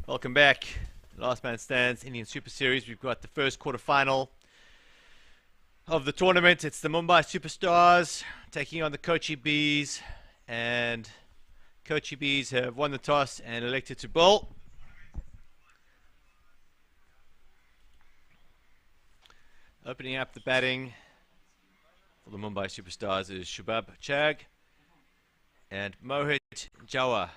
Welcome back. Last Man Stands Indian Super Series. We've got the first quarterfinal of the tournament. It's the Mumbai Superstars taking on the Kochi Bees, and Kochi Bees have won the toss and elected to bowl. Opening up the batting for the Mumbai Superstars is Shubhab Chag and Mohit Jawa.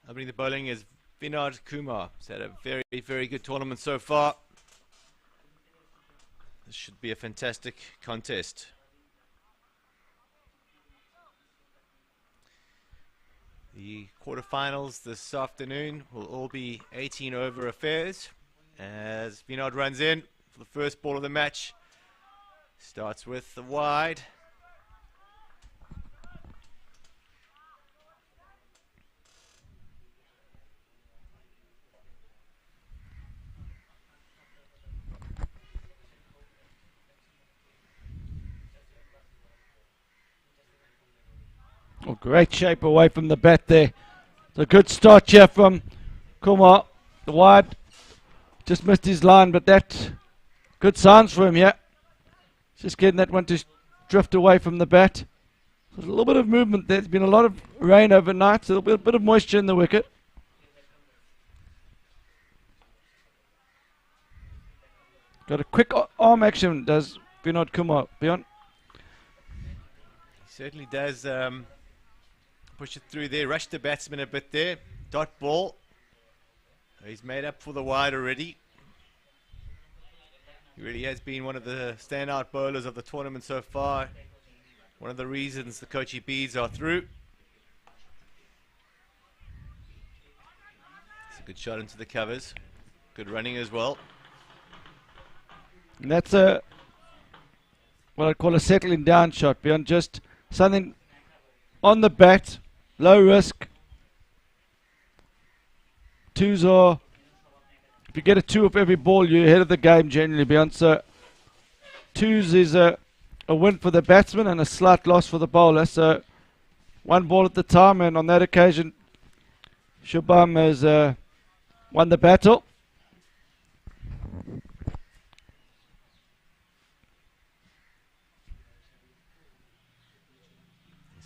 Opening the bowling is Vinod Kumar. He's had a very, very good tournament so far. This should be a fantastic contest. The quarterfinals this afternoon will all be 18 over affairs as Vinod runs in for the first ball of the match. Starts with the wide. Oh, great shape away from the bat there. It's a good start here from Kumar. The wide just missed his line, but that good signs for him here. Just getting that one to drift away from the bat. There's a little bit of movement. There's been a lot of rain overnight, so there'll be a bit of moisture in the wicket. Got a quick arm action, does Vinod Kumar. Beyond. He certainly does push it through there, rush the batsman a bit there. Dot ball. He's made up for the wide already. He really has been one of the standout bowlers of the tournament so far. One of the reasons the Kochi Bees are through. It's a good shot into the covers. Good running as well. And that's a what I'd call a settling down shot, beyond just something on the bat, low risk. Twos are, if you get a two of every ball, you're ahead of the game generally, beyond. So twos is a win for the batsman and a slight loss for the bowler. So one ball at the time, and on that occasion, Shubham has won the battle.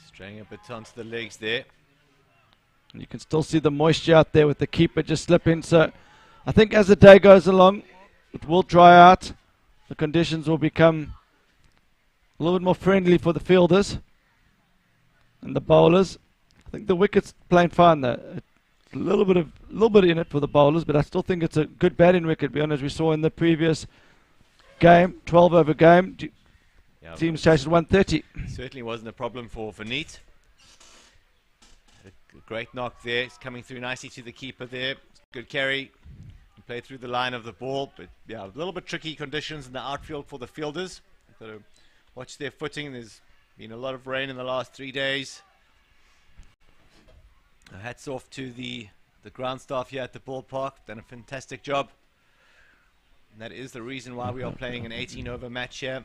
Straying a bit onto the legs there. And you can still see the moisture out there with the keeper just slipping. So I think as the day goes along, it will dry out. The conditions will become a little bit more friendly for the fielders and the bowlers. I think the wicket's playing fine there. It's a little bit in it for the bowlers, but I still think it's a good batting wicket, beyond as we saw in the previous game, 12 over game. Yeah, Teams chased 130. Certainly wasn't a problem for Vineet. A great knock there. He's coming through nicely to the keeper there. Good carry. He played through the line of the ball, but yeah, a little bit tricky conditions in the outfield for the fielders. They've got to watch their footing. There's been a lot of rain in the last 3 days. Hats off to the ground staff here at the ballpark. Done a fantastic job. And that is the reason why we are playing an 18 over match here.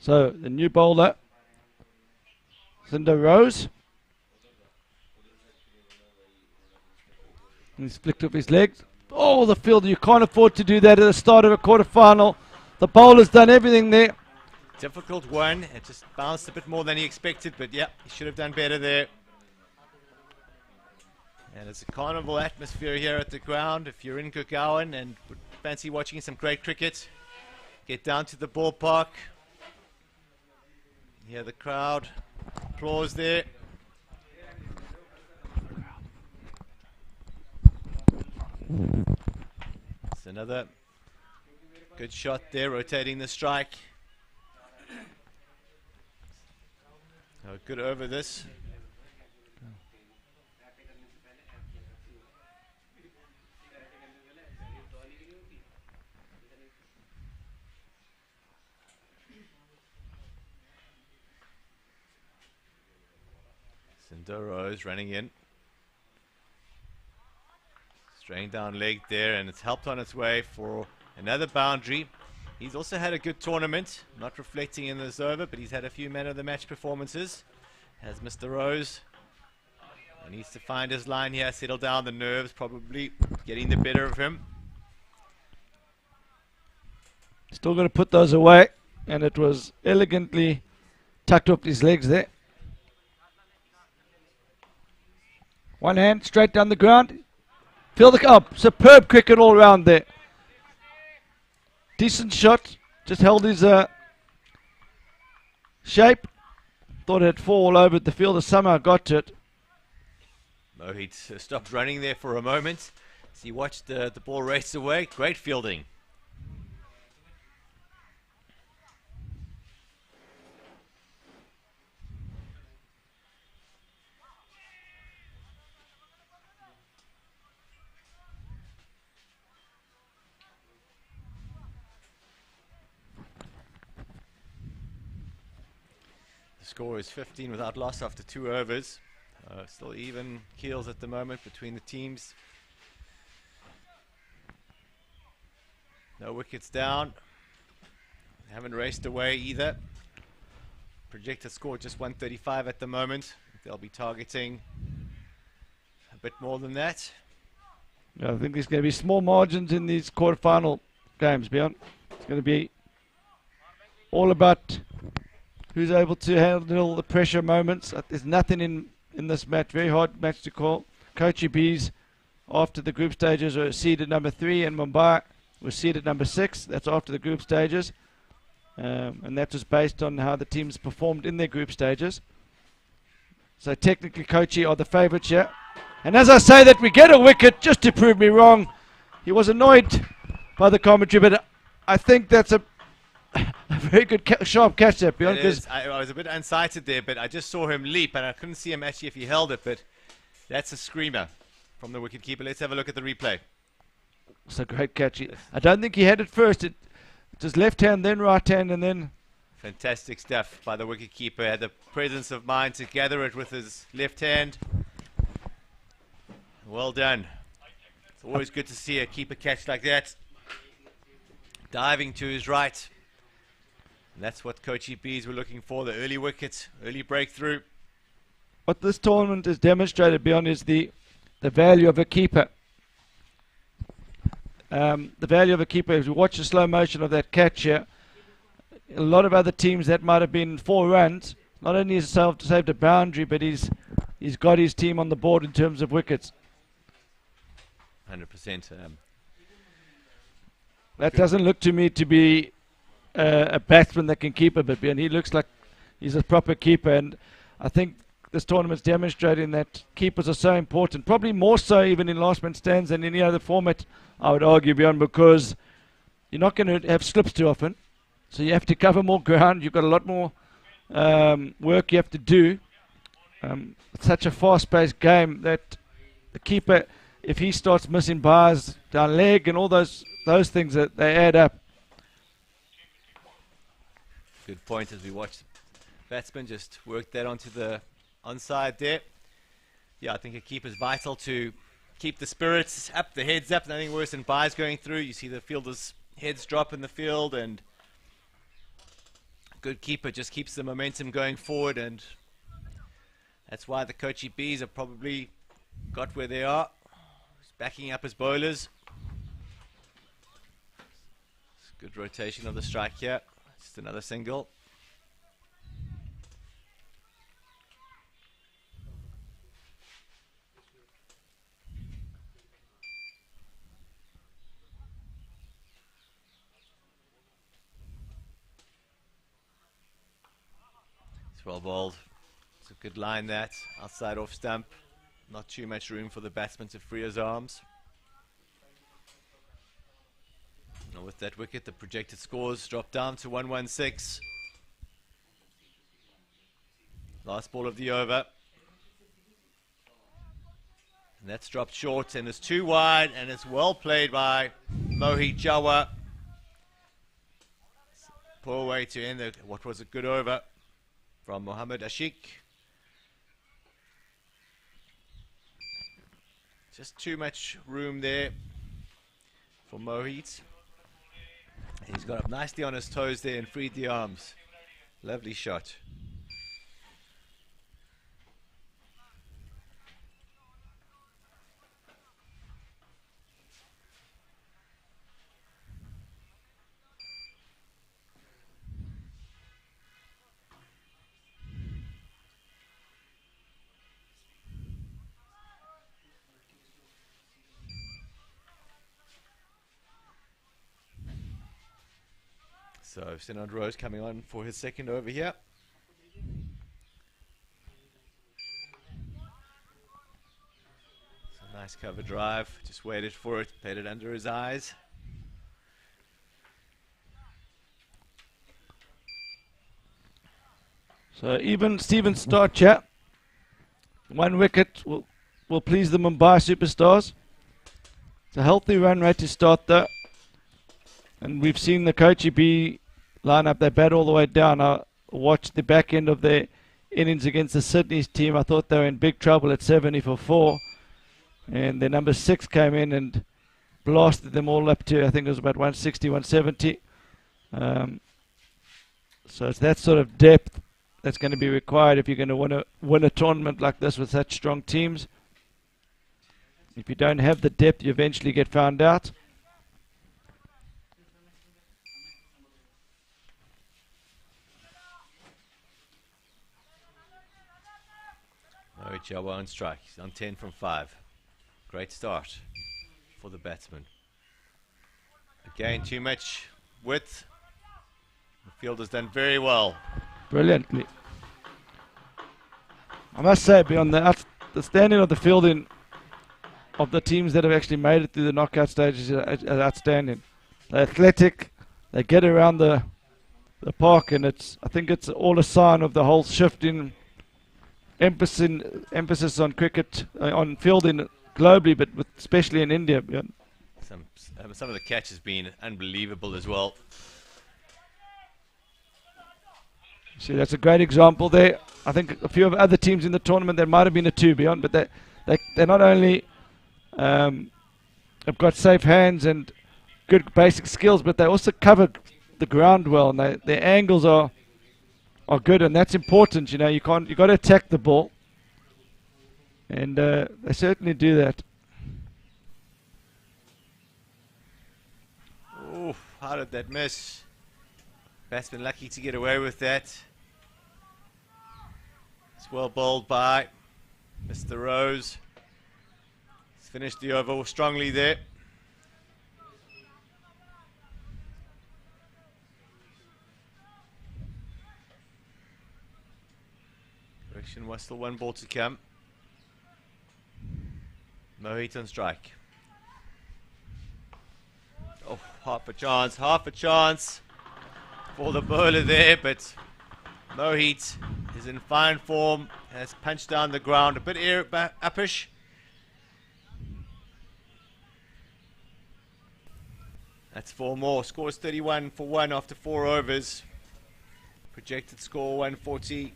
So the new bowler, Cinder Rose. He's flicked off his legs. Oh, the fielder, you can't afford to do that at the start of a quarterfinal. The bowler's done everything there. Difficult one. It just bounced a bit more than he expected, but yeah, he should have done better there. And it's a carnival atmosphere here at the ground. If you're in Gurgaon and would fancy watching some great cricket, get down to the ballpark. Hear the crowd applause there. It's another good shot there, rotating the strike. Oh, good over this. Sindoro is running in. Strained down leg there, and it's helped on its way for another boundary. He's also had a good tournament, not reflecting in this over, but he's had a few man of the match performances. Has Mr. Rose. He needs to find his line here, settle down the nerves, probably getting the better of him. Still going to put those away, and it was elegantly tucked up his legs there. One hand straight down the ground. Feel the superb cricket all round there. Decent shot. Just held his shape. Thought it'd fall over the fielder. Somehow got to it. Mohit stopped running there for a moment. As he watched the ball race away. Great fielding. The score is 15 without loss after 2 overs. Still even keels at the moment between the teams. No wickets down. They haven't raced away either. Projected score just 135 at the moment. They'll be targeting a bit more than that. Yeah, I think there's going to be small margins in these quarterfinal games, Bjorn. It's going to be all about who's able to handle the pressure moments. There's nothing in this match. Very hard match to call. Kochi Bees, after the group stages, are seeded number 3, and Mumbai was seeded number 6. That's after the group stages. And that was based on how the teams performed in their group stages. So technically Kochi are the favourites here. And as I say that, we get a wicket just to prove me wrong. He was annoyed by the commentary, but I think that's a very good sharp catch there, Bjorn. I was a bit unsighted there, but I just saw him leap, and I couldn't see him actually if he held it, but that's a screamer from the wicketkeeper. Let's have a look at the replay. It's a great catch. I don't think he had it first. It was left hand, then right hand, and then... Fantastic stuff by the wicketkeeper. Had the presence of mind to gather it with his left hand. Well done. It's always good to see a keeper catch like that. Diving to his right. And that's what Kochi Bees were looking for, the early wicket, early breakthrough. What this tournament has demonstrated, Bjorn, is the value of a keeper. The value of a keeper, if you watch the slow motion of that catch here, a lot of other teams that might have been 4 runs, not only has he saved a boundary, but he's got his team on the board in terms of wickets. 100%. That doesn't look to me to be a batsman that can keep a bit, and he looks like he's a proper keeper, and I think this tournament's demonstrating that keepers are so important, probably more so even in last man stands than any other format, I would argue, Bjorn, because you're not going to have slips too often, so you have to cover more ground. You've got a lot more work you have to do. It's such a fast-paced game that the keeper, if he starts missing bars down leg and all those things, that they add up. Good point as we watch the batsman just work that onto the onside there. Yeah, I think a keeper's vital to keep the spirits up, the heads up. Nothing worse than byes going through. You see the fielders' heads drop in the field, and a good keeper just keeps the momentum going forward, and that's why the Kochi Bees have probably got where they are. He's backing up his bowlers. Good rotation of the strike here. Just another single. It's well bowled. It's a good line that. Outside off stump. Not too much room for the batsman to free his arms. Now with that wicket, the projected scores drop down to 116. Last ball of the over. And that's dropped short, and it's too wide, and it's well played by Mohit Jawa. Poor way to end what was a good over from Mohammad Ashik. Just too much room there for Mohit. He's got up nicely on his toes there and freed the arms. Lovely shot. So Fernand Rose coming on for his second over here. So nice cover drive, just waited for it, played it under his eyes. So even Steven Starcher, 1 wicket will please the Mumbai Superstars. It's a healthy run rate to start though. And we've seen the Kochi B line up, they bat all the way down. I watched the back end of their innings against the Sydney's team. I thought they were in big trouble at 70 for 4. And their number 6 came in and blasted them all up to, I think it was about 160, 170. So it's that sort of depth that's going to be required if you're going to win a tournament like this with such strong teams. If you don't have the depth, you eventually get found out. Mohit Jawa on strike. He's on 10 from 5. Great start for the batsman. Again, too much width. The field has done very well. Brilliantly. I must say, beyond the standing of the fielding of the teams that have actually made it through the knockout stages is outstanding. They're athletic. They get around the park, and I think it's all a sign of the whole shift in emphasis on cricket, on fielding globally, but especially in India. Yeah. Some of the catch has been unbelievable as well. See, that's a great example there. I think a few of other teams in the tournament, there might have been a 2 beyond, but they not only have got safe hands and good basic skills, but they also cover the ground well, and their angles are good, and that's important. You know, you got to attack the ball, and they certainly do that. Oh, how did that miss? Batsman lucky to get away with that. It's well bowled by Mr. Rose. He's finished the over strongly there. Correction, was still 1 ball to come. Mohit on strike. Oh, half a chance for the bowler there, but Mohit is in fine form, has punched down the ground, a bit uppish. That's 4 more. Scores 31 for 1 after 4 overs. Projected score 140.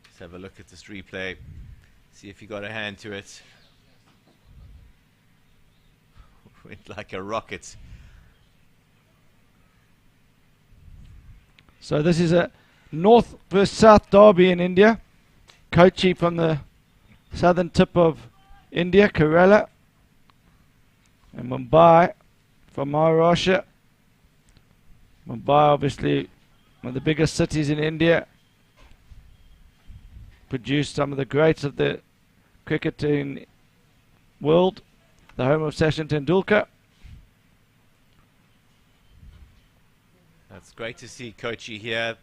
Let's have a look at this replay. See if he got a hand to it. Went like a rocket. So this is a north versus south derby in India. Kochi from the southern tip of India, Kerala, and Mumbai from Maharashtra. Mumbai, obviously one of the biggest cities in India, produced some of the greats of the cricketing world, the home of Sachin Tendulkar. That's great to see Kochi here.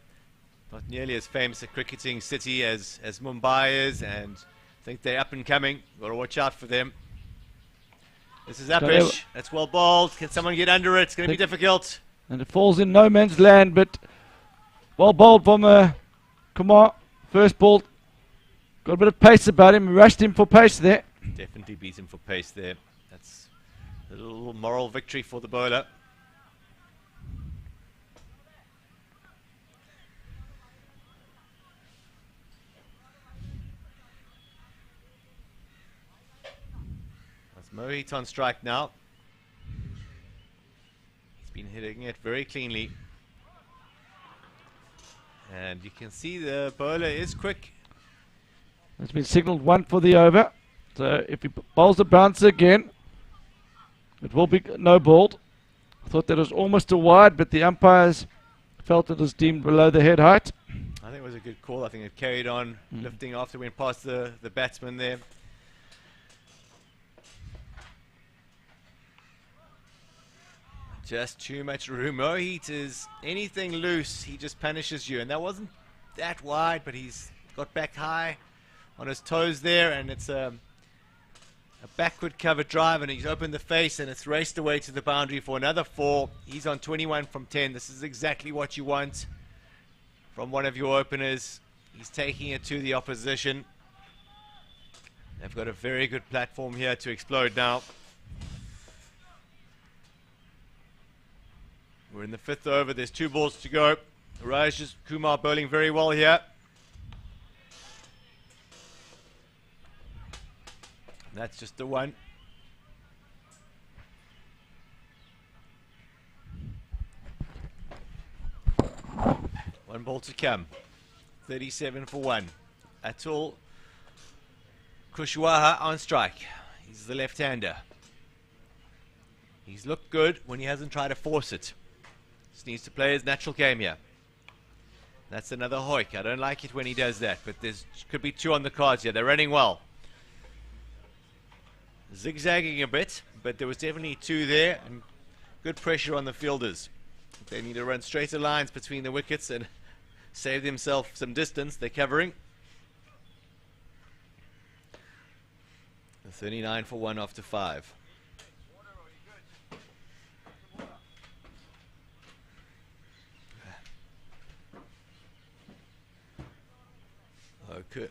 Not nearly as famous a cricketing city as Mumbai is, and I think they're up and coming. Got to watch out for them. This is uppish. That's well bowled. Can someone get under it? It's going to be difficult. And it falls in no man's land, but well bowled from Kumar. First ball, got a bit of pace about him. Rushed him for pace there. Definitely beat him for pace there. That's a little moral victory for the bowler. It's Mohit on strike now. He's been hitting it very cleanly. And you can see the bowler is quick. It's been signalled 1 for the over. So if he bowls the bouncer again, it will be no balled. I thought that was almost a wide, but the umpires felt it was deemed below the head height. I think it was a good call. I think it carried on lifting after it went past the batsman there. Just too much room. Mohit is anything loose, he just punishes you. And that wasn't that wide, but he's got back high on his toes there, and it's a backward cover drive, and he's opened the face, and it's raced away to the boundary for another 4. He's on 21 from 10. This is exactly what you want from one of your openers. He's taking it to the opposition. They've got a very good platform here to explode now. We're in the 5th over. There's 2 balls to go. Raj Kumar bowling very well here. That's just the 1. One ball to come. 37 for 1. Atul Kushwaha on strike. He's the left-hander. He's looked good when he hasn't tried to force it. Just needs to play his natural game here. That's another hoik. I don't like it when he does that, but there's could be 2 on the cards here. They're running well. Zigzagging a bit, but there was definitely 2 there, and good pressure on the fielders. They need to run straighter lines between the wickets and save themselves some distance. They're covering. 39 for 1 after 5.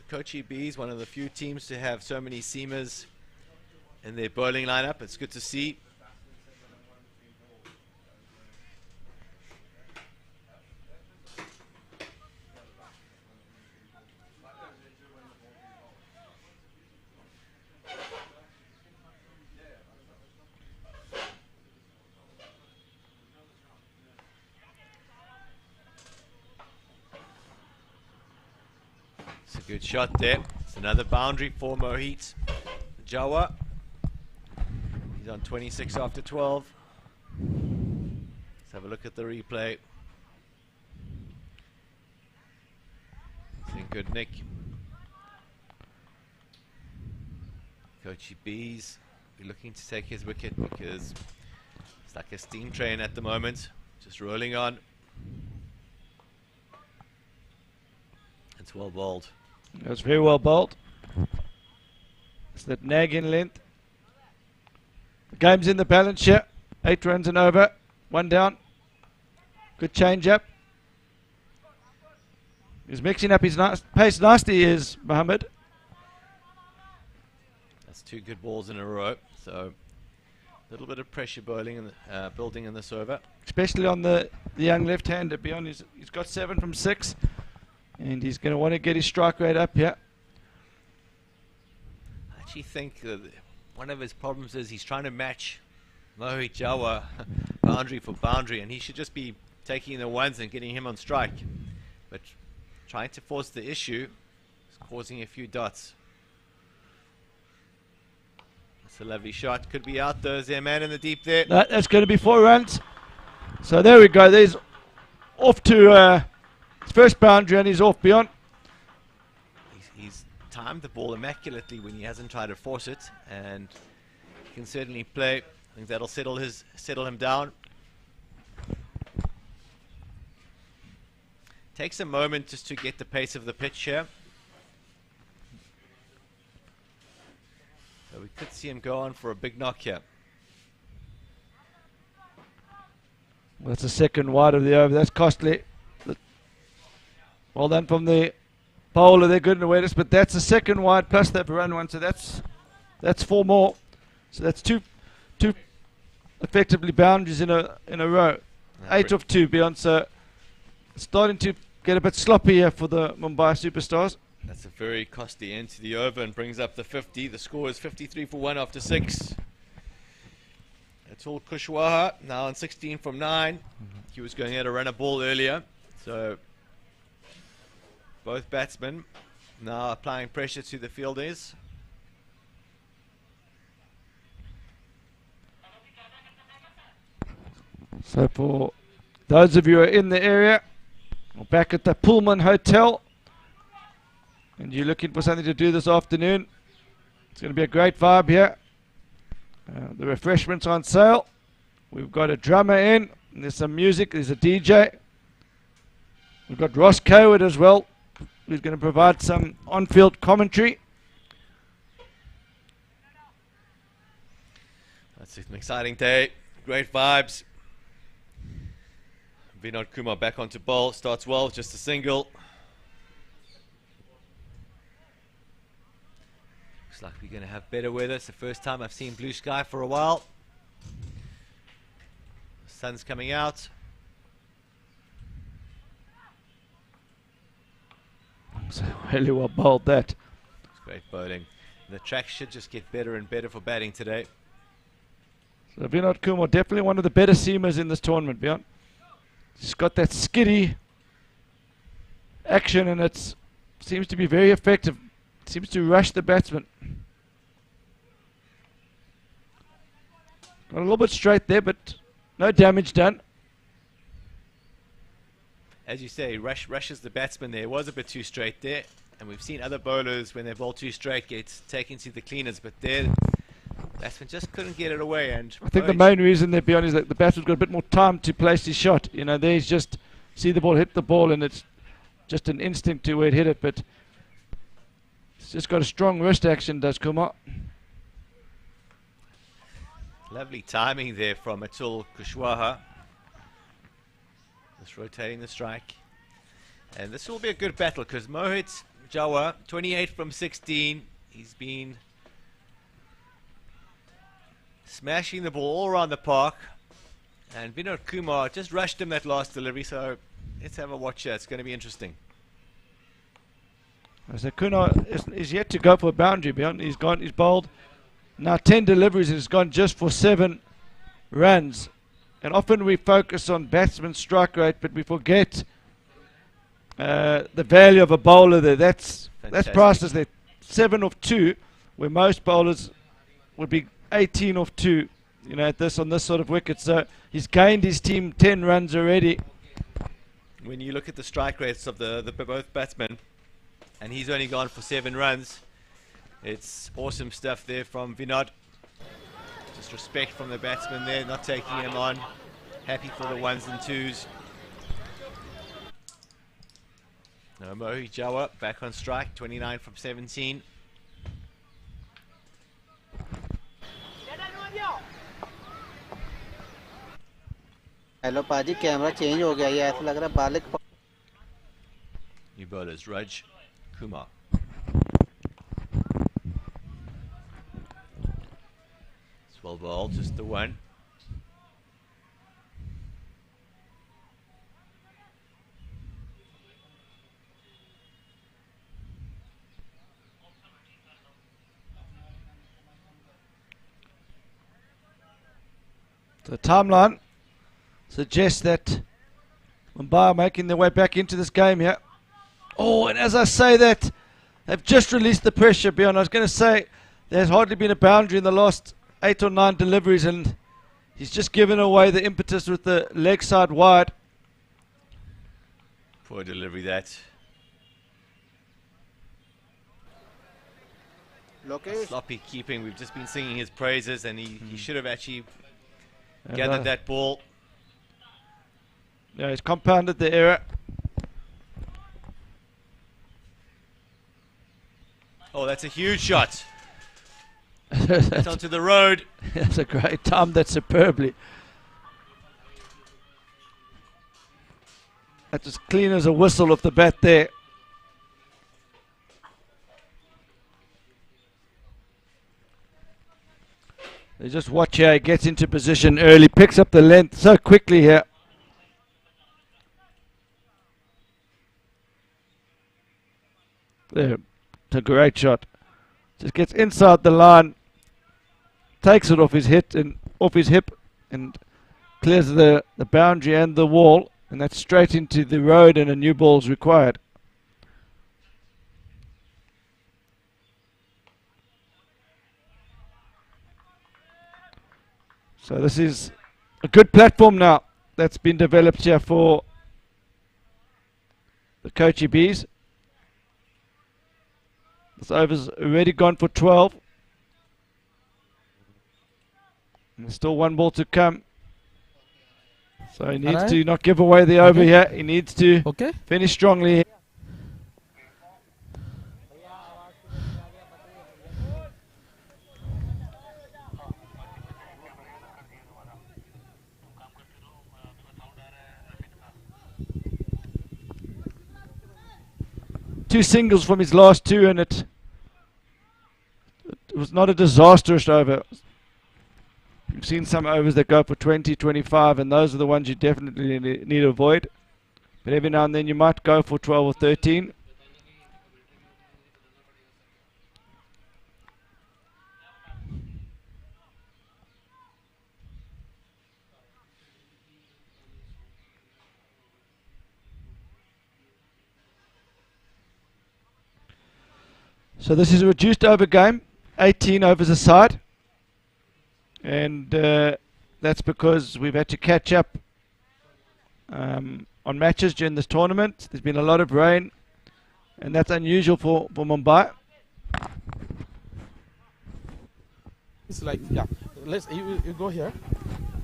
Kochi Bees, one of the few teams to have so many seamers in their bowling lineup. It's good to see. It's a good shot there. It's another boundary for Mohit Jawa. He's on 26 after 12. Let's have a look at the replay. It's in good nick. Kochi Bees, we're looking to take his wicket because it's like a steam train at the moment, just rolling on. It's well bowled. It was very well bowled. It's that nag in length. The game's in the balance here. 8 runs and over. 1 down. Good change up. He's mixing up his pace nicely, is Mohammed. That's 2 good balls in a row. So a little bit of pressure bowling and building in this over. Especially on the young left-hander. Beyond he's got 7 from 6. And he's going to want to get his strike rate up here. I actually think one of his problems is he's trying to match Mohit Jawa boundary for boundary, and he should just be taking the ones and getting him on strike. But trying to force the issue is causing a few dots. That's a lovely shot. Could be out though. Is there a man in the deep there? That's going to be 4 runs. So there we go. There's off to his first boundary, and he's off beyond. He's timed the ball immaculately when he hasn't tried to force it, and he can certainly play. I think that'll settle him down. Takes a moment just to get the pace of the pitch here. So we could see him go on for a big knock here. Well, that's the second wide of the over. That's costly. Well done from the bowler. They're good in awareness, but that's the second wide plus they've run 1, so that's 4 more. So that's two effectively boundaries in a row. 8 of 2 beyond. So starting to get a bit sloppy here for the Mumbai Superstars. That's a very costly end to the over and brings up the 50. The score is 53 for 1 after 6. Atul Kushwaha now on 16 from 9. He was going out to run a ball earlier. So both batsmen now applying pressure to the fielders. So for those of you who are in the area, or back at the Pullman Hotel, and you're looking for something to do this afternoon, it's going to be a great vibe here. The refreshments on sale. We've got a drummer in, and there's some music, there's a DJ. We've got Ross Coward as well, who's going to provide some on-field commentary. That's an exciting day, great vibes. Vinod Kumar back onto bowl, starts well, just a single. Looks like we're going to have better weather. It's the first time I've seen blue sky for a while. The sun's coming out. So really well bowled that. It's great bowling. And the track should just get better and better for batting today. So Vinod Kumar, definitely one of the better seamers in this tournament, Bjorn. He's got that skiddy action, and it seems to be very effective. Seems to rush the batsman. Got a little bit straight there, but no damage done. As you say, rushes the batsman there. It was a bit too straight there. And we've seen other bowlers, when they bowl too straight, get taken to the cleaners. But there, batsman just couldn't get it away. And I think the main reason there, Bjorn, is that the batsman's got a bit more time to place his shot. You know, there's just see the ball hit the ball, and it's just an instinct to where it hit it. But it's just got a strong wrist action, does Kumar. Lovely timing there from Atul Kushwaha. Just rotating the strike. And this will be a good battle because Mohit Jawa, 28 from 16. He's been smashing the ball all around the park. And Vinod Kumar just rushed him that last delivery. So let's have a watch here. It's going to be interesting. So Kumar is yet to go for a boundary, Bjorn. He's bowled now 10 deliveries and he's gone just for 7 runs. And often we focus on batsman's strike rate, but we forget the value of a bowler there. That's priced as 7 of 2, where most bowlers would be 18 of 2. You know, on this sort of wicket. So he's gained his team 10 runs already. When you look at the strike rates of the both batsmen, and he's only gone for 7 runs, it's awesome stuff there from Vinod. Just respect from the batsman there, not taking him on. Happy for the 1s and 2s. No, Mohit Jawa back on strike, 29 from 17. Hello पाजी camera change हो गया ये ऐसा लग रहा है बालिक New bowlers Raj Kumar. It's well bowled, just the 1. The timeline suggests that Mumbai are making their way back into this game here. Oh, and as I say that, they've just released the pressure, Bjorn. I was going to say there's hardly been a boundary in the last 8 or 9 deliveries, and he's just given away the impetus with the leg side wide. Poor delivery that. Sloppy keeping. We've just been singing his praises, and he should have actually gathered that ball. Yeah, he's compounded the error. Oh, that's a huge shot. It's onto the road. That's a great time. That's superbly. That's as clean as a whistle off the bat there. You just watch how he gets into position early, picks up the length so quickly here. There, it's a great shot. Just gets inside the line, takes it off his hip, and clears the boundary and the wall, and that's straight into the road, and a new ball is required. So this is a good platform now that's been developed here for the Kochi Bees. This over's already gone for 12. And there's still one ball to come. So he needs to not give away the over here. He needs to finish strongly. Two singles from his last two, and it was not a disastrous over. You've seen some overs that go for 20, 25, and those are the ones you definitely need to avoid. But every now and then you might go for 12 or 13. So this is a reduced over game, 18 overs aside, and that's because we've had to catch up on matches during this tournament. There's been a lot of rain, and that's unusual for Mumbai. It's like, yeah, you go here,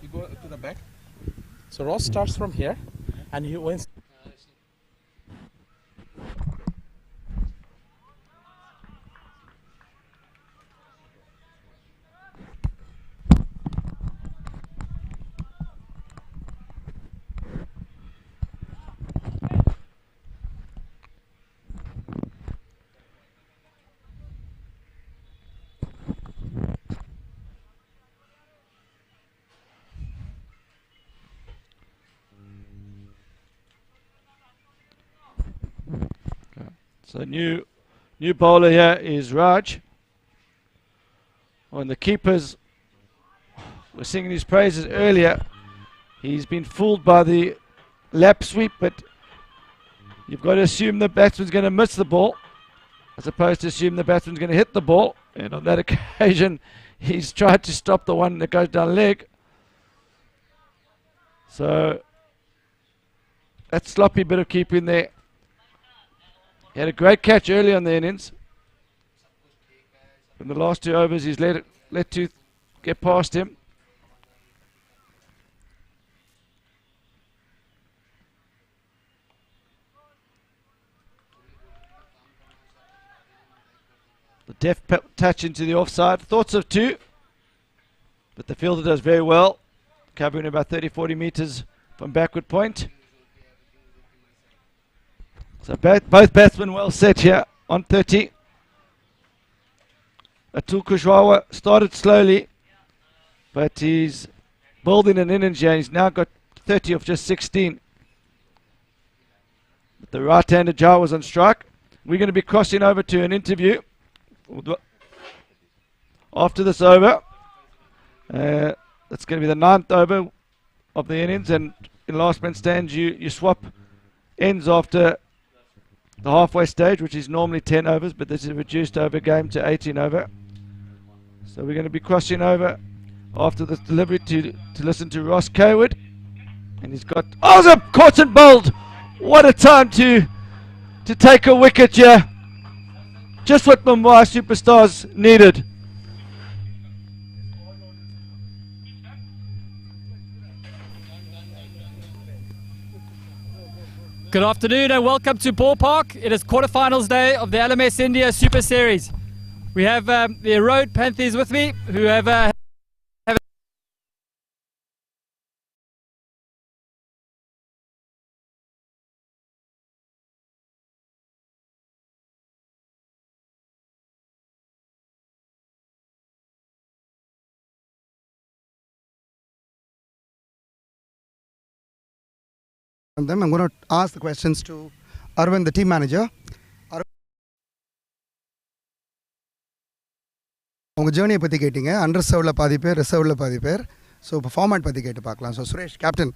you go to the back. So Ross starts from here, and he wins. So new bowler here is Raj. On the keepers, we're singing his praises earlier. He's been fooled by the lap sweep, but you've got to assume the batsman's going to miss the ball, as opposed to assume the batsman's going to hit the ball. And on that occasion, he's tried to stop the one that goes down leg. So that sloppy bit of keeping there. He had a great catch early on the innings. In the last two overs, he's let two get past him. The deft touch into the offside. Thoughts of two, but the fielder does very well, covering about 30-40 metres from backward point. So both batsmen well set here on 30. Atul Kushwaha started slowly, but he's building an innings here. He's now got 30 of just 16. But the right-hander Jha was on strike. We're going to be crossing over to an interview after this over. That's going to be the 9th over of the innings, and in last man stands you swap ends after the halfway stage, which is normally 10 overs, but this is a reduced over game to 18 over. So we're going to be crossing over after this delivery to listen to Ross Kaywood. And he's got, oh, the caught and bowled. What a time to take a wicket here. Just what Mumbai Superstars needed. Good afternoon and welcome to Ballpark. It is quarterfinals day of the LMS India Super Series. We have the Road Panthers with me, who have them. I'm going to ask the questions to Arvind, the team manager. உங்கள் ஜேர்னியை பற்றி கேட்டிங்க. Under ரிசர்வில் பாதி பேர், ரிசர்வில் பாதி பேர். So இப்போ format பற்றி கேட்டு பார்க்கலாம். So Suresh captain,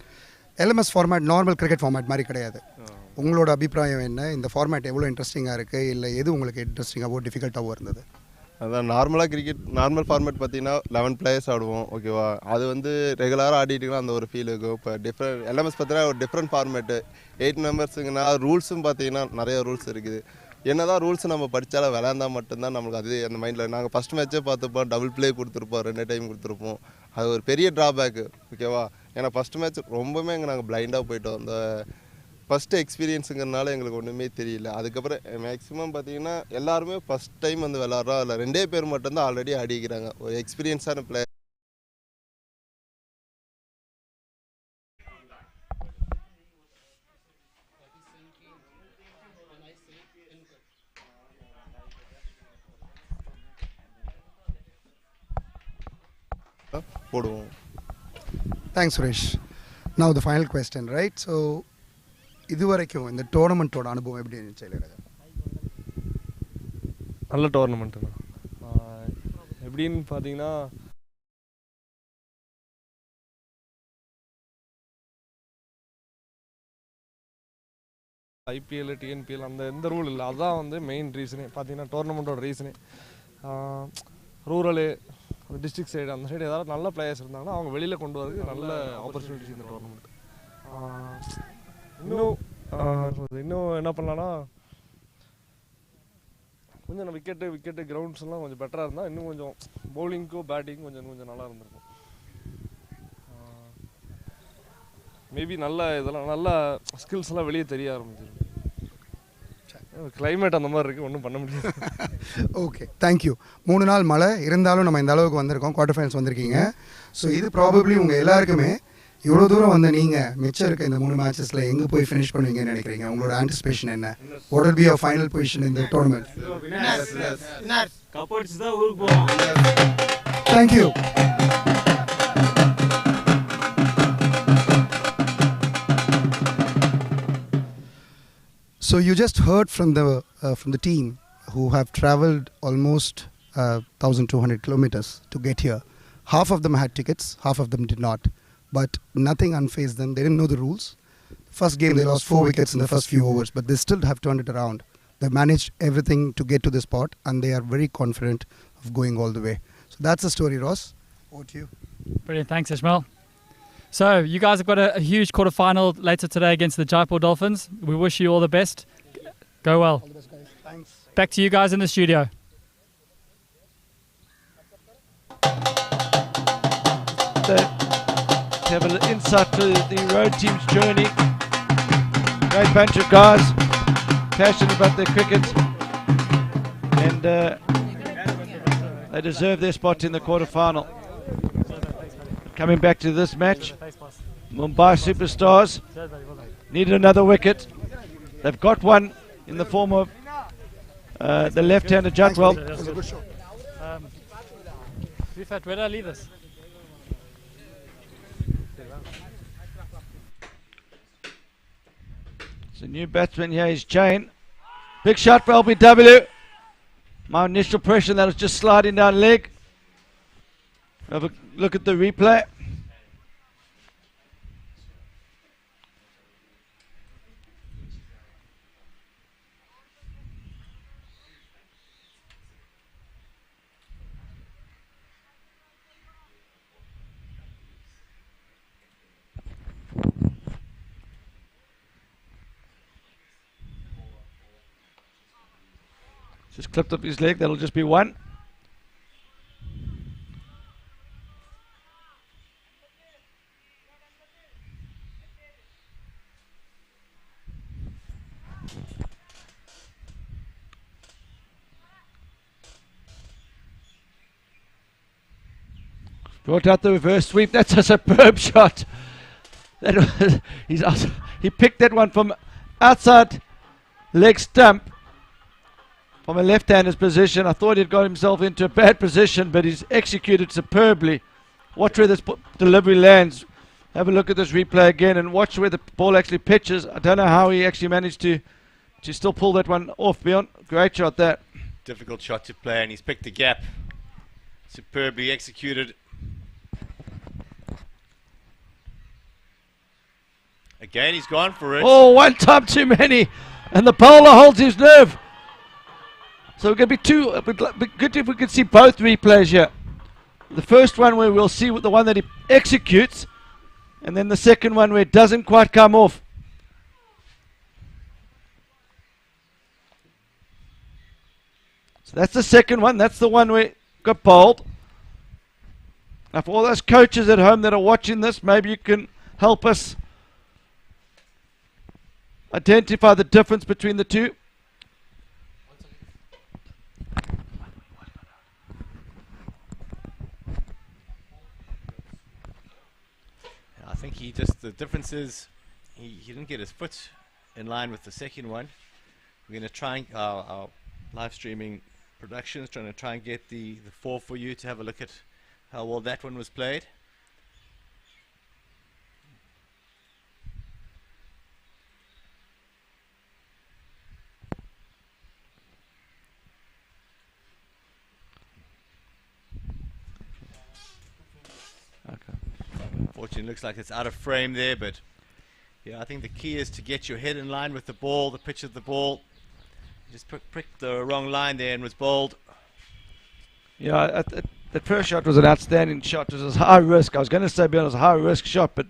LMS format normal cricket format மாதிரி கிடையாது. உங்களோட அபிப்பிராயம் என்ன? இந்த ஃபார்மேட் எவ்வளோ இன்ட்ரெஸ்டிங்காக இருக்குது, இல்லை எது உங்களுக்கு இன்ட்ரெஸ்டிங்காகவோ டிஃபிகல்ட்டாகவோ இருந்தது? அதான் நார்மலாக கிரிக்கெட் நார்மல் ஃபார்மேட் பார்த்தீங்கன்னா 11 பிளேயர்ஸ் ஆடுவோம், ஓகேவா? அது வந்து ரெகுலராக ஆடிட்டுக்கலாம் அந்த ஒரு ஃபீல் இருக்கும். இப்போ எல்எம்எஸ் பார்த்தீங்கன்னா ஒரு டிஃப்ரெண்ட் ஃபார்மேட்டு, 8 மெம்பர்ஸுங்கன்னா ரூல்ஸும் பார்த்தீங்கன்னா நிறைய ரூல்ஸ் இருக்குது. என்னதான் ரூல்ஸ் நம்ம படித்தாலும் விளையாண்டா மட்டும்தான் நம்மளுக்கு அது அந்த மைண்டில். நாங்கள் ஃபஸ்ட் மேட்ச்சே பார்த்துப்போம், டபுள் ப்ளே கொடுத்துருப்போம், 2 டைம் கொடுத்துருப்போம். அது ஒரு பெரிய ட்ராபேக்கு, ஓகேவா? ஏன்னா ஃபஸ்ட் மேட்ச் ரொம்பவுமே நாங்கள் பிளைண்டாக போயிட்டோம். அந்த ஃபஸ்ட்டு எக்ஸ்பீரியன்ஸுங்கிறனால எங்களுக்கு ஒன்றுமே தெரியல. அதுக்கப்புறம் மேக்ஸிமம் பார்த்தீங்கன்னா எல்லாருமே ஃபஸ்ட் டைம் வந்து விளாட்றோம். அதில் 2 பேர் மட்டும்தான் ஆல்ரெடி ஆடிக்கிறாங்க, ஒரு எக்ஸ்பீரியன்ஸான பிளேயர். போடுவோம். Thanks Suresh. Now the final question, right? So இது வரைக்கும் இந்த டோர்னமெண்ட்டோட அனுபவம் எப்படி இருந்துச்சு? நல்ல டோர்னமெண்ட்டுண்ணா. எப்படின்னு பார்த்தீங்கன்னா ஐபிஎல் டிஎன்பிஎல் அந்த எந்த ரூல் இல்லை. அதுதான் வந்து மெயின் ரீசனே பார்த்தீங்கன்னா டோர்னமெண்ட்டோட ரீசனே. ரூரலு டிஸ்ட்ரிக்ட் சைடு அந்த சைடு ஏதாவது நல்ல பிளேயர்ஸ் இருந்தாங்கன்னா அவங்க வெளியில் கொண்டு வரதுக்கு நல்ல ஆப்பர்ச்சுனிட்டிஸ் இந்த டோர்னமெண்ட். இன்னும் என்ன பண்ணலான்னா கொஞ்சம் விக்கெட்டு கிரவுண்ட்ஸ் எல்லாம் கொஞ்சம் பெட்டராக இருந்தால் இன்னும் கொஞ்சம் பவுலிங்க்கும் பேட்டிங்கும் கொஞ்சம் நல்லா இருந்திருக்கும். மேபி இதெல்லாம் நல்ல ஸ்கில்ஸ் எல்லாம் வெளியே தெரிய ஆரம்பிச்சிருக்கும். கிளைமேட் அந்த மாதிரி இருக்குது, ஒன்றும் பண்ண முடியாது. Okay, thank you. 3 நாள் மழை இருந்தாலும் நம்ம இந்த அளவுக்கு வந்திருக்கோம், குவார்டர் ஃபைனல்ஸ் வந்திருக்கீங்க. ஸோ இது ப்ராபப்ளி உங்கள் எல்லாருக்குமே இவ்வளோ தூரம் வந்து நீங்கள் மிச்சம் இருக்க இந்த 3 மேட்சஸில் எங்கே போய் ஃபினிஷ் பண்ணுவீங்கன்னு நினைக்கிறீங்க? உங்களோட ஆன்டிசிபேஷன் என்ன? What will be your final position in the tournament? Thank you. So you just heard from the team who have travelled almost 1,200 kilometers to get here. Half of them had tickets, half of them did not. But nothing unfazed them. They didn't know the rules. First game they lost 4 wickets in the first few overs, but they still have turned it around. They managed everything to get to this spot, and they are very confident of going all the way. So that's the story, Ross. Over to you. Brilliant, thanks Ishmael. So you guys have got a huge quarter-final later today against the Jaipur Dolphins. We wish you all the best. Go well. All the best, guys. Thanks. Back to you guys in the studio. To have an insight to the road team's journey. Great bunch of guys, passionate about their cricket, and they deserve their spot in the quarter-final. Coming back to this match, Mumbai Superstars needed another wicket. They've got one in the form of the left-hander Jadwal. It was a good show. Rifat, where did I leave this? It's a new batsman here is Jane. Big shot for LBW. My initial impression that was just sliding down leg. Have a look at the replay. Just clipped up his leg, that'll just be one. Brought out the reverse sweep. That's a superb shot. That was, he picked that one from outside leg stump from a left-hander's position. I thought he'd got himself into a bad position, but he's executed superbly. Watch where this delivery lands. Have a look at this replay again and watch where the ball actually pitches. I don't know how he actually managed to still pull that one off. Beyond, great shot that. Difficult shot to play, and he's picked the gap. Superbly executed. Again, he's gone for it. Oh, one time too many. And the bowler holds his nerve. So we're going to be good if we could see both replays here. The first one where we'll see the one that he executes, and then the second one where it doesn't quite come off. So that's the second one. That's the one where it got bowled. Now for all those coaches at home that are watching this, maybe you can help us identify the difference between the two. I think the difference is he didn't get his foot in line with the second one. We're going to try our live streaming productions, trying to try and get the 4 for you to have a look at how well that one was played. Okay. Unfortunately, looks like it's out of frame there, but yeah, I think the key is to get your head in line with the ball, the pitch of the ball. Just pricked the wrong line there and was bowled. Yeah, the first shot was an outstanding shot. It was a high risk. I was going to say beyond, it was a high risk shot, but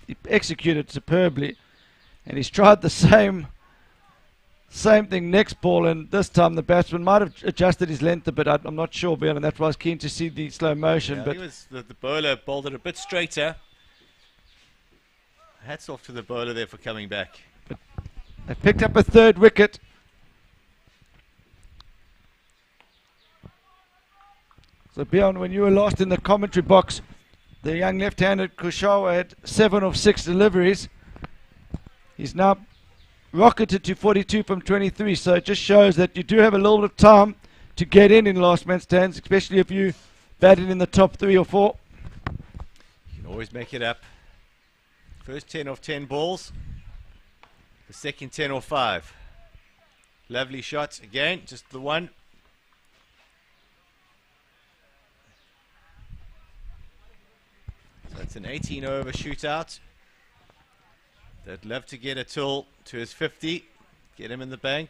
he executed superbly. And he's tried the same thing next ball, and this time the batsman might have adjusted his length a bit. I'm not sure, beyond, and that's why I was keen to see the slow motion. Yeah, but I think the bowler bowled it a bit straighter. Hats off to the bowler there for coming back. But they picked up a third wicket. So Bjorn, when you were last in the commentary box, the young left-handed Kushawa had 7 of 6 deliveries. He's now rocketed to 42 from 23, so it just shows that you do have a little bit of time to get in last man stands, especially if you batted in the top 3 or 4. You can always make it up. First 10 of 10 balls, the second 10 or 5. Lovely shots again, just the one. So it's an 18 over shootout. They'd love to get Atul to his 50, get him in the bank.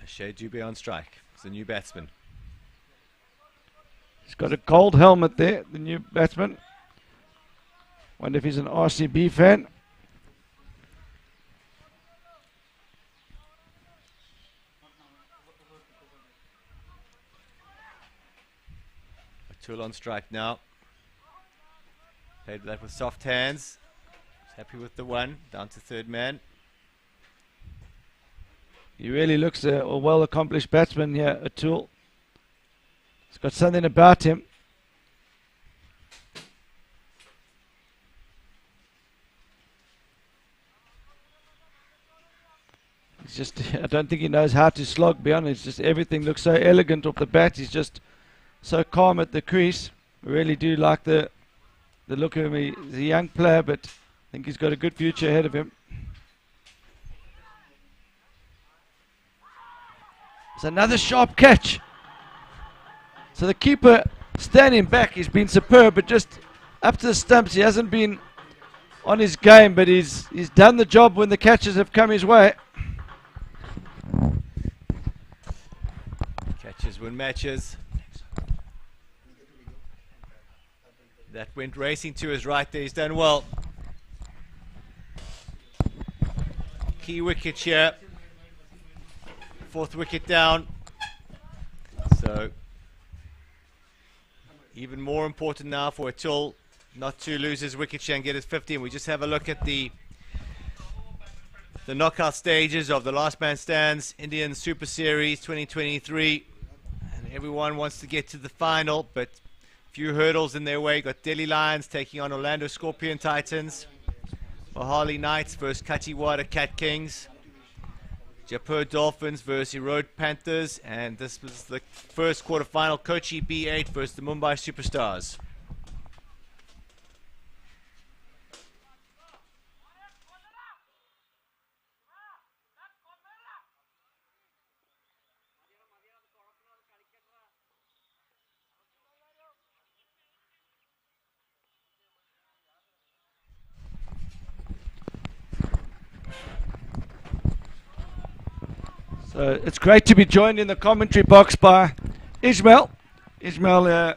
Shea Dubé on strike. It's a new batsman. He's got a gold helmet there, the new batsman. Wonder if he's an RCB fan. Atul on strike now. Played that with soft hands. He's happy with the one. Down to third man. He really looks a well-accomplished batsman here, Atul. He's got something about him. He's just, I don't think he knows how to slog, beyond. It's just everything looks so elegant off the bat. He's just so calm at the crease. I really do like the look of him. He's a young player, but I think he's got a good future ahead of him. It's another sharp catch. So the keeper standing back, he's been superb, but just up to the stumps, he hasn't been on his game, but he's done the job when the catches have come his way. Catches win matches. That went racing to his right there. He's done well. Key wicket here. 4th wicket down. So even more important now for Atul not to lose his wicket share and get his 50. And we just have a look at the knockout stages of the last man stands Indian Super Series 2023. And everyone wants to get to the final, but few hurdles in their way. Got Delhi Lions taking on Orlando Scorpion Titans. Mohali Knights versus Katiwada Cat Kings. Jaipur Dolphins versus Erode Panthers. And this was the first quarterfinal. Kochi B8 versus the Mumbai Superstars. So it's great to be joined in the commentary box by Ismail. Ismail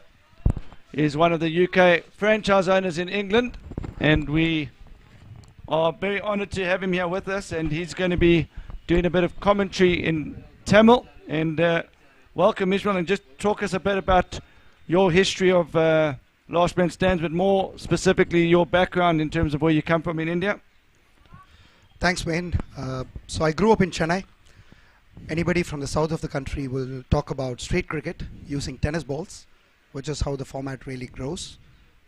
is one of the UK franchise owners in England, and we are very honoured to have him here with us, and he's going to be doing a bit of commentary in Tamil. And welcome, Ismail, and just talk us a bit about your history of Last Man Stands, but more specifically your background in terms of where you come from in India. Thanks, Wayne. So I grew up in Chennai. Anybody from the south of the country will talk about street cricket using tennis balls, which is how the format really grows.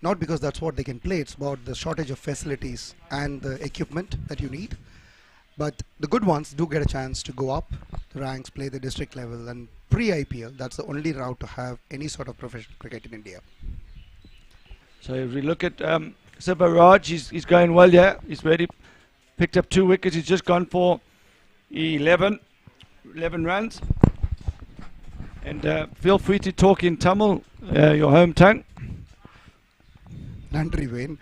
Not because that's what they can play, it's about the shortage of facilities and the equipment that you need. But the good ones do get a chance to go up the ranks, play the district level, and pre-IPL, that's the only route to have any sort of professional cricket in India. So if we look at Sivaraj, he's going well, yeah. He's already picked up 2 wickets. He's just gone for 11 runs. And feel free to talk in Tamil, your home tongue. நன்றி van.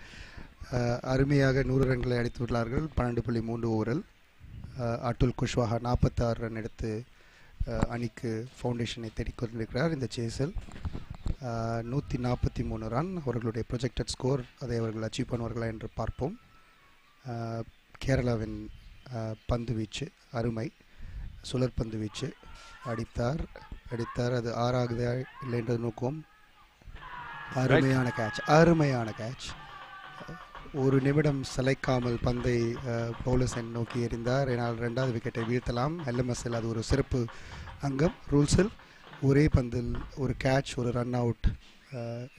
அருமையாக 100 ரன்களை அடித்துள்ளார்கள். 12.3 ஓவரில் Atul Kushwaha 46 run எடுத்து அணிக்கு ஃபவுண்டேஷனை தேடிக்கொண்டிருக்கிறார் இந்த சேஸில். 143 run அவர்களுடைய projected score, அதை அவர்கள் அச்சீவ் பண்ணுவார்களா என்று பார்ப்போம். கேரளாவின் பந்து வீச்சு அருமை, சுழற் பந்து வீச்சு அடித்தார். அது 6 ஆகுதா இல்லை என்று நோக்குவோம். அருமையான கேட்ச். ஒரு நிமிடம் சளைக்காமல் பந்தை பவுலர்ஸ் நோக்கி எறிந்தார். ஏனால் 2வது விக்கெட்டை வீழ்த்தலாம். LMSல் அது ஒரு சிறப்பு அங்கம். ரூல்ஸில் ஒரே பந்தில் ஒரு கேட்ச், ஒரு ரன் அவுட்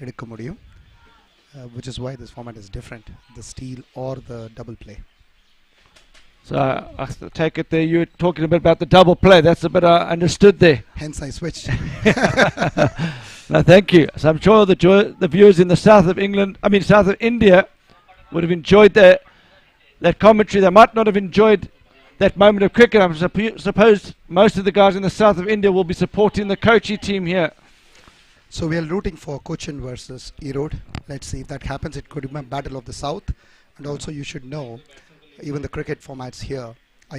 எடுக்க முடியும். which is why this format is different, the steal or the double play. So I take it there you're talking a bit about the double play. That's a bit understood there. Hence I switched. No, thank you. So I'm sure the viewers in the south of India would have enjoyed that commentary. They might not have enjoyed that moment of cricket. I suppose most of the guys in the south of India will be supporting the Kochi team here. So we are rooting for Cochin versus Erode. Let's see if that happens. It could be a battle of the south. And also you should know, even the cricket formats here,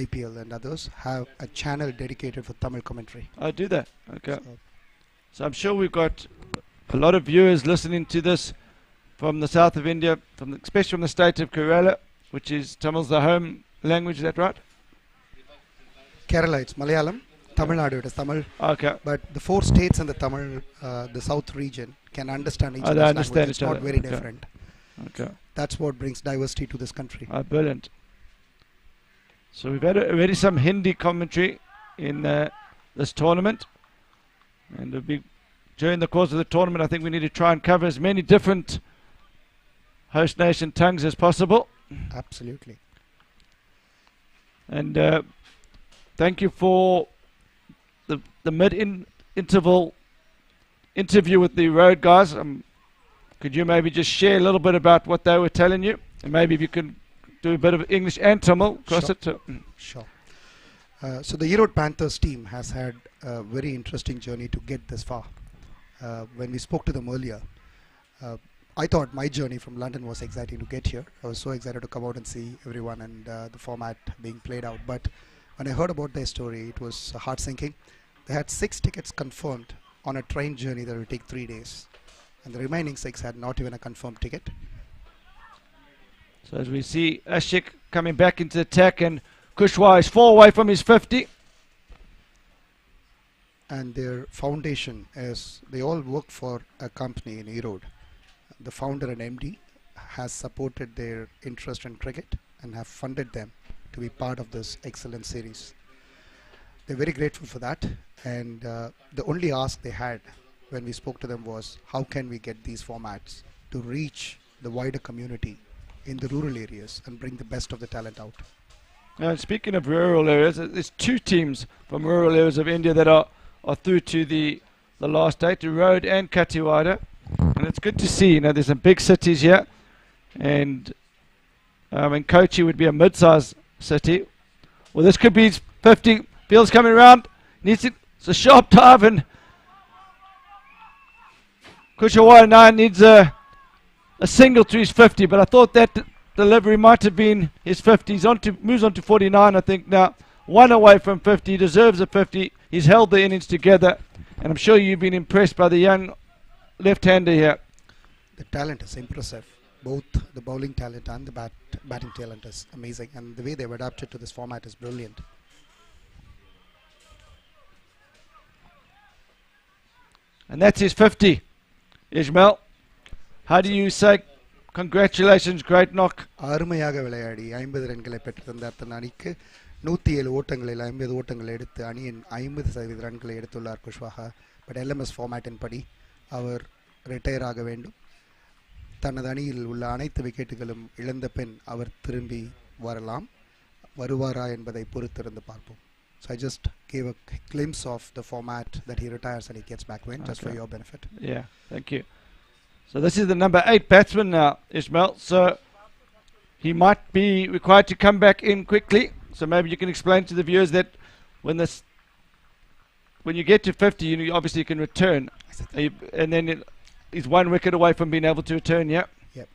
IPL and others, have a channel dedicated for Tamil commentary. I do that. Okay. So I'm sure we've got a lot of viewers listening to this from the south of India, especially from the state of Kerala, which is Tamil's the home language. Is that right? Kerala, it's Malayalam. Tamil Nadu, it is Tamil. Okay. But the 4 states in the Tamil, the south region, can understand each other's language. It's not very different. Okay. That's what brings diversity to this country. Brilliant. So we've had already some Hindi commentary in this tournament. And it'll be during the course of the tournament, I think we need to try and cover as many different host nation tongues as possible. Absolutely. And thank you for the mid-interval interview with the road guys. Could you maybe just share a little bit about what they were telling you? And maybe if you can do a bit of English and Tamil across it. Sure. So the Erode Panthers team has had a very interesting journey to get this far. When we spoke to them earlier, I thought my journey from London was exciting to get here. I was so excited to come out and see everyone and the format being played out. But when I heard about their story, it was heart-sinking. They had 6 tickets confirmed on a train journey that would take 3 days. And the remaining 6 had not even a confirmed ticket. So as we see Ashik coming back into attack, and Kushwa is 4 away from his 50. And their foundation is, they all work for a company in Erode. The founder and MD has supported their interest in cricket and have funded them to be part of this excellent series. They're very grateful for that, and the only ask they had when we spoke to them was, how can we get these formats to reach the wider community in the rural areas and bring the best of the talent out. Now, speaking of rural areas, there's 2 teams from rural areas of India that are through to the last 8, Erode and Katiwada. And it's good to see, there's some big cities here, and Kochi would be a mid-sized city. Well, this could be 50. Bill's coming around. It's a sharp dive, and Kushawara 9 needs a single to his 50, but I thought that delivery might have been his 50. Moves on to 49, I think now. one away from 50. He deserves a 50. He's held the innings together, and I'm sure you've been impressed by the young left-hander here. The talent is impressive. Both the bowling talent and the batting talent is amazing, and the way they've adapted to this format is brilliant. And that's his 50. Ismail, how do you say congratulations, great knock? அருமையாக விளையாடி 50 ரன்களை பெற்றிருந்தார் தன் அணிக்கு. 107 ஓட்டங்களில் 50 ஓட்டங்களை எடுத்து அணியின் 50% ரன்களை எடுத்துள்ளார் குஷ்வாஹா. பட் எல்எம்எஸ் ஃபார்மேட்டின் படி அவர் ரிட்டையர் ஆக வேண்டும். தனது அணியில் உள்ள அனைத்து விக்கெட்டுகளும் இழந்த பின் அவர் திரும்பி வரலாம். வருவாரா என்பதை பொறுத்திருந்து பார்ப்போம். So I just gave a glimpse of the format that he retires and he gets back win, just for your benefit. Yeah, thank you. So this is the number 8 batsman now, Ismail. So he might be required to come back in quickly. So maybe you can explain to the viewers that when you get to 50, you obviously can return, and then he's one wicket away from being able to return. Yeah. Yep.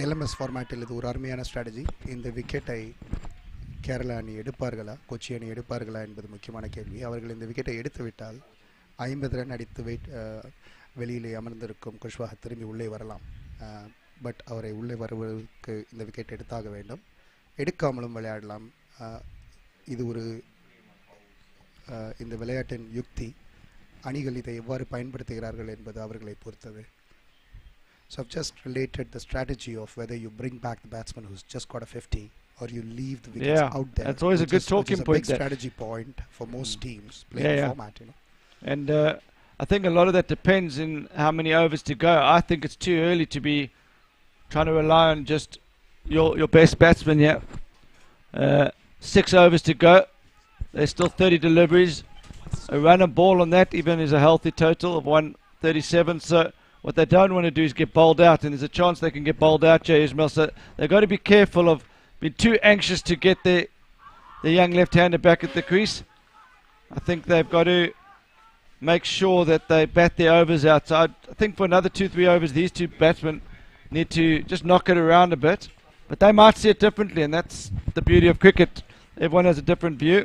LMS ஃபார்மேட்டில் இது ஒரு அருமையான strategy. இந்த விக்கெட்டை கேரளா அணி எடுப்பார்களா, கொச்சி அணி எடுப்பார்களா என்பது முக்கியமான கேள்வி. அவர்கள் இந்த விக்கெட்டை எடுத்து விட்டால் 50 ரன் அடித்து வெளியிலே அமர்ந்திருக்கும் குஷ்வாஹா திரும்பி உள்ளே வரலாம். பட் அவரை உள்ளே வருவதற்கு இந்த விக்கெட் எடுத்தாக வேண்டும். எடுக்காமலும் விளையாடலாம். இது ஒரு இந்த விளையாட்டின் யுக்தி. அணிகள் இதை எவ்வாறு பயன்படுத்துகிறார்கள் என்பது அவர்களை பொறுத்தது. So I've just related the strategy of whether you bring back the batsman who's just got a 50 or you leave the wickets out there. That's always a good talking point. It's a big strategy point for most teams playing the format, you know. And I think a lot of that depends in how many overs to go. I think it's too early to be trying to rely on just your best batsman here. 6 overs to go. There's still 30 deliveries. A run and ball on that even is a healthy total of 137. So what they don't want to do is get bowled out, and there's a chance they can get bowled out, Jay Ismail. So they've got to be careful of being too anxious to get the young left-hander back at the crease. I think they've got to make sure that they bat their overs out. So I think for another 2-3 overs, these two batsmen need to just knock it around a bit. But they might see it differently, and that's the beauty of cricket. Everyone has a different view.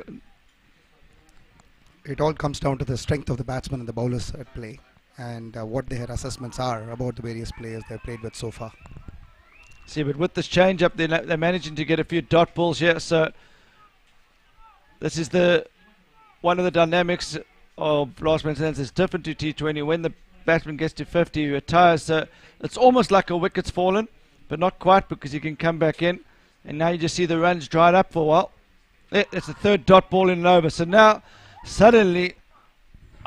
It all comes down to the strength of the batsmen and the bowlers at play, and what their assessments are about the various players they've played with so far. See, but with this change-up, they're managing to get a few dot balls here. So this is one of the dynamics of last man's hands. It's different to T20. When the batsman gets to 50, he retires. So it's almost like a wicket's fallen, but not quite, because he can come back in. And now you just see the runs dried up for a while. It's the third dot ball in and over. So now, suddenly,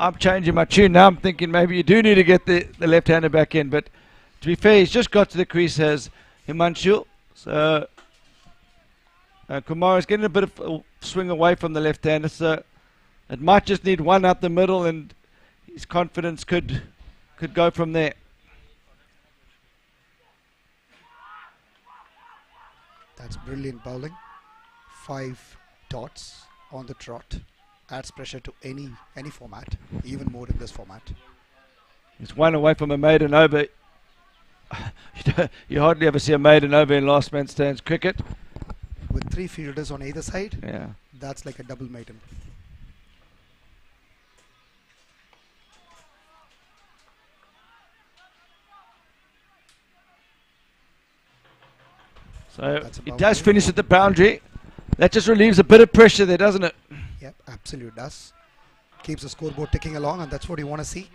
I'm changing my tune. Now I'm thinking maybe you do need to get the left-hander back in. But to be fair, he's just got to the crease as Himanshu. So Kumar is getting a bit of a swing away from the left-hander. So it might just need one up the middle, and his confidence could go from there. That's brilliant bowling. 5 dots on the trot. Adds pressure to any format, even more in this format. He's one away from a maiden over. You hardly ever see a maiden over in last man stands cricket. With 3 fielders on either side, yeah, that's like a double maiden. So he does finish at the boundary. That just relieves a bit of pressure there, doesn't it? Yep, absolutely does. Keeps the scoreboard ticking along, and that's what you want to see.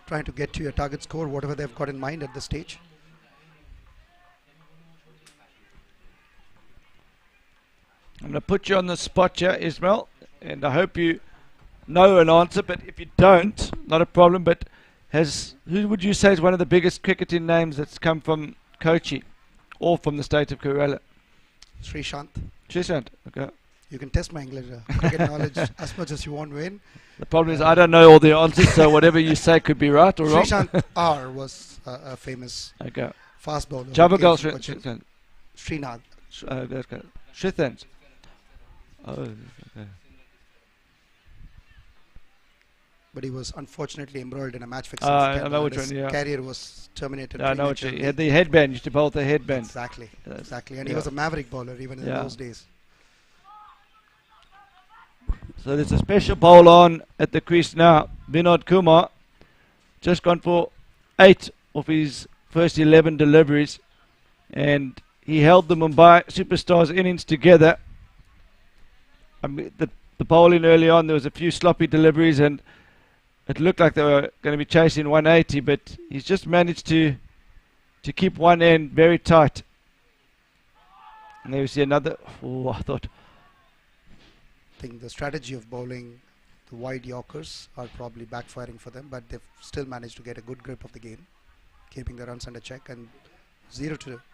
Trying to get to your target score, whatever they've got in mind at this stage. I'm going to put you on the spot here, Ismail, and I hope you know an answer, but if you don't, not a problem. But who would you say is one of the biggest cricketing names that's come from Kochi or from the state of Kerala? Srishant. Srishant, okay. You can test my English cricket knowledge as much as you want, Wayne. The problem is I don't know all the answers, so whatever you say could be right or wrong. Srishant R was a famous fast bowler. Javagal Srishant. Srinath. Shrithant. Oh, okay. but he was unfortunately embroiled in a match fixing I scandal. know And which his one, yeah. career was terminated. I know which one. prematurely. He had the headband. Used to bowl the headband. Exactly, Yes. exactly. And Yeah. he was a maverick bowler even in Yeah. those days. So there's a special bowl on at the crease now. Vinod Kumar just gone for 8 of his first 11 deliveries, and he held the Mumbai Superstars innings together. I mean, the bowling early on, there was a few sloppy deliveries, and it looked like they were going to be chasing 180, but he's just managed to keep one end very tight. And there we see another. Oh, I thought. I think the strategy of bowling the wide Yorkers are probably backfiring for them, but they've still managed to get a good grip of the game, keeping the runs under check. And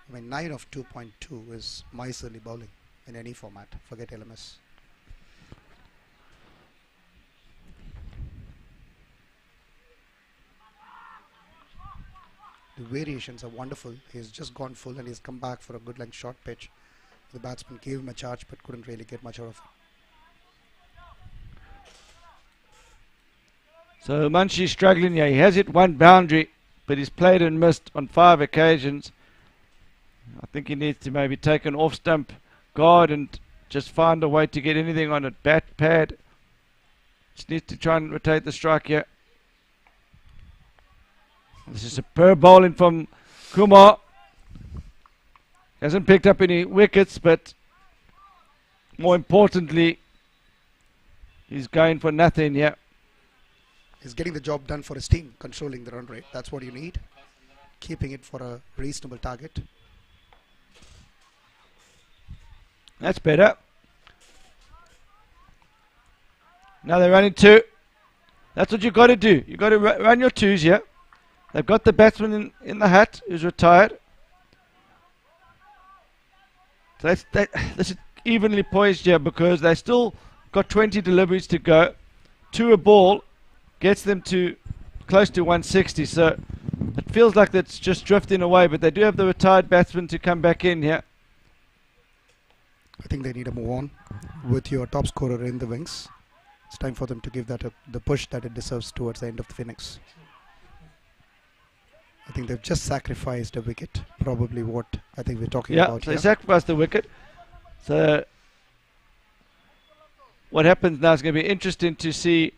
9 of 2.2 is miserly bowling in any format. Forget LMS. The variations are wonderful. He's just gone full and he's come back for a good length short pitch. The batsman gave him a charge but couldn't really get much out of it. So Munshi's struggling here. He has hit one boundary, but he's played and missed on 5 occasions. I think he needs to maybe take an off-stump guard and just find a way to get anything on a bat pad. Just needs to try and rotate the strike here. This is superb bowling from Kumar. Hasn't picked up any wickets, but more importantly, he's going for nothing here. He's getting the job done for his team, controlling the run rate. That's what you need. Keeping it for a reasonable target. That's better. Now they're running 2. That's what you've got to do. You've got to run your 2s here. They've got the batsman in the hat who's retired. So this is evenly poised here because they still got 20 deliveries to go. 2 a ball gets them to close to 160. So it feels like that's just drifting away, but they do have the retired batsman to come back in here. I think they need to move on with your top scorer in the wings. It's time for them to give that the push that it deserves towards the end of the innings. I think they've just sacrificed a wicket. Probably what I think we're talking about so here. they sacrificed the wicket. So what happens now is going to be interesting to see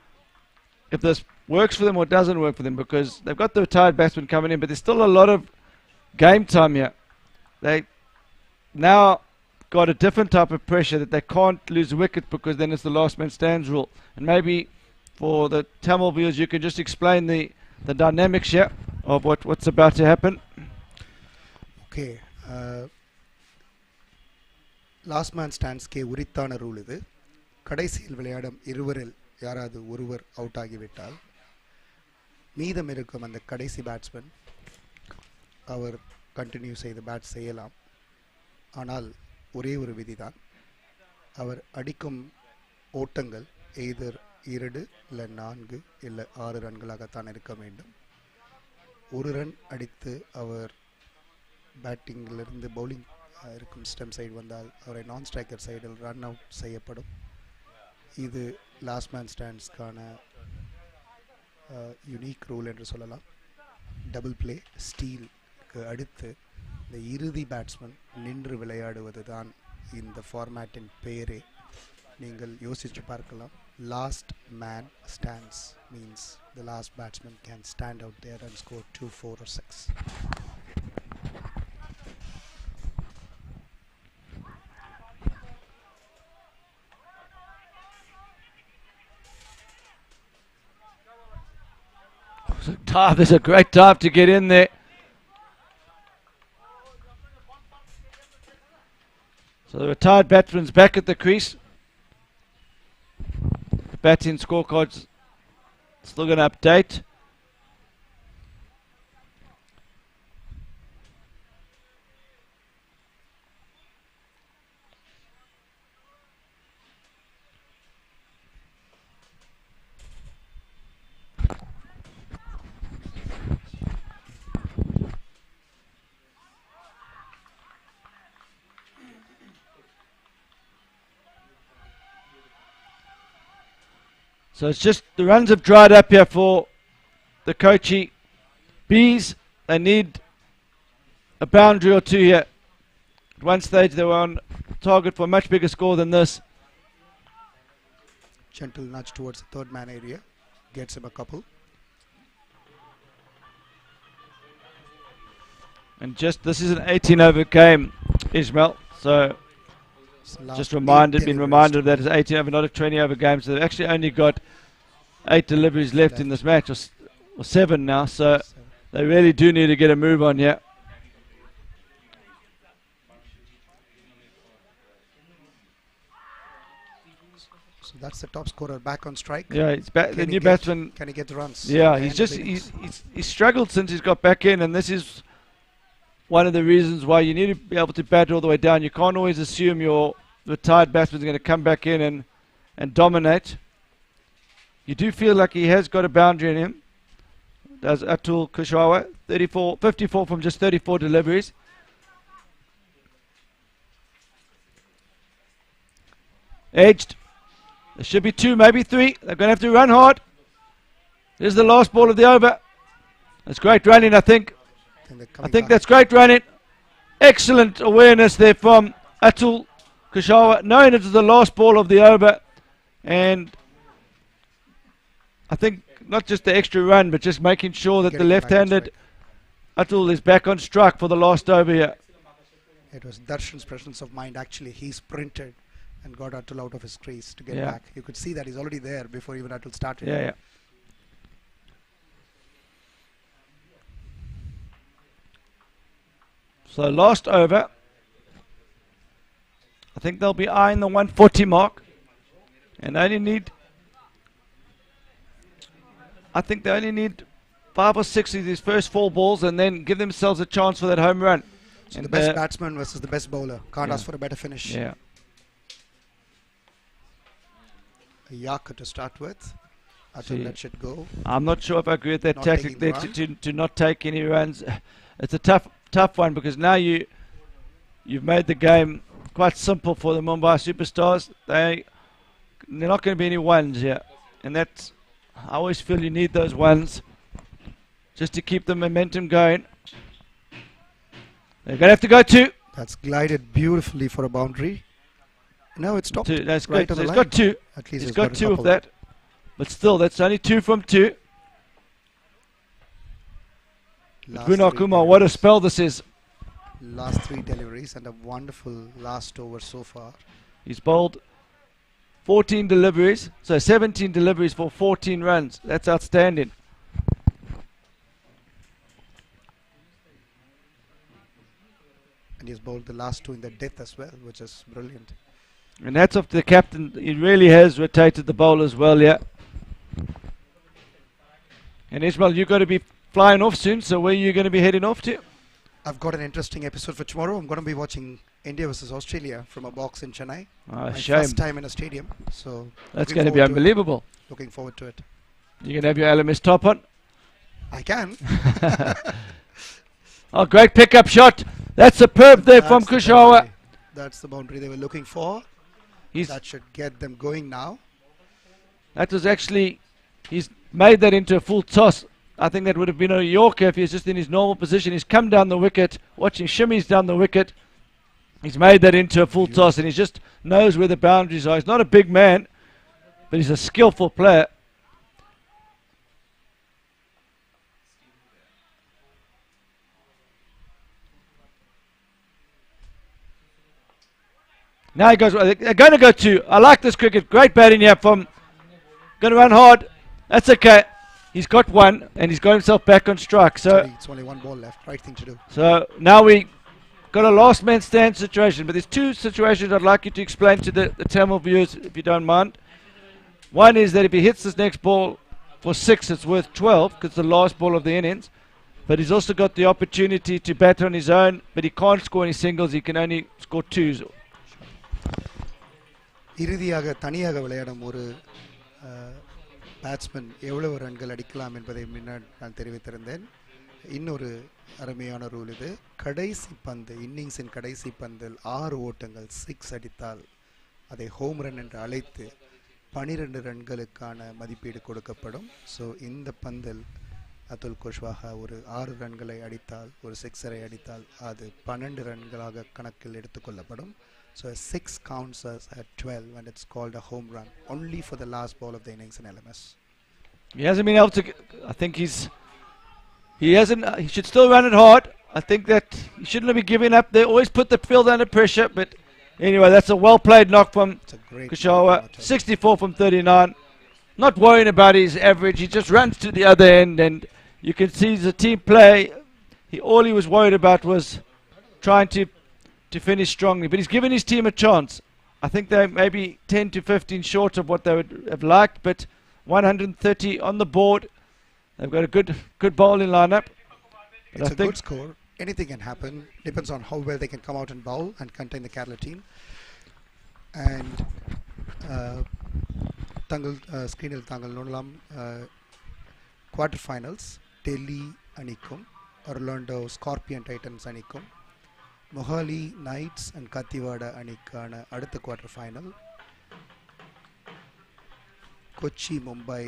if this works for them or doesn't work for them, because they've got the retired batsman coming in, but there's still a lot of game time here. They now got a different type of pressure that they can't lose a wicket, because then it's the last man stands rule. And maybe for the Tamil viewers, you can just explain the dynamics here of what's about to happen. Okay. Last man stands ke உரித்தான rule இது. கடைசியில் விளையாடும் இருவரில் யாராவது ஒருவர் out ஆகிவிட்டால் மீதம் இருக்கும் அந்த கடைசி பேட்ஸ்மேன் அவர் கண்டினியூ செய்து பேட் செய்யலாம். ஆனால் ஒரே ஒரு விதிதான், அவர் அடிக்கும் ஓட்டங்கள் எய்தர் 2 இல்லை 4 இல்லை 6 ரன்களாகத்தான் இருக்க வேண்டும். ஒரு ரன் அடித்து அவர் பேட்டிங்கிலிருந்து பவுலிங் இருக்கும் ஸ்டெம் சைடு வந்தால் அவரை நான் ஸ்ட்ரைக்கர் சைடில் ரன் அவுட் செய்யப்படும். இது லாஸ்ட் மேன் ஸ்டாண்ட்ஸ்க்கான யூனிக் ரூல் என்று சொல்லலாம். டபுள் பிளே ஸ்டீலுக்கு அடுத்து இந்த இறுதி பேட்ஸ்மேன் நின்று விளையாடுவது தான் இந்த ஃபார்மேட்டின் பேரே. நீங்கள் யோசித்து பார்க்கலாம். Last man stands means the last batsman can stand out there and score 2, 4 or 6. There's a great dive to get in there. So the retired batsman's back at the crease. The batting scorecards still going to update. So it's just the runs have dried up here for the Kochi Bees. They need a boundary or two here. At one stage they were on target for a much bigger score than this. Gentle nudge towards the third man area. Gets him a couple. And just this is an 18 over game, Ismail. So just been reminded that it's 18 over, not a 20 over game. So they've actually only got 8 deliveries left in this match, or 7 now. So they really do need to get a move on here. So that's the top scorer back on strike. Yeah, it's the new batsman. Can he get the runs? Yeah, he's struggled since he's got back in, and this is one of the reasons why you need to be able to bat all the way down. You can't always assume your retired batsman is going to come back in and dominate. You do feel like he has got a boundary in him. Does Atul Kushawa, 54 from just 34 deliveries. Edged. There should be 2, maybe 3. They're going to have to run hard. There's the last ball of the over. That's great running, I think. I think that's great running. Excellent awareness there from Atul Kushawa, knowing it was the last ball of the over. And I think not just the extra run, but just making sure that the left-handed Atul is back on strike for the last over here. It was Darshan's presence of mind. Actually, he sprinted and got Atul out of his crease to get back. You could see that he's already there before even Atul started. Yeah. So last over, I think they'll be eyeing the 140 mark, and I think they only need 5 or 6 of these first 4 balls, and then give themselves a chance for that home run. So the best batsman versus the best bowler. Can't ask for a better finish. Yeah. A Yorker to start with. Atul lets it go. I'm not sure if I agree with that tactic there to not take any runs. It's a tough one, because now you've made the game quite simple for the Mumbai Superstars. They're not going to be any ones here, and that's, I always feel you need those ones just to keep the momentum going. They're going to have to go 2. That's glided beautifully for a boundary. No, it's stopped. 2. That's right great. on the He's line. got 2. At least he's got 2 of couple. that, but still, that's only 2 from 2. Gunnar Kumar, what a spell this is. Last 3 deliveries and a wonderful last over so far. He's bowled 14 deliveries, so 17 deliveries for 14 runs. That's outstanding. And he's bowled the last 2 in the death as well, which is brilliant. And that's off the captain. He really has rotated the bowlers well, yeah. And Ismail, you've got to be flying off soon, so where are you going to be heading off to? I've got an interesting episode for tomorrow. I'm going to be watching India versus Australia from a box in Chennai. My first time in a stadium. So that's going to be unbelievable. Looking forward to it. You're going to have your LMS top on? I can. Oh, great pickup shot. That's superb there from Kushawa. That's the boundary they were looking for. That should get them going now. That was actually, he's made that into a full toss. I think that would have been a Yorker if he was just in his normal position. He's come down the wicket, watching shimmies down the wicket. He's made that into a full toss, and he just knows where the boundaries are. He's not a big man, but he's a skillful player. Now he goes, they're going to go 2. I like this cricket. Great batting here from, going to run hard. That's okay. He's got 1, and he's got himself back on strike. So it's only 1 ball left. Right thing to do. So now we got a last man stand situation. But there's 2 situations I'd like you to explain to the Tamil viewers, if you don't mind. One is that if he hits this next ball for 6, it's worth 12, because it's the last ball of the innings. But he's also got the opportunity to bat on his own, but he can't score any singles. He can only score 2s. இறுதியாக தனியாக விளையாடும் ஒரு batsman எவ்வளவு ரன்கள் அடிக்கலாம் என்பதை முன்னாடி நான் தெரிவித்திருந்தேன். இன்னொரு அருமையான ரூல் இது. கடைசி பந்து, இன்னிங்ஸின் கடைசி பந்தில் 6 ஓட்டங்கள் 6 அடித்தால் அதை ஹோம் ரன் என்று அழைத்து 12 ரன்களுக்கான மதிப்பீடு கொடுக்கப்படும். ஸோ இந்த பந்தில் அதுல் குஷ்வாஹா ஒரு 6 ரன்களை அடித்தால், ஒரு சிக்ஸரை அடித்தால் அது 12 ரன்களாக கணக்கில் எடுத்துக்கொள்ளப்படும். So a 6 counts as a 12 when it's called a home run, only for the last ball of the innings in LMS. He hasn't been able to. I think he hasn't. He should still run it hard. I think that he shouldn't have been giving up. They always put the field under pressure. But anyway, that's a well played knock from Kushawa. 64 from 39. Not worrying about his average. He just runs to the other end, and you can see the team play. All he was worried about was trying to finish strongly, but he's given his team a chance. I think they're maybe 10 to 15 short of what they would have liked, but 130 on the board. They've got a good bowling lineup. But It's a good score. Anything can happen. Depends on how well they can come out and bowl and contain the Kerala team. And screen Tangal Nonalam quarterfinals, Delhi Anikum, Orlando Scorpion Titans Anikum, Mohali Knights and Kathiwada அணிக்கான அடுத்த quarter final. Kochi Mumbai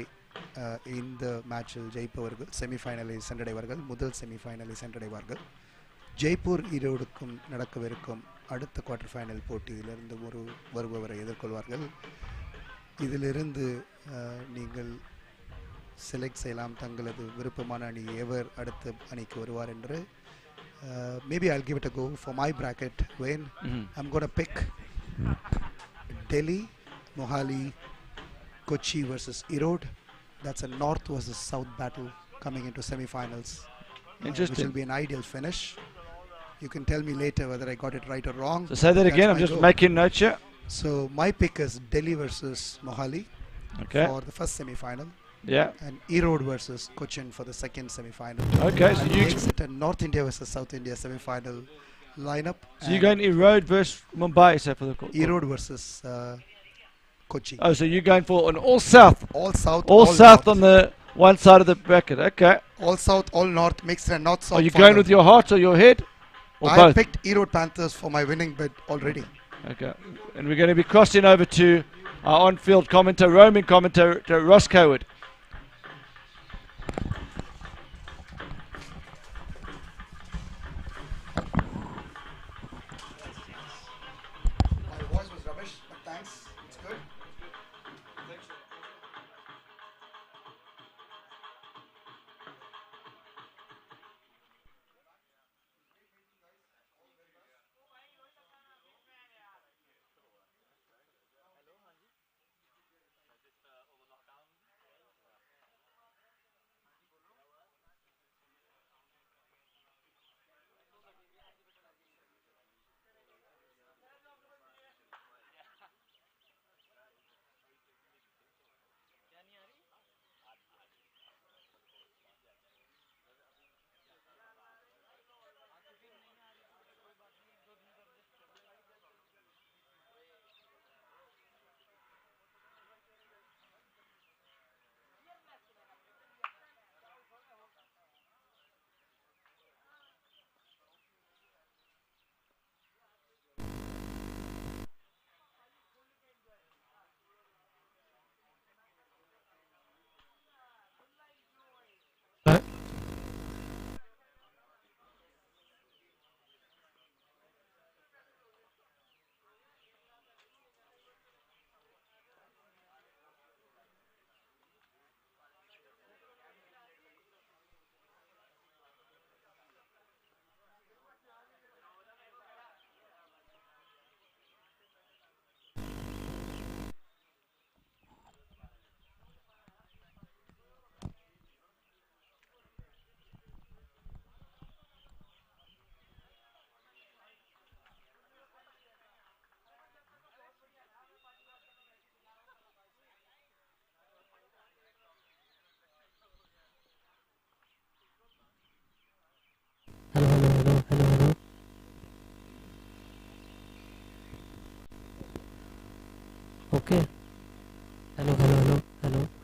இந்த மேட்சில் ஜெயிப்பவர்கள் செமிஃபைனலை சென்றடைவார்கள். முதல் செமிஃபைனலை சென்றடைவார்கள். ஜெய்ப்பூர் ஈரோடுக்கும் நடக்கவிருக்கும் அடுத்த quarter final போட்டியிலிருந்து வருபவரை எதிர்கொள்வார்கள். இதிலிருந்து நீங்கள் select செய்யலாம் தங்களது விருப்பமான அணி எவர் அடுத்த அணிக்கு வருவார் என்று. Maybe I'll give it a go for my bracket. Wayne, I'm going to pick Delhi, Mohali, Kochi versus Erode. That's a north versus south battle coming into semi-finals. Which will be an ideal finish. You can tell me later whether I got it right or wrong. So say that again. I'm just making notes here. So my pick is Delhi versus Mohali for the first semi-final. Yeah. And Erode versus Cochin for the second semi-final. Okay, so you makes it a North India versus South India semi-final lineup. So you're going Erode versus Mumbai, so for the Erode versus Kochi. Oh, so you're going for an all south. All south. All south north. on the one side of the bracket. Okay. All south, all north makes it a north-south. Are you going with your heart or your head? Or I both? picked Erode Panthers for my winning bid already. Okay. And we're going to be crossing over to our on-field commentator, roaming commentator, Ross Coward. Okay. Hello. Hello.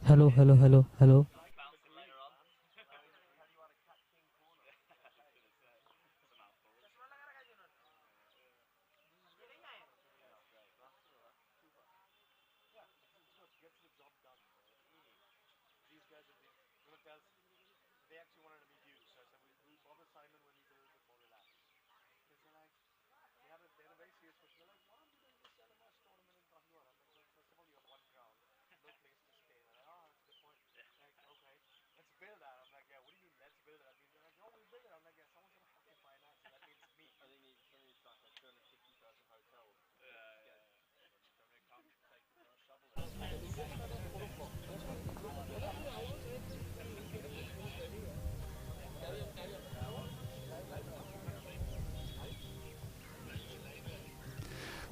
Hello, hello, hello, hello.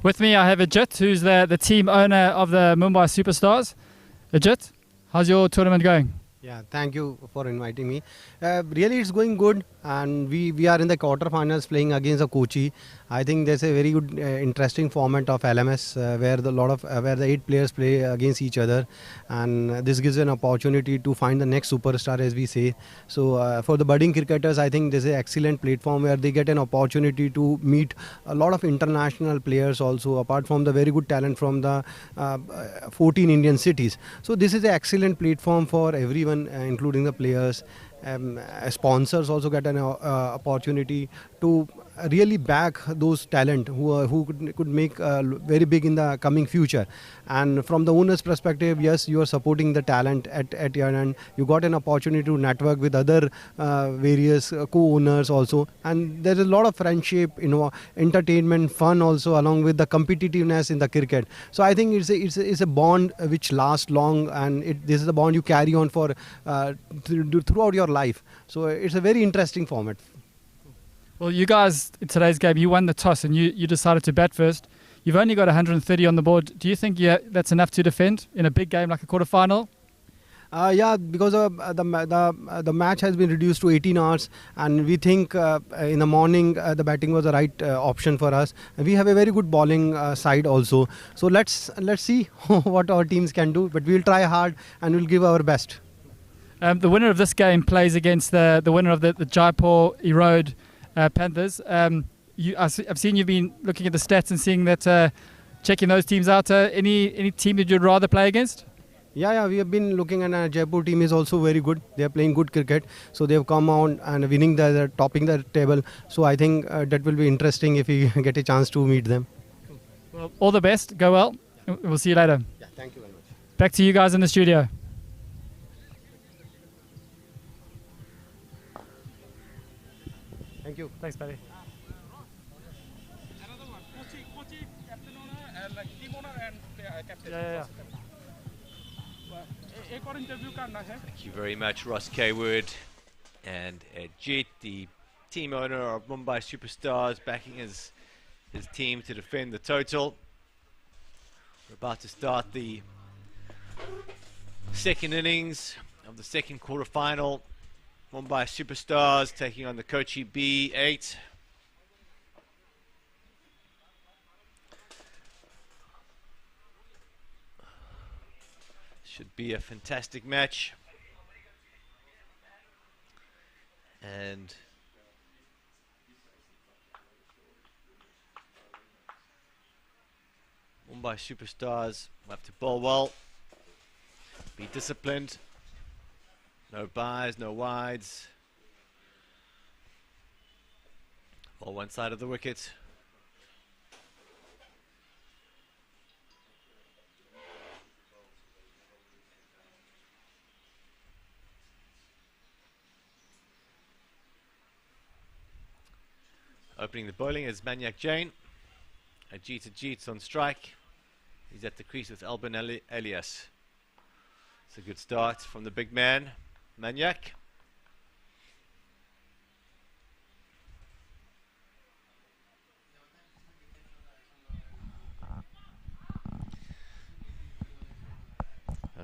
With me, I have Ajit, who's the team owner of the Mumbai Superstars. Ajit, how's your tournament going? Yeah, thank you for inviting me. Really, it's going good, and we are in the quarterfinals playing against the Kochi. I think there's a very good, interesting format of LMS where where the 8 players play against each other, and this gives an opportunity to find the next superstar, as we say. So for the budding cricketers, I think this is an excellent platform where they get an opportunity to meet a lot of international players also, apart from the very good talent from the 14 Indian cities. So this is an excellent platform for everyone, including the players. Sponsors also get an opportunity to really back those talent who could make very big in the coming future. And from the owner's perspective, yes, you are supporting the talent at your end. You got an opportunity to network with other various co-owners also, and there is a lot of friendship, entertainment, fun also, along with the competitiveness in the cricket. So I think it's a bond which lasts long, and this is a bond you carry on for throughout your life. So it's a very interesting format. Well, you guys, in today's game, you won the toss and you decided to bat first. You've only got 130 on the board. Do you think that's enough to defend in a big game like a quarterfinal? Yeah, because the match has been reduced to 18 hours, and we think in the morning the batting was the right option for us. We have a very good bowling side also. So let's see what our teams can do, but we'll try hard and we'll give our best. The winner of this game plays against the winner of the Jaipur Erode Panthers. I've seen you've been looking at the stats and seeing that, checking those teams out. Any team that you'd rather play against? Yeah, we have been looking, and our Jaipur team is also very good. They are playing good cricket, so they have come on and winning topping the table. So I think that will be interesting if we get a chance to meet them. Well, all the best. Go well. We'll see you later. Yeah, thank you very much. Back to you guys in the studio. Thank you. Thanks, buddy. Another one. Kochi captain owner and like team owner and captain. Yeah. एक और interview करना है. Thank you very much, Ross Kaywood and Ajit, the team owner of Mumbai Superstars, backing his team to defend the total. We're about to start the second innings of the second quarterfinal. Mumbai Superstars taking on the Kochi B8. Should be a fantastic match. And Mumbai Superstars will have to bowl well, be disciplined, no byes, no wides, bowl one side of the wicket. Opening the bowling is Manyak Jain. Ajit's on strike. He's at the crease with Albin Elias. It's a good start from the big man, Manyak.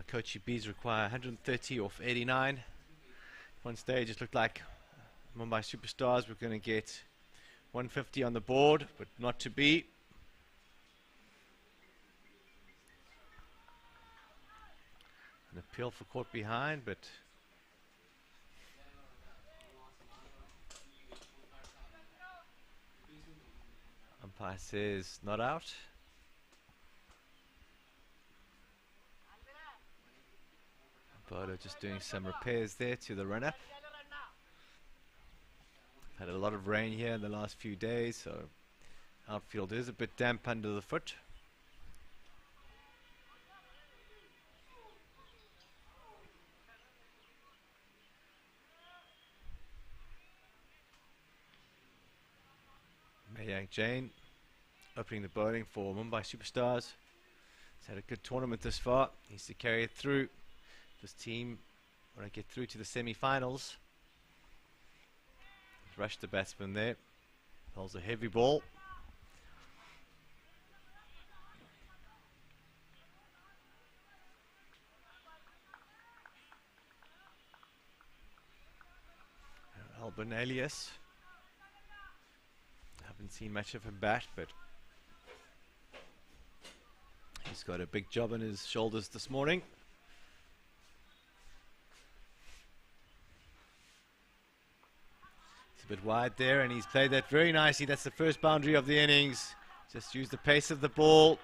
Kochi Bees require 130 off 89. One stage it looked like Mumbai Superstars were going to get 150 on the board, but not to be. And the appeal for caught behind, but umpire says not out. Bowler just doing some repairs there to the run-up. Had a lot of rain here in the last few days, so outfield is a bit damp under the foot. Mayank Jain opening the bowling for Mumbai Superstars. He's had a good tournament this far. Needs to carry it through. This team want to get through to the semi-finals. Rushed the batsman there. Holds a heavy ball. Alban Elias. Haven't seen much of him bat, but he's got a big job on his shoulders this morning. A bit wide there, and he's played that very nicely. That's the first boundary of the innings. Just use the pace of the ball.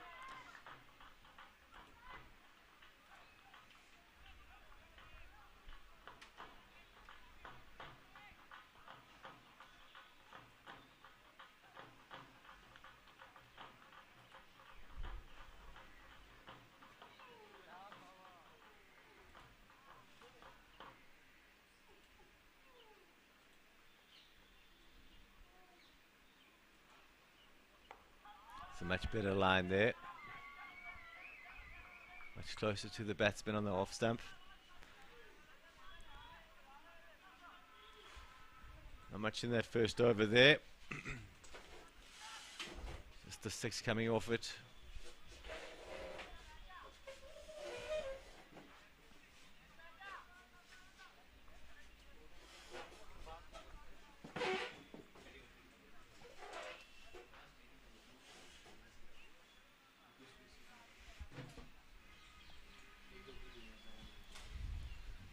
A much better line there. Much closer to the batsman on the off stump. Not much in that first over there. Just the 6 coming off it.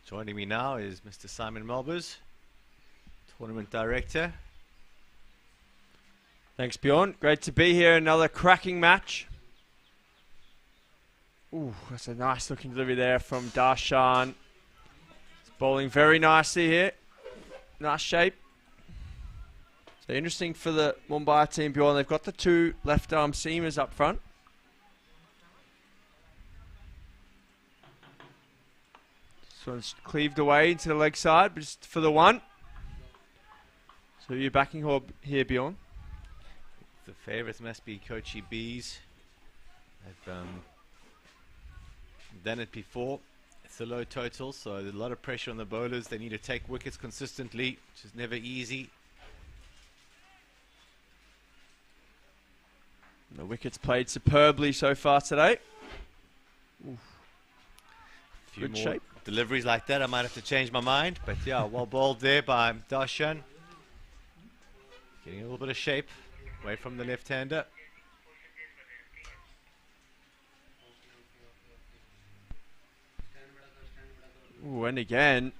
Joining me now is Mr. Simon Melbers, Tournament Director. Thanks, Bjorn. Great to be here. Another cracking match. Ooh, that's a nice looking delivery there from Darshan. He's bowling very nicely here. Nice shape. So interesting for the Mumbai team, Bjorn. They've got the 2 left arm seamers up front. This one's cleaved away into the leg side, but just for the 1. So you're backing here, Bjorn? The favourites must be Kochi Bees. They've done it before. It's a low total, so there's a lot of pressure on the bowlers. They need to take wickets consistently, which is never easy. The wickets played superbly so far today. Oof. Few Good more shape. Deliveries like that, I might have to change my mind. But yeah, well bowled there by Darshan. Getting a little bit of shape away from the left-hander. Ooh, and again.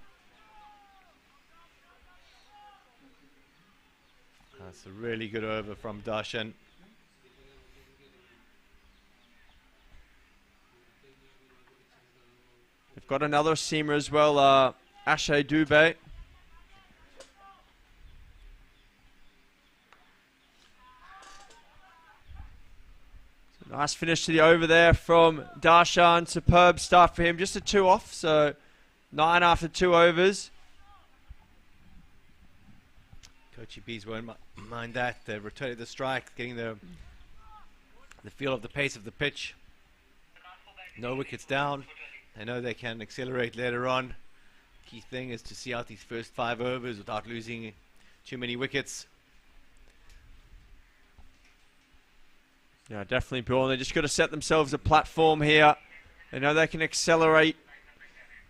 That's a really good over from Darshan. They've got another seamer as well, Ashay Dubey. So nice finish to the over there from Darshan. Superb start for him. Just a 2 off, so 9 after 2 overs. Kochi Bees won't mind that. They've rotated the strike, getting the feel of the pace of the pitch. No wickets down. They know they can accelerate later on. Key thing is to see out these first 5 overs without losing too many wickets. Yeah, definitely, Bjorn. They just got to set themselves a platform here. They know they can accelerate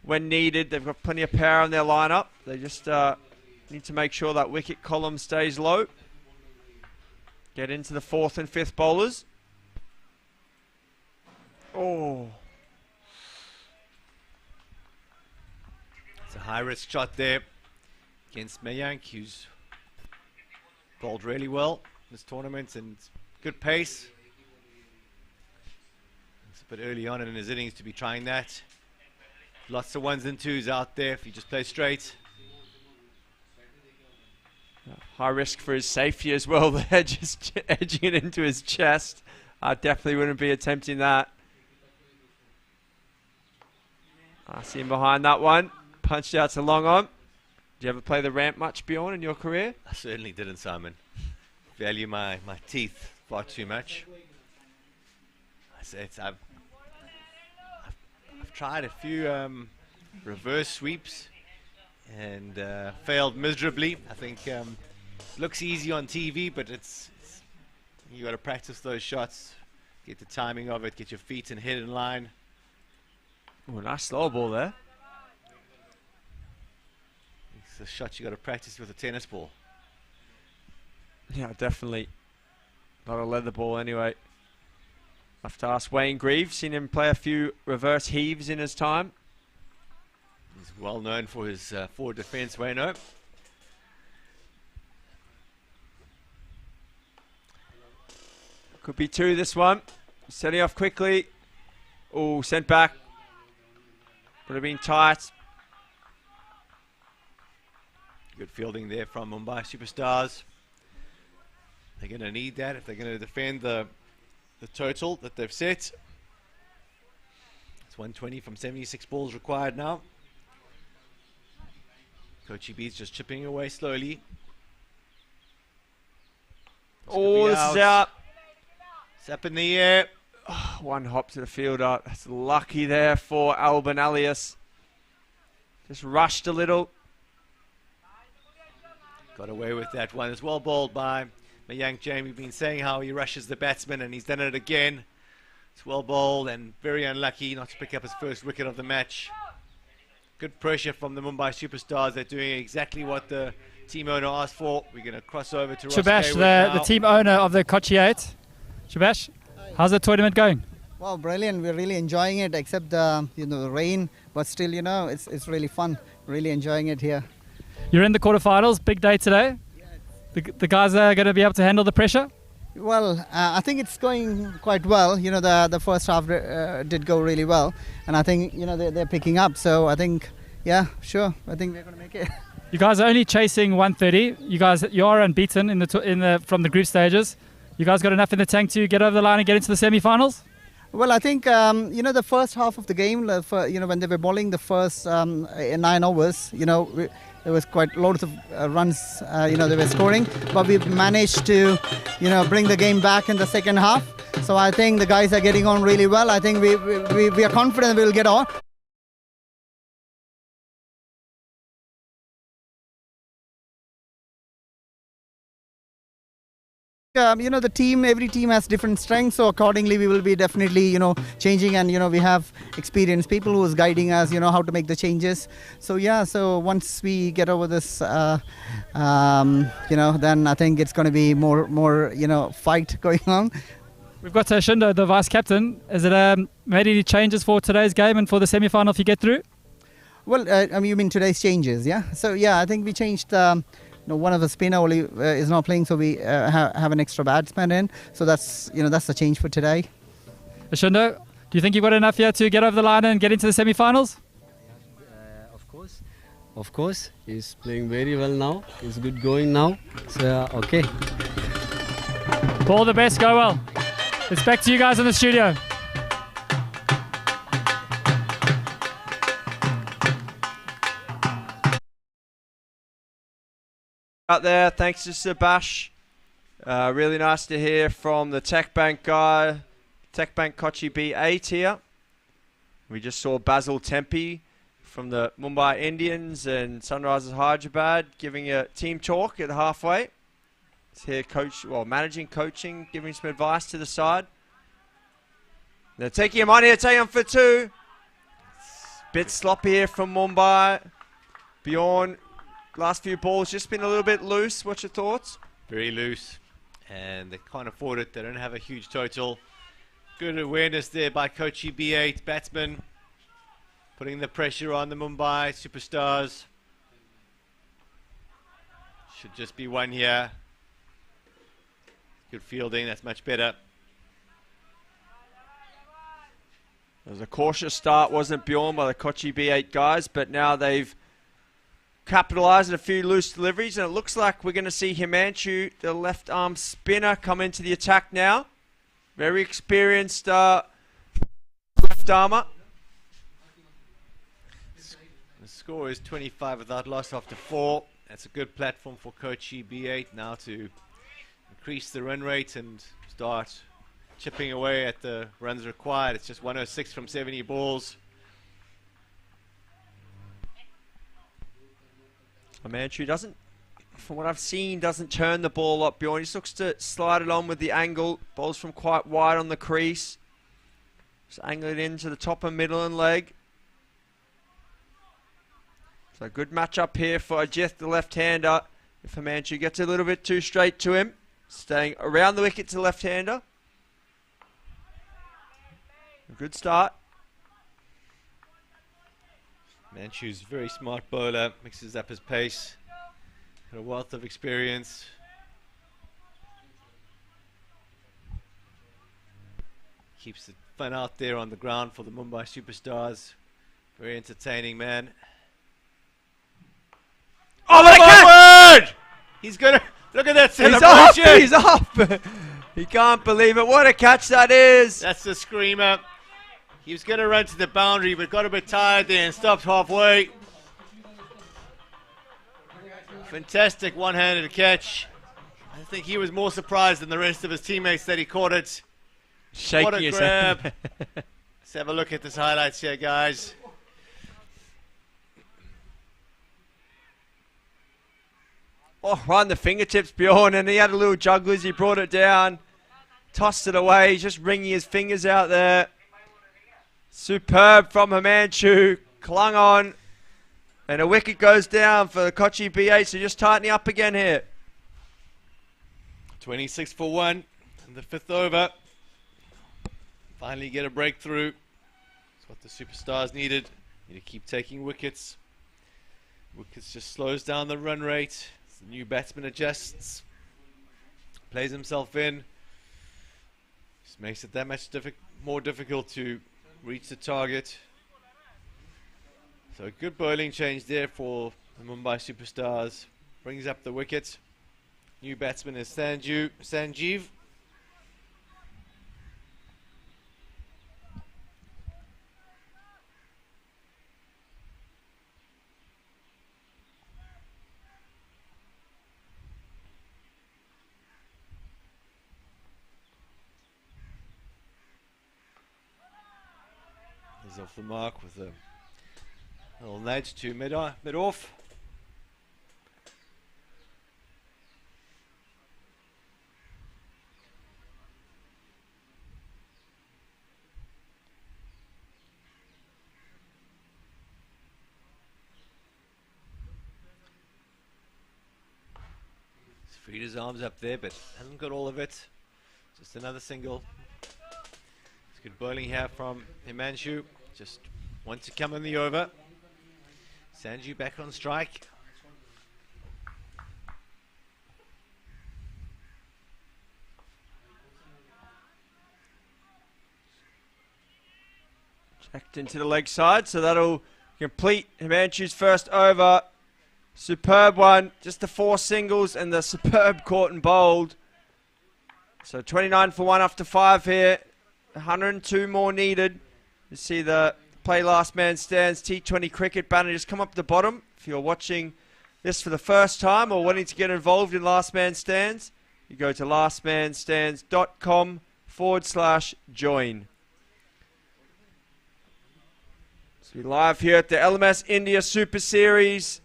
when needed. They've got plenty of power in their lineup. They just need to make sure that wicket column stays low. Get into the 4th and 5th bowlers. Oh. high risk shot there against Mayank, who's bowled really well in this tournament and good pace. It's a bit early on in his innings to be trying that. Lots of ones and twos out there if he just plays straight. High risk for his safety as well there, just edging it into his chest. I definitely wouldn't be attempting that. I see him behind that one. Punched out to long on. Did you ever play the ramp much, Bjorn, in your career? I certainly didn't, Simon. Value my teeth far too much. I've tried a few reverse sweeps and failed miserably. I think it looks easy on TV, but you got to practice those shots, get the timing of it, get your feet and head in line. Oh, nice slow ball there. It's a shot you got to practice with a tennis ball. Yeah, definitely. Not a leather ball anyway. I have to ask Wayne Greaves. Seen him play a few reverse heaves in his time. He's well known for his forward defence, Wayno. Could be two this one. Setting off quickly. Oh, sent back. Would have been tight. Good fielding there from Mumbai Superstars. They're going to need that if they're going to defend the total that they've set. It's 120 from 76 balls required now. Kochi B's just chipping away slowly. Oh, this is out. It's up in the air. Oh, one hop to the fielder. That's lucky there for Alban Alias. Just rushed a little. Got away with that one. It's well bowled by Mayank Jain. We've been saying how he rushes the batsman, and he's done it again. It's well bowled and very unlucky not to pick up his first wicket of the match. Good pressure from the Mumbai Superstars. They're doing exactly what the team owner asked for. We're going to cross over to Shabash, the team owner of the Kochi 8. Shabash, how's the tournament going? Wow, brilliant. We're really enjoying it, except the rain, but still, it's really fun. Really enjoying it here. You're in the quarterfinals, big day today. The guys are going to be able to handle the pressure? Well, I think it's going quite well. The first half did go really well, and I think they're picking up. So I think, yeah, sure. I think we're going to make it. You guys are only chasing 130. You are unbeaten from the group stages. You guys got enough in the tank to get over the line and get into the semi-finals? Well, I think the first half of the game, when they were bowling the first 9 overs, there was quite loads of runs, they were scoring, but we managed to, bring the game back in the second half. So I think the guys are getting on really well. I think we are confident we'll get on. Every team has different strengths, so accordingly we will be definitely, changing, and, we have experienced people who is guiding us, how to make the changes. So yeah, so once we get over this, then I think it's going to be more, fight going on. We've got Shindo, the vice captain. Has it made any changes for today's game and for the semi-final if you get through? Well, you mean today's changes, yeah? So yeah, I think we changed. One of the spinner only is not playing, so we have an extra batsman in. So that's the change for today. Shindo, do you think you've got enough here to get over the line and get into the semi-finals? Of course. He's playing very well now. He's good going now. So okay. All the best. Go well. It's back to you guys in the studio. Out there, thanks to Sabash. Really nice to hear from the Tech Bank guy, Tech Bank Kochi B8 here. We just saw Basil Tempe from the Mumbai Indians and Sunrisers Hyderabad giving a team talk at halfway. He's here managing, coaching, giving some advice to the side. They're taking him on here, taking him for two. Bit sloppy here from Mumbai. Bjorn. Last few balls just been a little bit loose. What's your thoughts? Very loose, and they can't afford it. They don't have a huge total. Good awareness there by Kochi B8 batsman. putting the pressure on the Mumbai superstars. Should just be one here. Good fielding, that's much better. It was a cautious start, wasn't Bjorn, by the Kochi B8 guys, but now they've capitalised on a few loose deliveries, and it looks like we're going to see Himanshu, the left arm spinner, come into the attack now. Very experienced left armer. The score is 25 without loss after 4. That's a good platform for Kochi B8 now to increase the run rate and start chipping away at the runs required. It's just 106 from 70 balls. Himanshu doesn't, from what I've seen, doesn't turn the ball up, Bjorn. He just looks to slide it on with the angle. Bowls from quite wide on the crease. Just angle it into the top and middle and leg. So good matchup here for Ajith, the left-hander. If Himanshu gets a little bit too straight to him, staying around the wicket to the left-hander. A good start. Manchu's a very smart bowler, mixes up his pace, got a wealth of experience. Keeps the fun out there on the ground for the Mumbai superstars. Very entertaining, man. Oh, what a catch! He's gonna look at that He's celebration. up! He's up! He can't believe it. What a catch that is! That's the screamer. He was going to run to the boundary, but got a bit tired there and stopped halfway. Fantastic one-handed catch. I think he was more surprised than the rest of his teammates that he caught it. Shaking what a his grab. head. Let's have a look at this highlights here, guys. Oh, right in the fingertips, Bjorn, and he had a little juggle as he brought it down. Tossed it away, just wringing his fingers out there. Superb from Himanshu, clung on, and a wicket goes down for the Kochi B8, so just tightening up again here. 26 for 1 in the 5th over. Finally get a breakthrough. That's what the superstars needed. Need to keep taking wickets. Wickets just slows down the run rate. The new batsman adjusts, plays himself in. Just makes it that much more difficult to reach the target. So a good bowling change there for the Mumbai superstars. Brings up the wicket. New batsman is Sanjeev. He's off the mark with a little nudge to mid-off. He's freed his arms up there, but hasn't got all of it. Just another single. It's good bowling here from Himanshu. Just wants to come in the over. Sanju back on strike. Checked into the leg side, so that'll complete Himanshu's first over. Superb one, just the 4 singles and the superb caught and bowled. So 29 for 1 after 5 here. 102 more needed. You see the play last man stands T20 cricket banner just come up the bottom. If you're watching this for the first time or wanting to get involved in last man stands, you go to lastmanstands.com/join. So we're live here at the LMS India Super Series.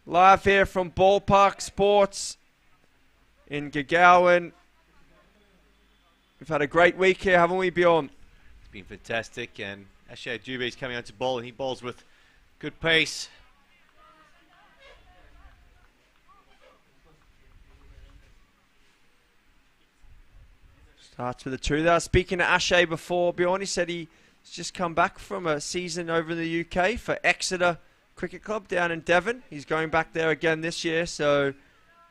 Live here from Ballpark Sports in Gagawan. We've had a great week here, haven't we, Bjorn? It's been fantastic, and Ashay Dubey is coming on to bowl, and he bowls with good pace. Starts with a 2 there. Speaking to Ashay before, Bjorn, he said he He's just come back from a season over in the UK for Exeter Cricket Club down in Devon. He's going back there again this year, so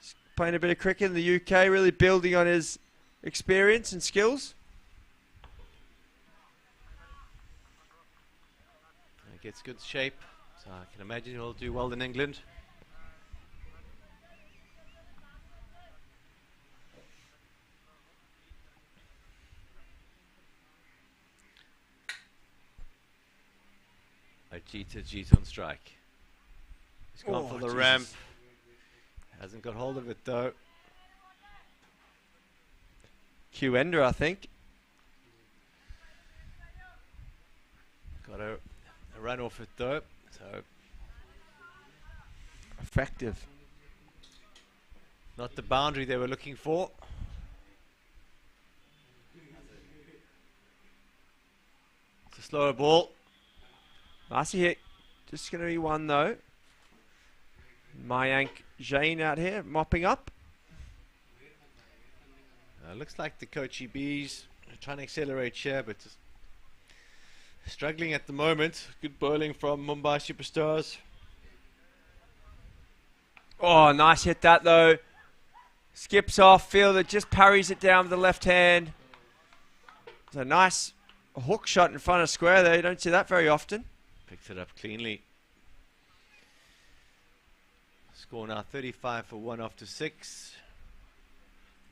he's playing a bit of cricket in the UK, really building on his experience and skills. He gets good shape, so I can imagine he'll do well in England. Ajit on strike. He's gone for the Jesus. ramp. Hasn't got hold of it though. Q-ender, I think. Got a run off it though. So effective. Not the boundary they were looking for. It's a slower ball. Nice hit. Just going to be one though. Mayank Jain out here mopping up. Looks like the Kochi Bees are trying to accelerate here, but just struggling at the moment. Good bowling from Mumbai Superstars. Oh, nice hit that though. Skips off, fielder just parries it down with the left hand. It's a nice hook shot in front of square there. You don't see that very often. Picks it up cleanly. Score now 35 for 1 after 6.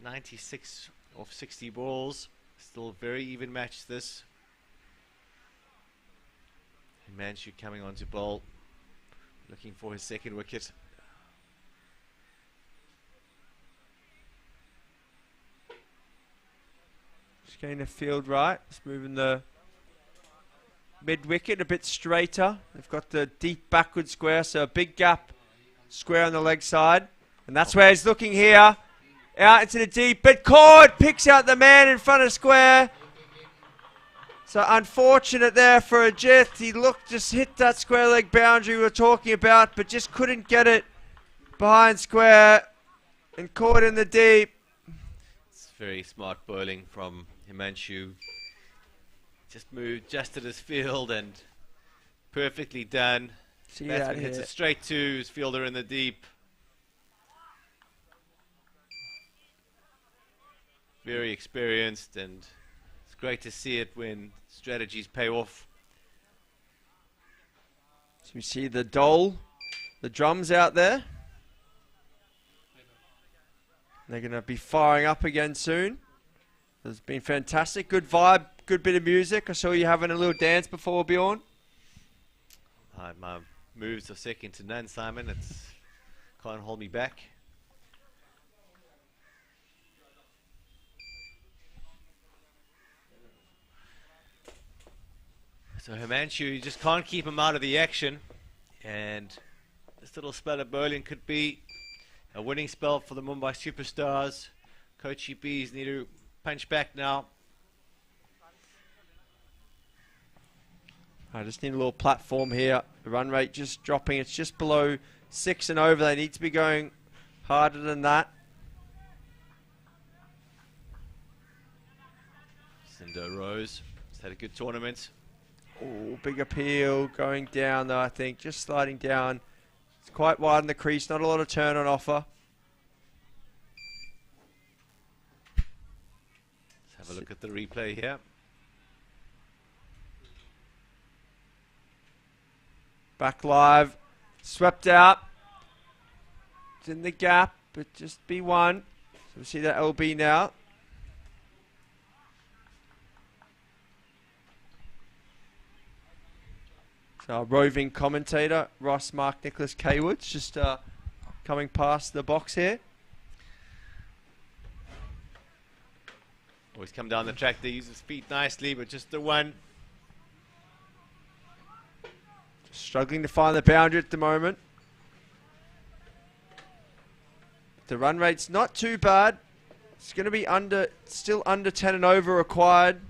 96 off 60 balls. Still very even match this. Himanshu coming on to bowl. Looking for his second wicket. Just getting the field right. Just moving the mid-wicket a bit straighter. They've got the deep backward square, so a big gap square on the leg side. And that's where he's looking here. Out into the deep, but caught, picks out the man in front of square. So unfortunate there for Ajit. He just hit that square leg boundary we were talking about, but just couldn't get it behind square and caught in the deep. It's very smart bowling from Himanshu. Just moved just at his field and perfectly done. See Batsman that hits here. it straight to his fielder in the deep. Very experienced, and it's great to see it when strategies pay off. So we see the dole, the drums out there. They're going to be firing up again soon. It's been fantastic. Good vibe, good bit of music. I saw you having a little dance before we'll be on. My moves are second to none, Simon. It's can't hold me back. So Himanshu, you just can't keep him out of the action, and this little spell of bowling could be a winning spell for the Mumbai Superstars. Kochi Bees need to punch back now. I just need a little platform here. The run rate just dropping. It's just below 6 and over. They need to be going harder than that. Cinder Rose has had a good tournament. Oh, big appeal going down though, I think. Just sliding down. It's quite wide in the crease. Not a lot of turn on offer. Let's have a look at the replay here. Back live. Swept out. It's in the gap, but just be one. So we see that LB now. So our roving commentator, Ross Mark Nicholas Kaywood's just coming past the box here. Always come down the track. They use his feet nicely, but just the one. Struggling to find the boundary at the moment. The run rate's not too bad. It's going to be still under 10 and over required.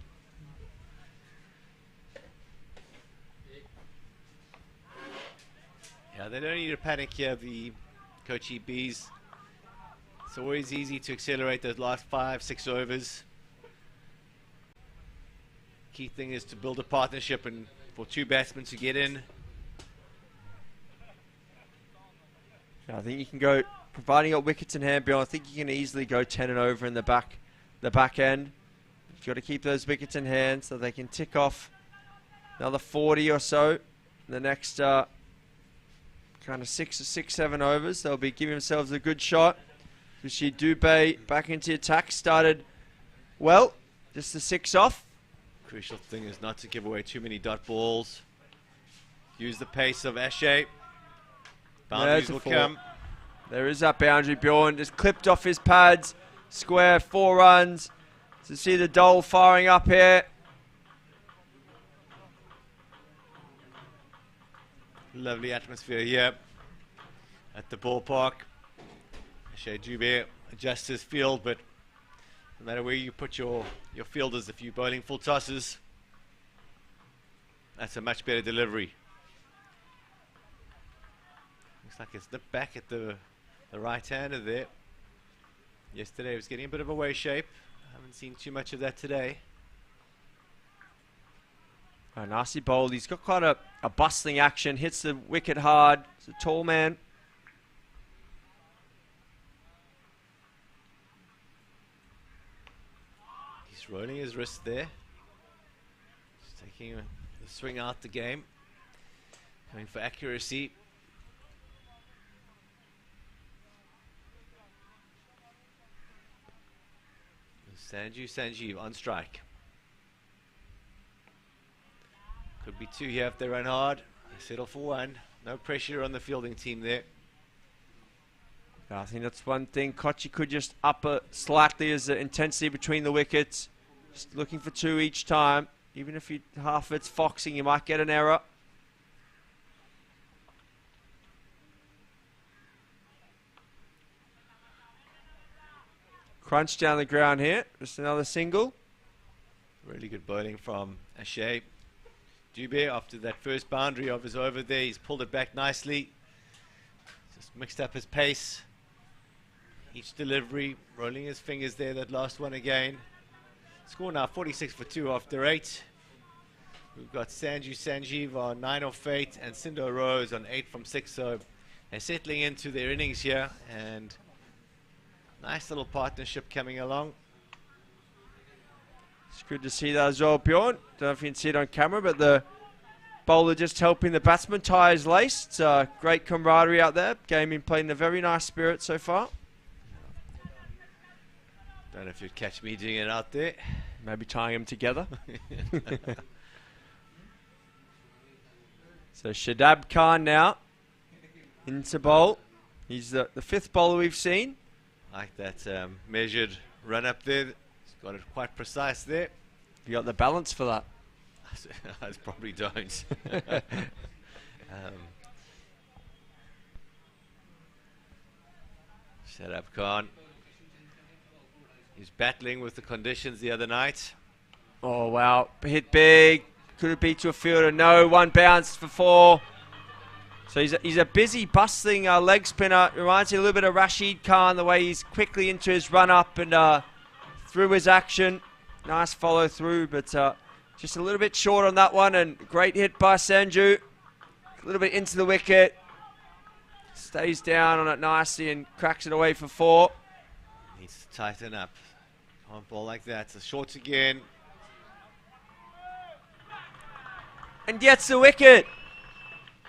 Yeah, they don't need to panic here, the Kochi Bees. It's always easy to accelerate those last 5-6 overs. key thing is to build a partnership and for two batsmen to get in. I think you can go, providing your wickets in hand, Bjorn, I think you can easily go 10 and over in the back end. You've got to keep those wickets in hand so they can tick off another 40 or so in the next kind of 6-7 overs. They'll be giving themselves a good shot. Rishi Dubé back into attack, started well, just the 6 off. Crucial thing is not to give away too many dot balls. Use the pace of Ashe. Boundaries will come. There is that boundary, Bjorn. Just clipped off his pads. Square, 4 runs. To see the Dole firing up here. Lovely atmosphere here at the ballpark. Ashe Dubé adjusts his field, but no matter where you put your fielders, if you're bowling full tosses, that's a much better delivery. Looks like it's nipped back at the right-hander there. Yesterday it was getting a bit of a way shape. I haven't seen too much of that today. Oh, nasty bowl. He's got quite a bustling action. Hits the wicket hard. He's a tall man. He's rolling his wrist there. Just taking the swing out the game. Going for accuracy. Sanjeev on strike. Could be 2 here if they run hard. Settle for 1. No pressure on the fielding team there. I think that's one thing. Kochi could just up it slightly as the intensity between the wickets. Just looking for 2 each time. Even if half of it's foxing, you might get an error. Crunch down the ground here. Just another single. Really good bowling from Ashe Dubé after that first boundary of his over there. He's pulled it back nicely. Just mixed up his pace. Each delivery, rolling his fingers there, that last one again. Score now 46 for 2 after 8. We've got Sanjeev on 9 off 8 and Sindo Rose on 8 from 6. So they're settling into their innings here and nice little partnership coming along. It's good to see that as well, Bjorn. Don't know if you can see it on camera, but the bowler just helping the batsman tie his lace. It's great camaraderie out there. Game been played in a very nice spirit so far. Don't know if you'd catch me doing it out there. Maybe tying them together. So Shadab Khan now into bowl. He's the 5th bowler we've seen. Like that measured run up there. He's got it quite precise there. You got the balance for that? I probably don't. Shut up, Khan. He's battling with the conditions the other night. Oh, wow. Hit big. Could have beat to a fielder. No, 1 bounce for 4. So he's a busy, bustling leg spinner. Reminds me a little bit of Rashid Khan, the way he's quickly into his run-up and through his action. Nice follow-through, but just a little bit short on that one. And great hit by Sanju. A little bit into the wicket. Stays down on it nicely and cracks it away for 4. Needs to tighten up. Can't bowl like that. So short again. And gets the wicket.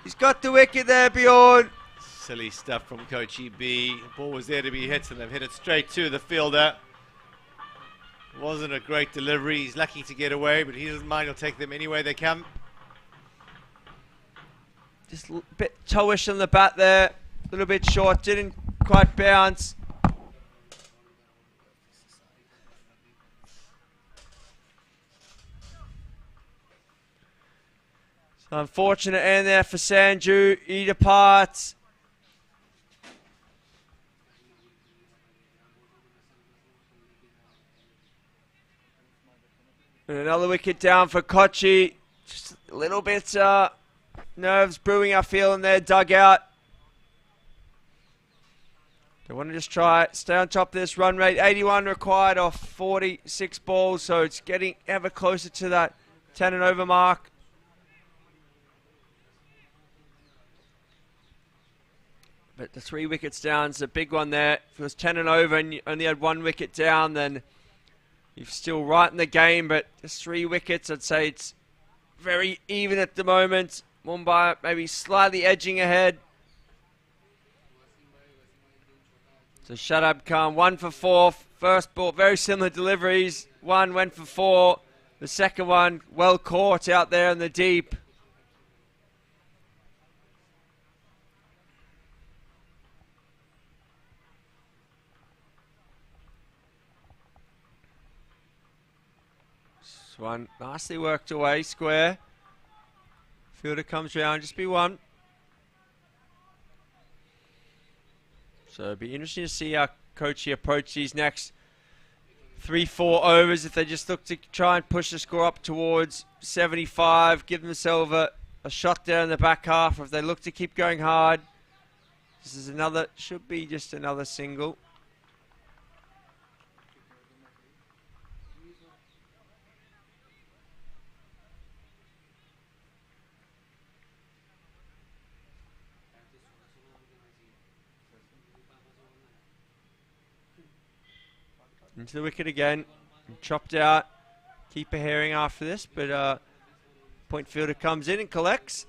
He's got the wicket there, Bjorn. Silly stuff from Kochi B. The ball was there to be hit, and they've hit it straight to the fielder. It wasn't a great delivery. He's lucky to get away, but he doesn't mind. He'll take them any way they come. Just a bit toeish on the bat there. A little bit short. Didn't quite bounce. Unfortunate end there for Sanju. He departs. And another wicket down for Kochi. Just a little bit nerves brewing, I feel, in their dugout. They want to just try stay on top of this run rate. 81 required off 46 balls, so it's getting ever closer to that 10 and over mark. But the 3 wickets down is a big one there. If it was 10 and over and you only had 1 wicket down, then you're still right in the game. But just 3 wickets, I'd say it's very even at the moment. Mumbai maybe slightly edging ahead. So Shadab Khan 1 for 4. First ball, very similar deliveries. One went for 4. The second one well caught out there in the deep. This one nicely worked away, square. Fielder comes round, just be 1. So it'll be interesting to see how Kochi approach these next 3-4 overs. If they just look to try and push the score up towards 75, give themselves a shot there in the back half. Or if they look to keep going hard, this is another, should be just another single. Into the wicket again, chopped out. Keeper herring after this, but point fielder comes in and collects.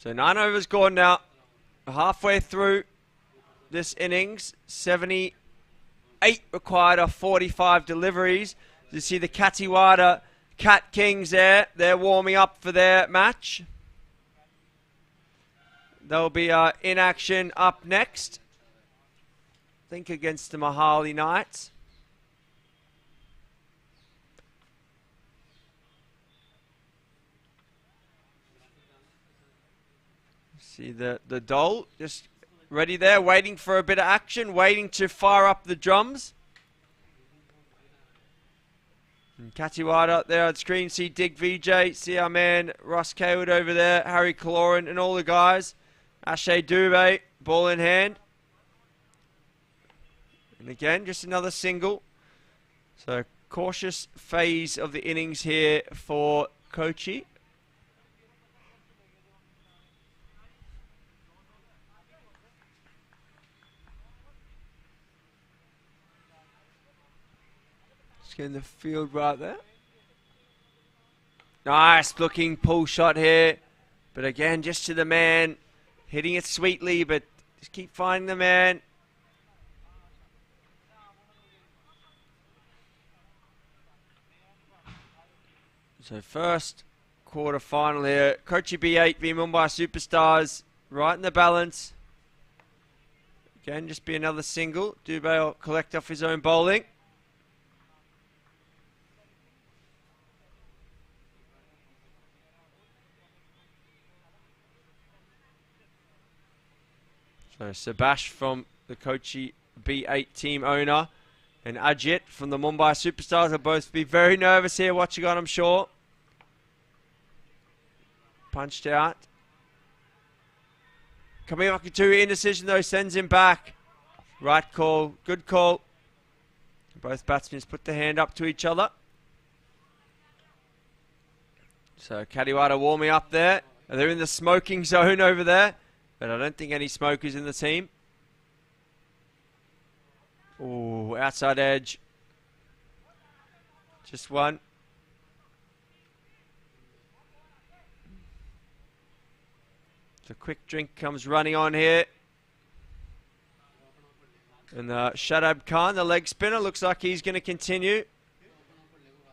So 9 overs gone now. Halfway through this innings, 78 required off 45 deliveries. You see the Katiwada Cat Kings there. They're warming up for their match. They'll be in action up next. I think against the Mohali Knights. See the Dole just ready there, waiting for a bit of action, waiting to fire up the drums. And Katiwada there on screen, see Dig VJ, see our man Ross Kaywood over there, Harry Kaloran and all the guys. Ashay Dubé, ball in hand. And again, just another single. So, cautious phase of the innings here for Kochi. Just getting the field right there. Nice looking pull shot here. But again, just to the man. Hitting it sweetly, but just keep finding the man. So first quarter final here. Kochi B8 v Mumbai Superstars. Right in the balance. Again, just be another single. Dubé will collect off his own bowling. So Sabash from the Kochi B8 team owner and Ajit from the Mumbai Superstars will both be very nervous here watching on, I'm sure. Punched out. Kamiyaki indecision though, sends him back. Right call, good call. Both batsmen put the hand up to each other. So Katiwada warming up there. They're in the smoking zone over there. But I don't think any smokers in the team. Oh, outside edge. Just 1. The quick drink comes running on here. And Shadab Khan, the leg spinner, looks like he's going to continue.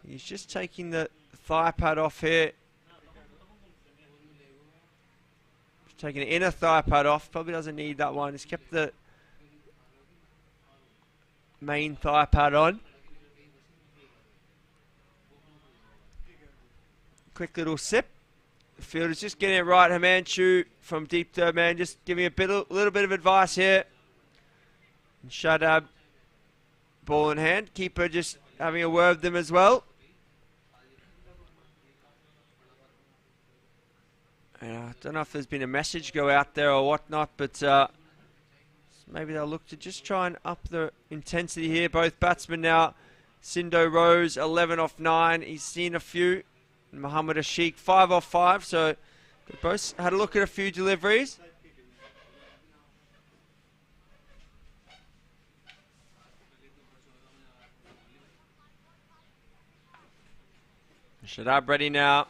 He's just taking the thigh pad off here. Taking the inner thigh pad off. Probably doesn't need that one. He's kept the main thigh pad on. Quick little sip. The fielder's just getting it right. Himanshu from deep third man just giving a little bit of advice here. And Shadab, ball in hand. Keeper just having a word with them as well. I don't know if there's been a message go out there or whatnot, but maybe they'll look to just try and up the intensity here. Both batsmen now Sindo Rose, 11 off 9. He's seen a few. Muhammad Ashik, 5 off 5. So they both had a look at a few deliveries. Shadab ready now.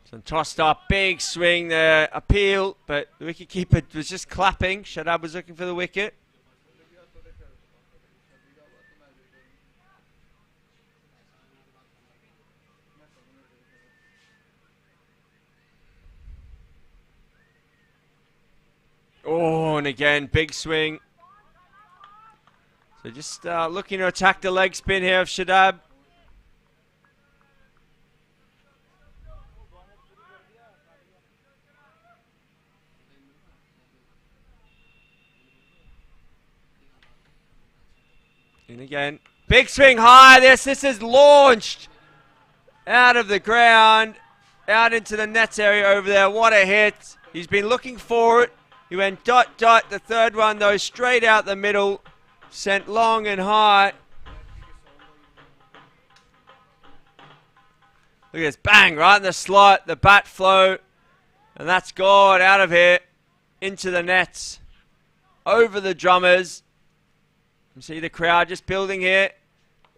Some tossed up, big swing there, appeal, but the wicketkeeper was just clapping. Shadab was looking for the wicket. Oh, and again, big swing. So just looking to attack the leg spin here of Shadab. And again, big swing high. This is launched out of the ground, out into the nets area over there. What a hit. He's been looking for it. He went dot, dot. The third one, though, straight out the middle, sent long and high. Look at this, bang, right in the slot, the bat flow, and that's gone out of here, into the nets, over the drummers. You see the crowd just building here.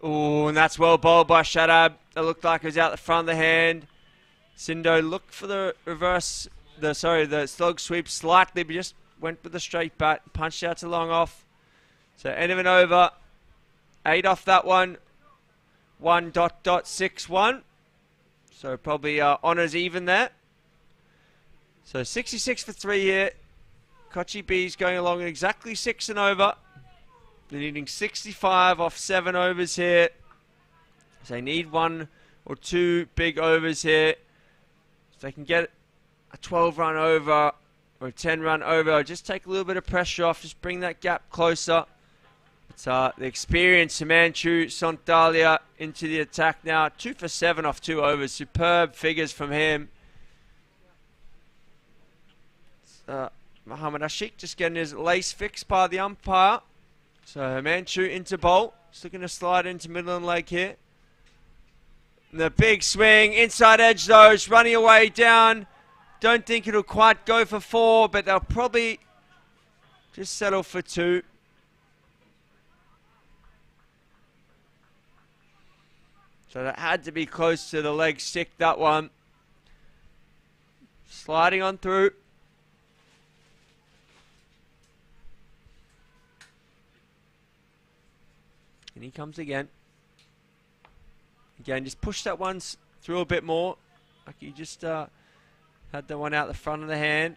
Oh, and that's well bowled by Shadab. It looked like it was out the front of the hand. Sindo looked for the reverse, the slog sweep slightly, but just went with the straight bat, punched out to long off. So end of an over, 8 off that one, 1.61. So probably honours even there. So 66 for 3 here. Kochi Bees going along at exactly 6 and over. They're needing 65 off 7 overs here. So they need 1 or 2 big overs here. If they can get a 12-run over or a 10-run over, just take a little bit of pressure off, just bring that gap closer. It's the experienced Himanshu Sontalia into the attack now. 2 for 7 off 2 overs. Superb figures from him. Muhammad Ashik just getting his lace fixed by the umpire. So Himanshu into bowl. Just looking to slide into middle and leg here. And the big swing. Inside edge though. It's running away down. Don't think it'll quite go for 4, but they'll probably just settle for 2. So that had to be close to the leg stick, that one. Sliding on through. And he comes again. Again, just push that one through a bit more. Like he just had the one out the front of the hand.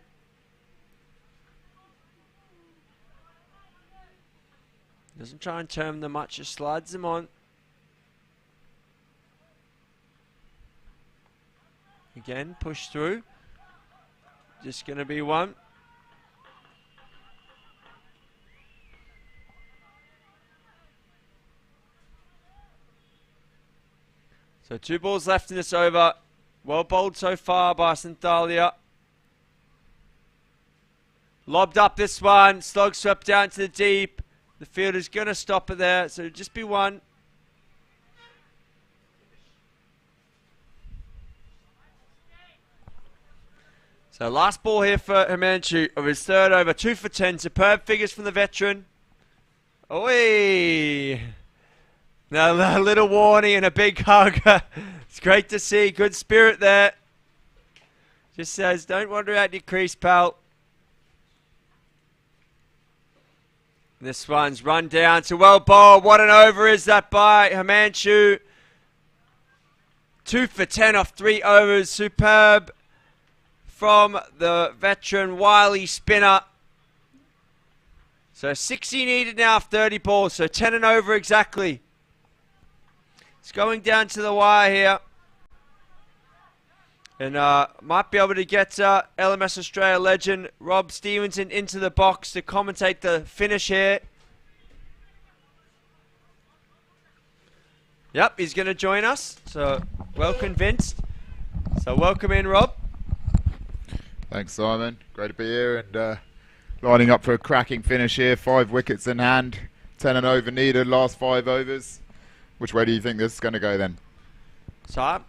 Doesn't try and turn them much, just slides them on. Again, push through. Just going to be 1. So 2 balls left in this over. Well bowled so far by Sontalia. Lobbed up this one. Slog swept down to the deep. The fielder's going to stop it there. So just be 1. So last ball here for Himanshu of his 3rd over. 2 for 10. Superb figures from the veteran. Oi! Now a little warning and a big hug. It's great to see. Good spirit there. Just says, don't wander out your crease, pal. This one's run down to well bowled. What an over is that by Himanshu. 2 for 10 off 3 overs. Superb from the veteran wily spinner. So 60 needed now, 30 balls. So 10 and over exactly. It's going down to the wire here. And might be able to get LMS Australia legend Rob Stevenson into the box to commentate the finish here. Yep, he's going to join us. So, well convinced. So, welcome in, Rob. Thanks, Simon. Great to be here and lining up for a cracking finish here. 5 wickets in hand, 10 and over needed, last 5 overs. Which way do you think this is going to go then? So, I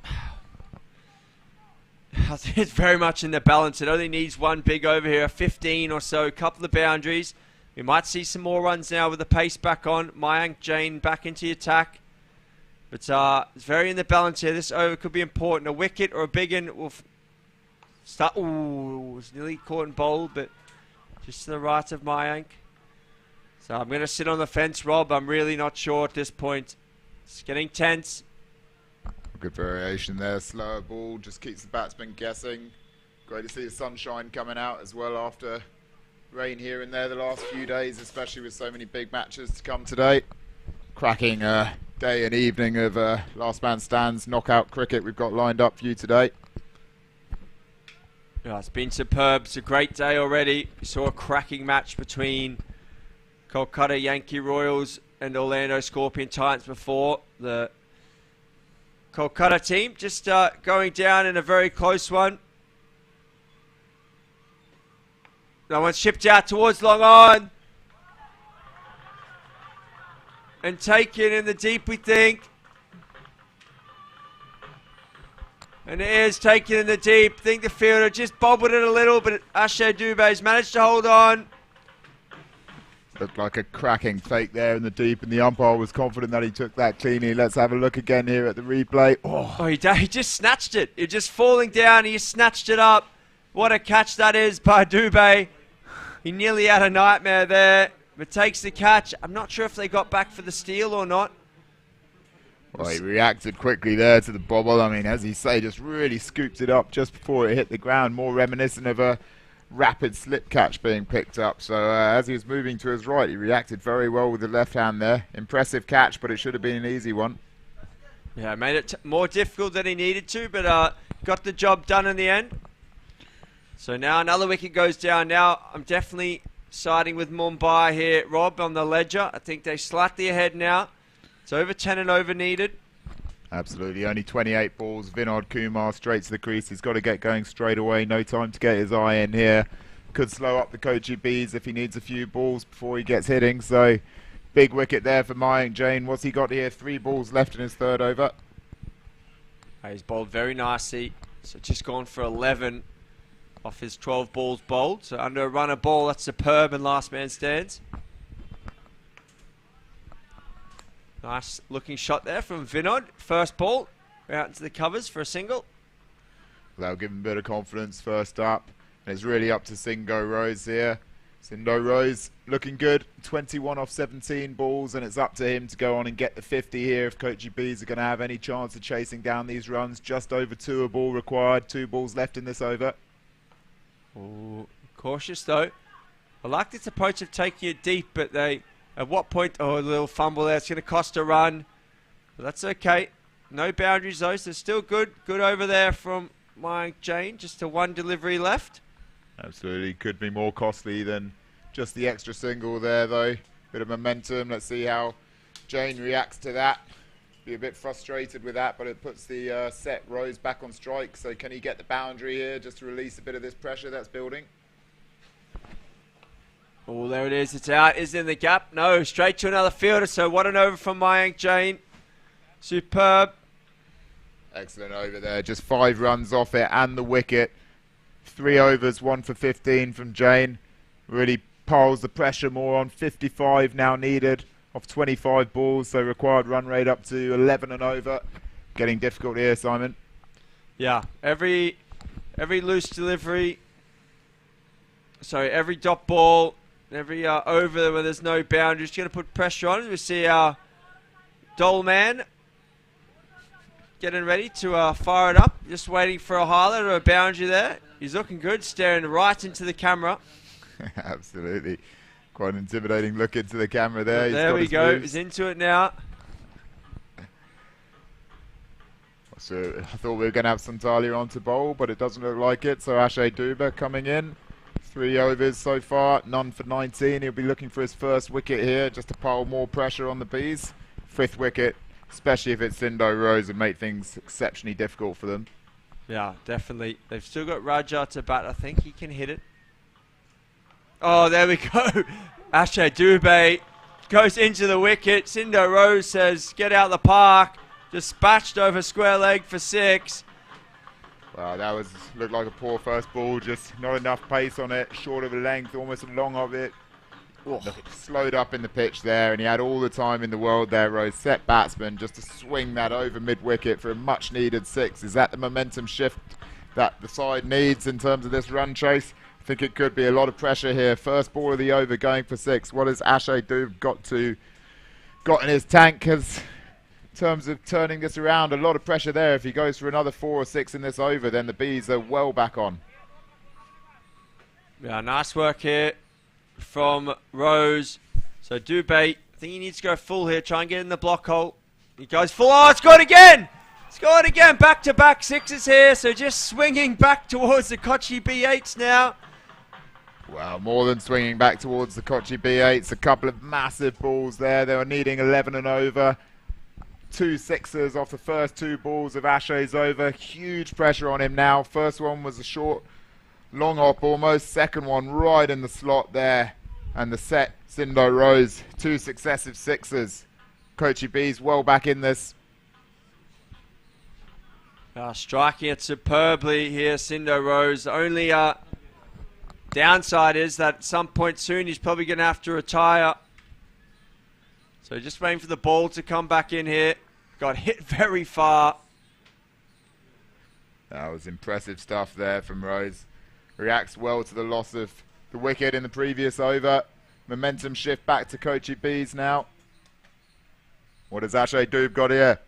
think it's very much in the balance. It only needs one big over here, 15 or so, a couple of boundaries. We might see some more runs now with the pace back on. Mayank Jain back into the attack. But it's very in the balance here. This over could be important. A wicket or a big one will start. Ooh, it was nearly caught and bowled, but just to the right of Mayank. So I'm going to sit on the fence, Rob. I'm really not sure at this point. It's getting tense. Good variation there. Slower ball just keeps the batsman guessing. Great to see the sunshine coming out as well after rain here and there the last few days, especially with so many big matches to come today. Cracking day and evening of last man stands knockout cricket we've got lined up for you today. Yeah, it's been superb. It's a great day already. We saw a cracking match between Kolkata Yankee Royals and Orlando Scorpion Titans before. The Kolkata team just going down in a very close one. That one's shipped out towards long on. And taken in the deep, we think. And it is taken in the deep. I think the fielder just bobbled it a little, but Ashay Dubé's managed to hold on. Looked like a cracking fake there in the deep, and the umpire was confident that he took that cleanly. Let's have a look again here at the replay. Oh, he just snatched it. It just falling down. He snatched it up. What a catch that is by Dubé. He nearly had a nightmare there, but takes the catch. I'm not sure if they got back for the steal or not. Well, he reacted quickly there to the bobble. I mean, as you say, just really scooped it up just before it hit the ground. More reminiscent of a rapid slip catch being picked up. So as he was moving to his right, he reacted very well with the left hand there. Impressive catch, but it should have been an easy one. Yeah, made it more difficult than he needed to, but got the job done in the end. So now another wicket goes down. Now I'm definitely siding with Mumbai here, Rob, on the ledger. I think they're slightly ahead now. It's over 10 and over needed. Absolutely, only 28 balls. Vinod Kumar straight to the crease. He's got to get going straight away. No time to get his eye in here. Could slow up the Kochi Bees if he needs a few balls before he gets hitting. So, big wicket there for Mayank Jain. What's he got here? 3 balls left in his 3rd over. He's bowled very nicely. So, just gone for 11 off his 12 balls bowled. So, under a run of ball, that's superb in last man stands. Nice looking shot there from Vinod. First ball, out into the covers for a single. That'll give him a bit of confidence first up. And it's really up to Singo Rose here. Sindo Rose looking good. 21 off 17 balls, and it's up to him to go on and get the 50 here if Kochi Bees are going to have any chance of chasing down these runs. Just over 2 a ball required. 2 balls left in this over. Ooh, cautious though. I like this approach of taking it deep, but they... At what point? Oh, a little fumble there. It's going to cost a run. But that's okay. No boundaries though, so still good. Good over there from Mayank Jain. Just a 1 delivery left. Absolutely. Could be more costly than just the extra single there though. Bit of momentum. Let's see how Jain reacts to that. Be a bit frustrated with that, but it puts the set Rose back on strike. So can he get the boundary here just to release a bit of this pressure that's building? Oh, there it is. It's out. Is it in the gap? No, straight to another fielder. So what an over from Mayank Jain. Superb. Excellent over there. Just 5 runs off it and the wicket. 3 overs, 1 for 15 from Jain. Really piles the pressure more on. 55 now needed off 25 balls. So required run rate up to 11 and over. Getting difficult here, Simon. Yeah, every loose delivery. Sorry, every dot ball. Every over where there's no boundaries, going to put pressure on. We see our Dole man getting ready to fire it up. Just waiting for a highlight or a boundary there. He's looking good, staring right into the camera. Absolutely. Quite an intimidating look into the camera there. There we go. He's into it now. So I thought we were going to have Santalia on to bowl, but it doesn't look like it. So Ashay Dubba coming in. 3 overs so far, none for 19. He'll be looking for his first wicket here, just to pile more pressure on the Bees. 5th wicket, especially if it's Sindo Rose, would make things exceptionally difficult for them. Yeah, definitely. They've still got Raja to bat. I think he can hit it. Oh, there we go. Ashay Dubé goes into the wicket. Sindo Rose says, get out the park. Dispatched over square leg for 6. Wow, that looked like a poor first ball, just not enough pace on it, short of a length, almost long of it. Slowed up in the pitch there, and he had all the time in the world there, Rose. Set batsman just to swing that over mid-wicket for a much-needed 6. Is that the momentum shift that the side needs in terms of this run chase? I think it could be a lot of pressure here. First ball of the over going for 6. What has Ashay Dubé got in his tank? In terms of turning this around, a lot of pressure there. If he goes for another 4 or 6 in this over, then the Bees are well back on. Yeah, nice work here from Rose. So Dubé, I think he needs to go full here, try and get in the block hole. He goes full. Oh, it's scored again! Scored again, back-to-back 6s here, so just swinging back towards the Kochi B8s now. Wow, more than swinging back towards the Kochi B8s. A couple of massive balls there. They were needing 11 and over. 2 6s off the first 2 balls of Ashay's over. Huge pressure on him now. First one was a short, long hop almost. Second one right in the slot there. And the set, Sindo Rose. 2 successive 6s. Kochi Bees well back in this. Striking it superbly here, Sindo Rose. The only downside is that at some point soon he's probably going to have to retire. So just waiting for the ball to come back in here. Got hit very far. That was impressive stuff there from Rose. Reacts well to the loss of the wicket in the previous over. Momentum shift back to Kochi Bees now. What has Ashay Dubé got here?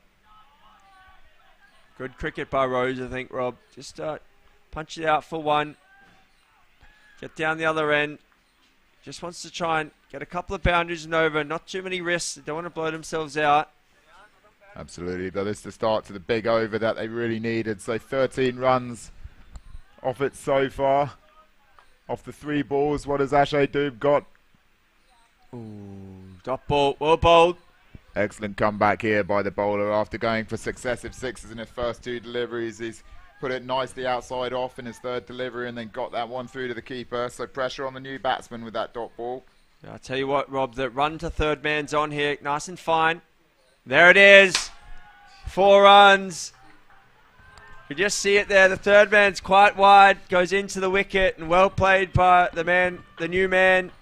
Good cricket by Rose, I think, Rob. Just punch it out for 1. Get down the other end. Just wants to try and get a couple of boundaries and over. Not too many risks. They don't want to blow themselves out. Absolutely. But this is the start to the big over that they really needed. So 13 runs off it so far. Off the 3 balls. What has Ashay Dubé got? Ooh, dot ball. Well bowled. Excellent comeback here by the bowler after going for successive 6s in his first 2 deliveries. He's put it nicely outside off in his 3rd delivery and then got that one through to the keeper. So pressure on the new batsman with that dot ball. Yeah, I'll tell you what, Rob, the run to 3rd man's on here. Nice and fine. There it is. 4 runs. You just see it there. The 3rd man's quite wide. Goes into the wicket and well played by the new man.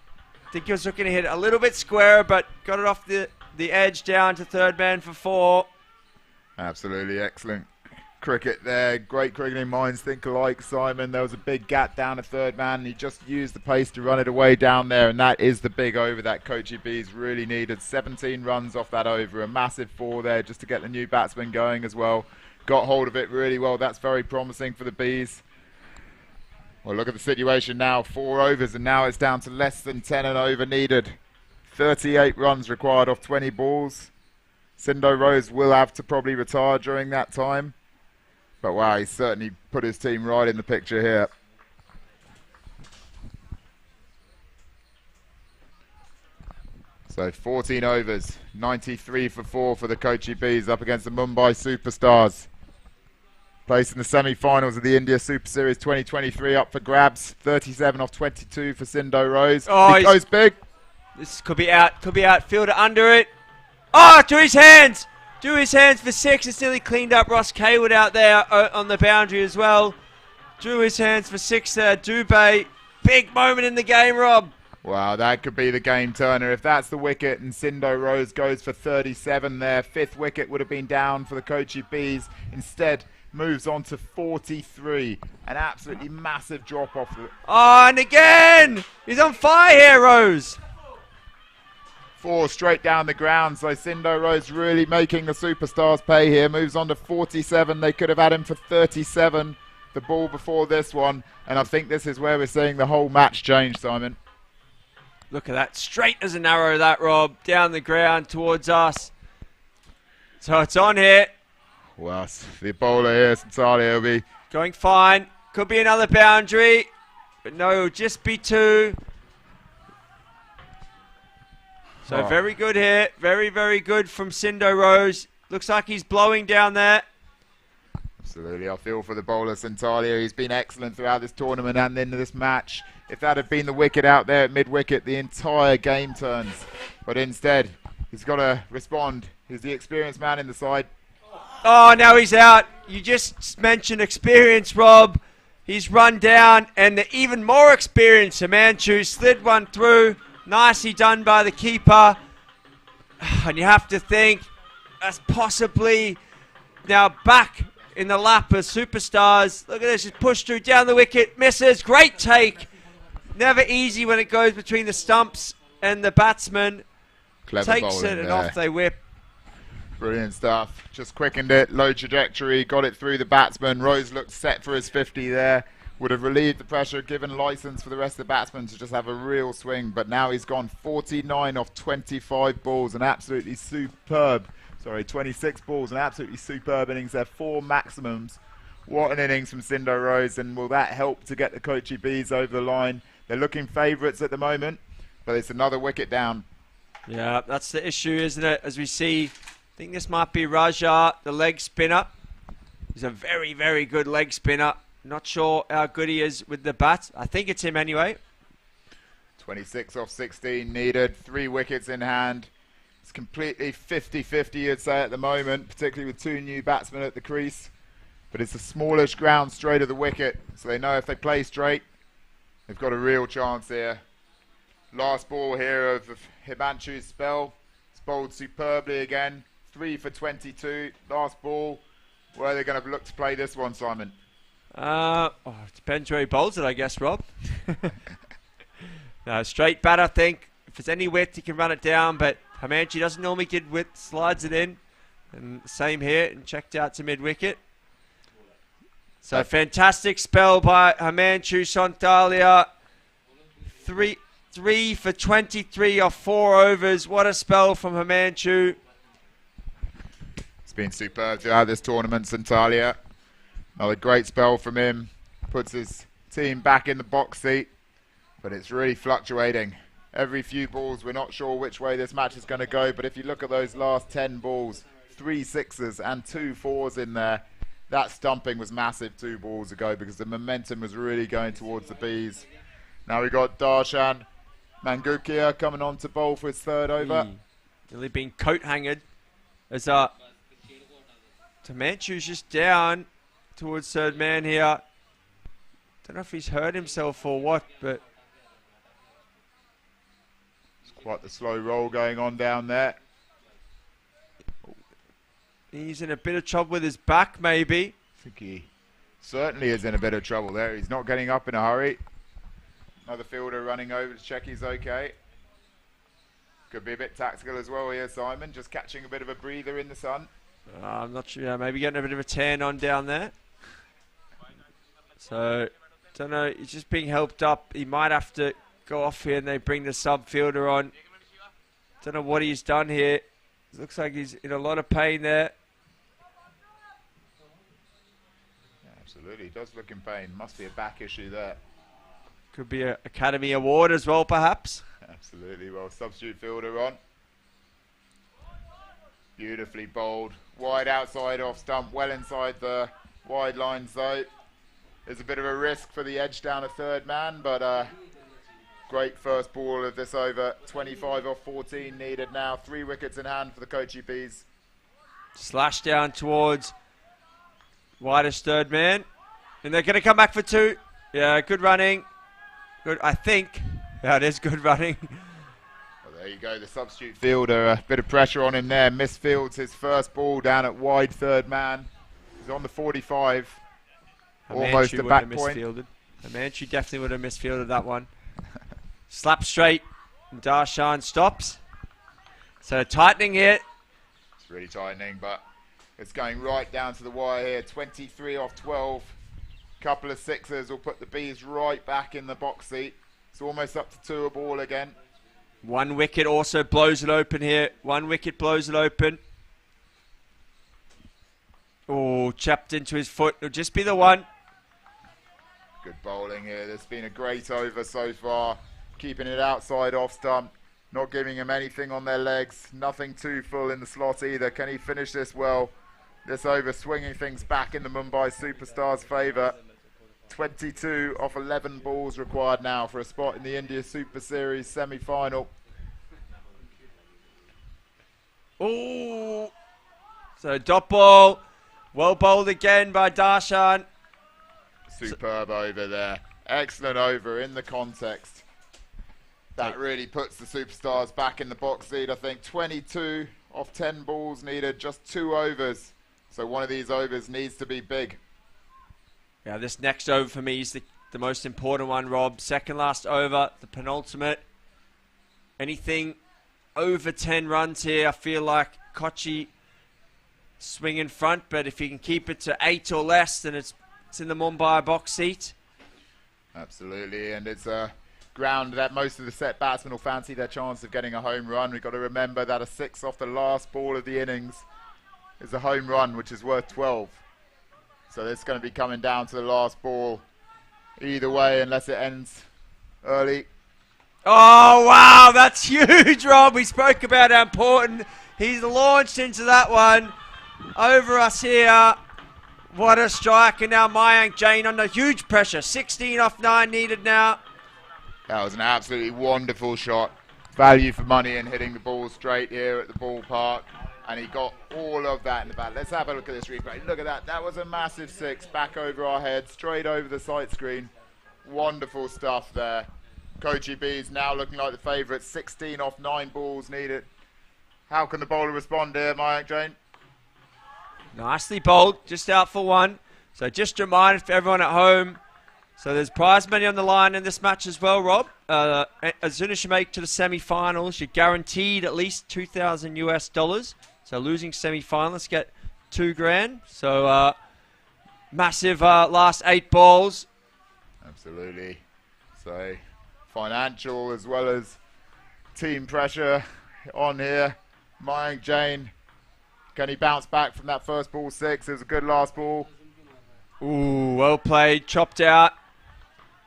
I think he was looking to hit it a little bit square, but got it off the edge down to 3rd man for 4. Absolutely excellent cricket there. Great cricketing minds think alike, Simon. There was a big gap down at 3rd man and he just used the pace to run it away down there, and that is the big over that Kochi Bees really needed. 17 runs off that over. A massive 4 there just to get the new batsman going as well. Got hold of it really well. That's very promising for the Bees. Well, look at the situation now. 4 overs and now it's down to less than 10 and over needed. 38 runs required off 20 balls. Sindo Rose will have to probably retire during that time. But wow, he's certainly put his team right in the picture here. So 14 overs, 93 for 4 for the Kochi Bees up against the Mumbai Superstars. Place in the semi-finals of the India Super Series 2023 up for grabs. 37 off 22 for Sindo Rose. Oh, he goes big. This could be out. Could be out. Fielder under it. Oh, to his hands. To his hands for 6. It's nearly cleaned up Ross Kaywood out there on the boundary as well. Drew his hands for 6 there. Dubé. Big moment in the game, Rob. Wow, that could be the game turner. If that's the wicket and Sindo Rose goes for 37 there. 5th wicket would have been down for the Kochi Bees. Instead, moves on to 43. An absolutely massive drop off. Oh, and again! He's on fire here, Rose. 4 straight down the ground. So Sindo Rose really making the Superstars pay here. Moves on to 47. They could have had him for 37. The ball before this one. And I think this is where we're seeing the whole match change, Simon. Look at that. Straight as an arrow, that, Rob. Down the ground towards us. So it's on here. Well, the bowler here, Santalia, will be going fine. Could be another boundary, but no, it'll just be 2. So very good here. Very, very good from Cindo Rose. Looks like he's blowing down there. Absolutely. I feel for the bowler, Santalia. He's been excellent throughout this tournament and into this match. If that had been the wicket out there at mid-wicket, the entire game turns. But instead, he's got to respond. He's the experienced man in the side. Oh, now he's out. You just mentioned experience, Rob. He's run down, and the even more experienced Himanshu slid one through. Nicely done by the keeper. And you have to think that's possibly now back in the lap of superstars. Look at this, he's pushed through down the wicket, misses, great take. Never easy when it goes between the stumps and the batsman. Clever Takes it and off they whip. Brilliant stuff. Just quickened it, low trajectory, got it through the batsman. Rose looked set for his 50 there. Would have relieved the pressure, given license for the rest of the batsmen to just have a real swing. But now he's gone 49 off 25 balls, an absolutely superb, 26 balls, an absolutely superb innings there, 4 maximums. What an innings from Cindo Rose, and will that help to get the Kochi Bees over the line? They're looking favourites at the moment, but it's another wicket down. Yeah, that's the issue, isn't it? As we see, I think this might be Raja, the leg spinner. He's a very, very good leg spinner. Not sure how good he is with the bat. I think it's him anyway. 26 off 16 needed, 3 wickets in hand. It's completely 50-50, you'd say, at the moment, particularly with 2 new batsmen at the crease. But it's a smallish ground straight of the wicket, so they know if they play straight, they've got a real chance here. Last ball here of Himanshu's spell. It's bowled superbly again. 3 for 22. Last ball. Where are they going to look to play this one, Simon? It depends where he bowls it, I guess, Rob. No, straight bat, I think. If there's any width, he can run it down, but Himanshu doesn't normally get width, slides it in. And same here, and checked out to mid-wicket. So fantastic spell by Himanshu Santalia. 3 for 23 off 4 overs. What a spell from Himanshu. It's been superb throughout this tournament, Santalia. Another great spell from him. Puts his team back in the box seat. But it's really fluctuating. Every few balls, we're not sure which way this match is going to go. But if you look at those last 10 balls, 3 sixes and 2 fours in there. That stumping was massive 2 balls ago because the momentum was really going towards the Bees. Now we've got Darshan Mangukia coming on to bowl for his 3rd over. Nearly been coat-hangered. As Himanshu's just down towards 3rd man here. Don't know if he's hurt himself or what, but it's quite the slow roll going on down there. He's in a bit of trouble with his back, maybe. I think he certainly is in a bit of trouble there. He's not getting up in a hurry. Another fielder running over to check he's okay. Could be a bit tactical as well here, Simon. Just catching a bit of a breather in the sun. I'm not sure. Yeah, maybe getting a bit of a tan on down there. So, don't know. He's just being helped up. He might have to go off here and they bring the sub fielder on. Don't know what he's done here. Looks like he's in a lot of pain there. Yeah, absolutely. He does look in pain. Must be a back issue there. Could be an Academy Award as well, perhaps. Absolutely. Well, substitute fielder on. Beautifully bowled. Wide outside off stump. Well inside the wide lines though. There's a bit of a risk for the edge down a 3rd man, but great first ball of this over. 25 off 14 needed now. 3 wickets in hand for the Kochi Bees. Slash down towards widest 3rd man. And they're going to come back for 2. Yeah, good running. Good, I think. Yeah, it is good running. Well, there you go, the substitute fielder. A bit of pressure on him there. Misfields his first ball down at wide 3rd man. He's on the 45. Almost a back point. Himanshu definitely would have misfielded that one. Slap straight. And Darshan stops. So tightening here. It's really tightening, but it's going right down to the wire here. 23 off 12. Couple of sixes will put the Bees right back in the box seat. It's almost up to 2 a ball again. 1 wicket also blows it open here. 1 wicket blows it open. Oh, chapped into his foot. It'll just be the one. Good bowling here. There's been a great over so far. Keeping it outside off stump. Not giving him anything on their legs. Nothing too full in the slot either. Can he finish this well? This over swinging things back in the Mumbai Superstars' favour. 22 off 11 balls required now for a spot in the India Super Series semi-final. Oh, so dot ball. Well bowled again by Darshan. Superb over there. Excellent over in the context. That really puts the Superstars back in the box lead. I think 22 off 10 balls needed, just 2 overs. So one of these overs needs to be big. Yeah, this next over for me is the most important one, Rob. Second last over, the penultimate. Anything over 10 runs here, I feel like Kochi swing in front, but if he can keep it to 8 or less, then it's in the Mumbai box seat. Absolutely, and it's a ground that most of the set batsmen will fancy their chance of getting a home run. We've got to remember that a 6 off the last ball of the innings is a home run, which is worth 12. So it's going to be coming down to the last ball either way, unless it ends early. Oh, wow, that's huge, Rob. We spoke about how important he's launched into that one. Over us here. What a strike. And now Mayank Jain under huge pressure. 16 off 9 needed now. That was an absolutely wonderful shot. Value for money and hitting the ball straight here at the ballpark. And he got all of that in the bat. Let's have a look at this replay. Look at that. That was a massive 6 back over our head, straight over the sight screen. Wonderful stuff there. Kochi Bees now looking like the favourite. 16 off 9 balls needed. How can the bowler respond here, Mayank Jain? Nicely bowled, just out for 1. So just a reminder for everyone at home. So there's prize money on the line in this match as well, Rob. As soon as you make to the semi-finals, you're guaranteed at least $2,000 US. So losing semi-finalists get $2,000. So massive last 8 balls. Absolutely. So financial as well as team pressure on here. Mayank Jain, can he bounce back from that first ball 6? It was a good last ball. Ooh, well played, chopped out.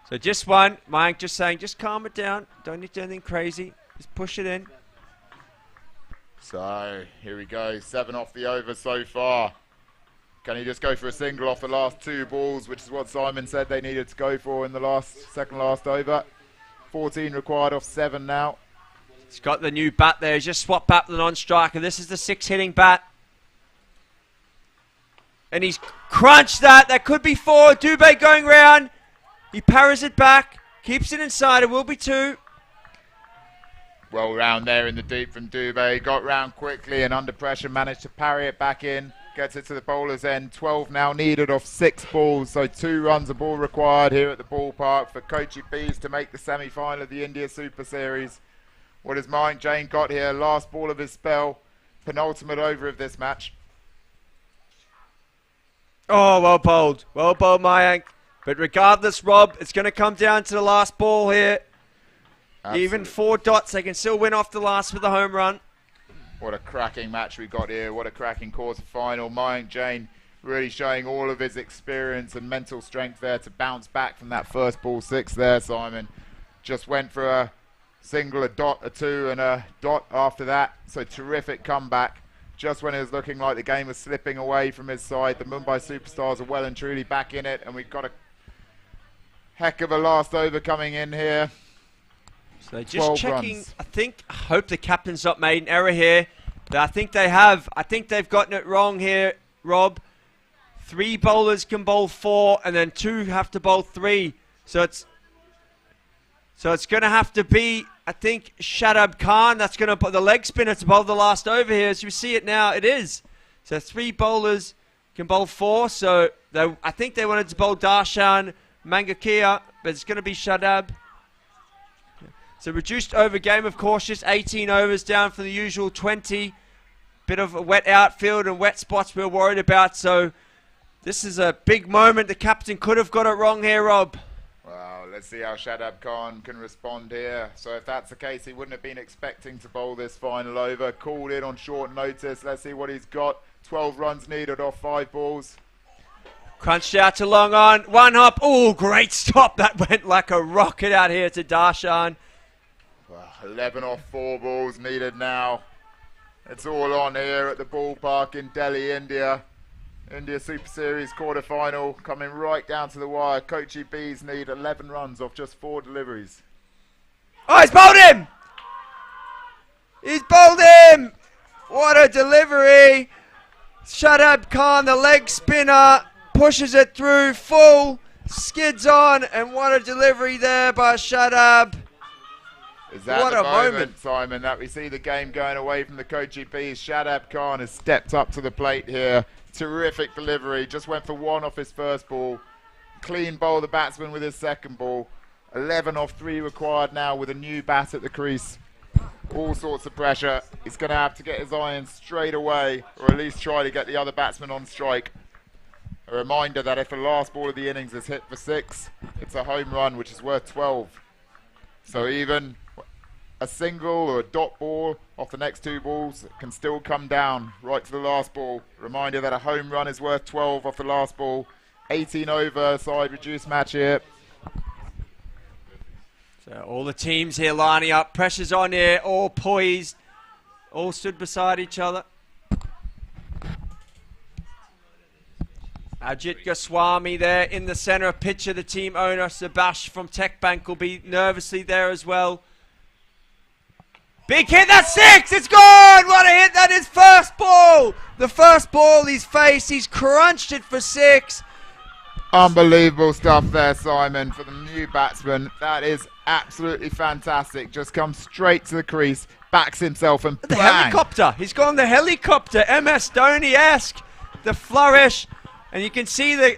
So just 1. Mayank just saying, just calm it down. Don't need to do anything crazy. Just push it in. So here we go. 7 off the over so far. Can he just go for a single off the last 2 balls, which is what Simon said they needed to go for in the second last over. 14 required off 7 now. He's got the new bat there. He's just swapped back to the non-striker. This is the 6-hitting bat. And he's crunched that. That could be 4. Dubé going round. He parries it back. Keeps it inside. It will be 2. Well round there in the deep from Dubé. Got round quickly and under pressure managed to parry it back in. Gets it to the bowler's end. 12 now needed off 6 balls. So 2 runs a ball required here at the ballpark for Kochi Bees to make the semi-final of the India Super Series. What has Mayank Jain got here? Last ball of his spell. Penultimate over of this match. Oh, well bowled. Well bowled, Mayank. But regardless, Rob, it's going to come down to the last ball here. Absolutely. Even 4 dots, they can still win off the last with the home run. What a cracking match we got here. What a cracking quarter final. Mayank Jain really showing all of his experience and mental strength there to bounce back from that first ball 6 there, Simon. Just went for a single, a dot, a 2, and a dot after that. So terrific comeback. Just when it was looking like the game was slipping away from his side, the Mumbai Superstars are well and truly back in it, and we've got a heck of a last over coming in here. So just checking, runs. I hope the captain's not made an error here. But I think they have. I think they've gotten it wrong here, Rob. 3 bowlers can bowl 4, and then 2 have to bowl 3. So it's going to have to be, I think, Shadab Khan. That's going to put the leg spinner to bowl the last over here. As you see it now, it is. So 3 bowlers can bowl 4. So I think they wanted to bowl Darshan Mangakia, but it's going to be Shadab. So reduced over game, of course, just 18 overs down from the usual 20. Bit of a wet outfield and wet spots we're worried about. So this is a big moment. The captain could have got it wrong here, Rob. Wow, Let's see how Shadab Khan can respond here. So if that's the case, he wouldn't have been expecting to bowl this final over. Called in on short notice. Let's see what he's got. 12 runs needed off 5 balls. Crunched out to long on. One hop. Oh, great stop. That went like a rocket out here to Darshan. Well, 11 off 4 balls needed now. It's all on here at the ballpark in Delhi, India. India Super Series quarter-final coming right down to the wire. Kochi Bees need 11 runs off just 4 deliveries. Oh, he's bowled him! He's bowled him! What a delivery! Shadab Khan, the leg spinner, pushes it through full, skids on, and what a delivery there by Shadab. Is that what the a moment, Simon, that we see the game going away from the Kochi Bees? Shadab Khan has stepped up to the plate here. Terrific delivery, just went for 1 off his first ball. Clean bowl the batsman with his second ball. 11 off 3 required now with a new bat at the crease. All sorts of pressure. He's going to have to get his iron straight away, or at least try to get the other batsman on strike. A reminder that if the last ball of the innings is hit for 6, it's a home run, which is worth 12. So even a single or a dot ball off the next 2 balls can still come down right to the last ball. Reminder that a home run is worth 12 off the last ball. 18 over, side reduced match here. So all the teams here lining up, pressure's on here, all poised, all stood beside each other. Ajit Goswami there in the centre of picture, the team owner. Subhash from Tech Bank will be nervously there as well. Big hit, that's 6, it's gone! What a hit, that is first ball! The first ball he's faced, he's crunched it for 6. Unbelievable stuff there, Simon, for the new batsman. That is absolutely fantastic. Just comes straight to the crease, backs himself and The bang! helicopter, he's gone the helicopter, MS Dhoni-esque. The flourish, and you can see the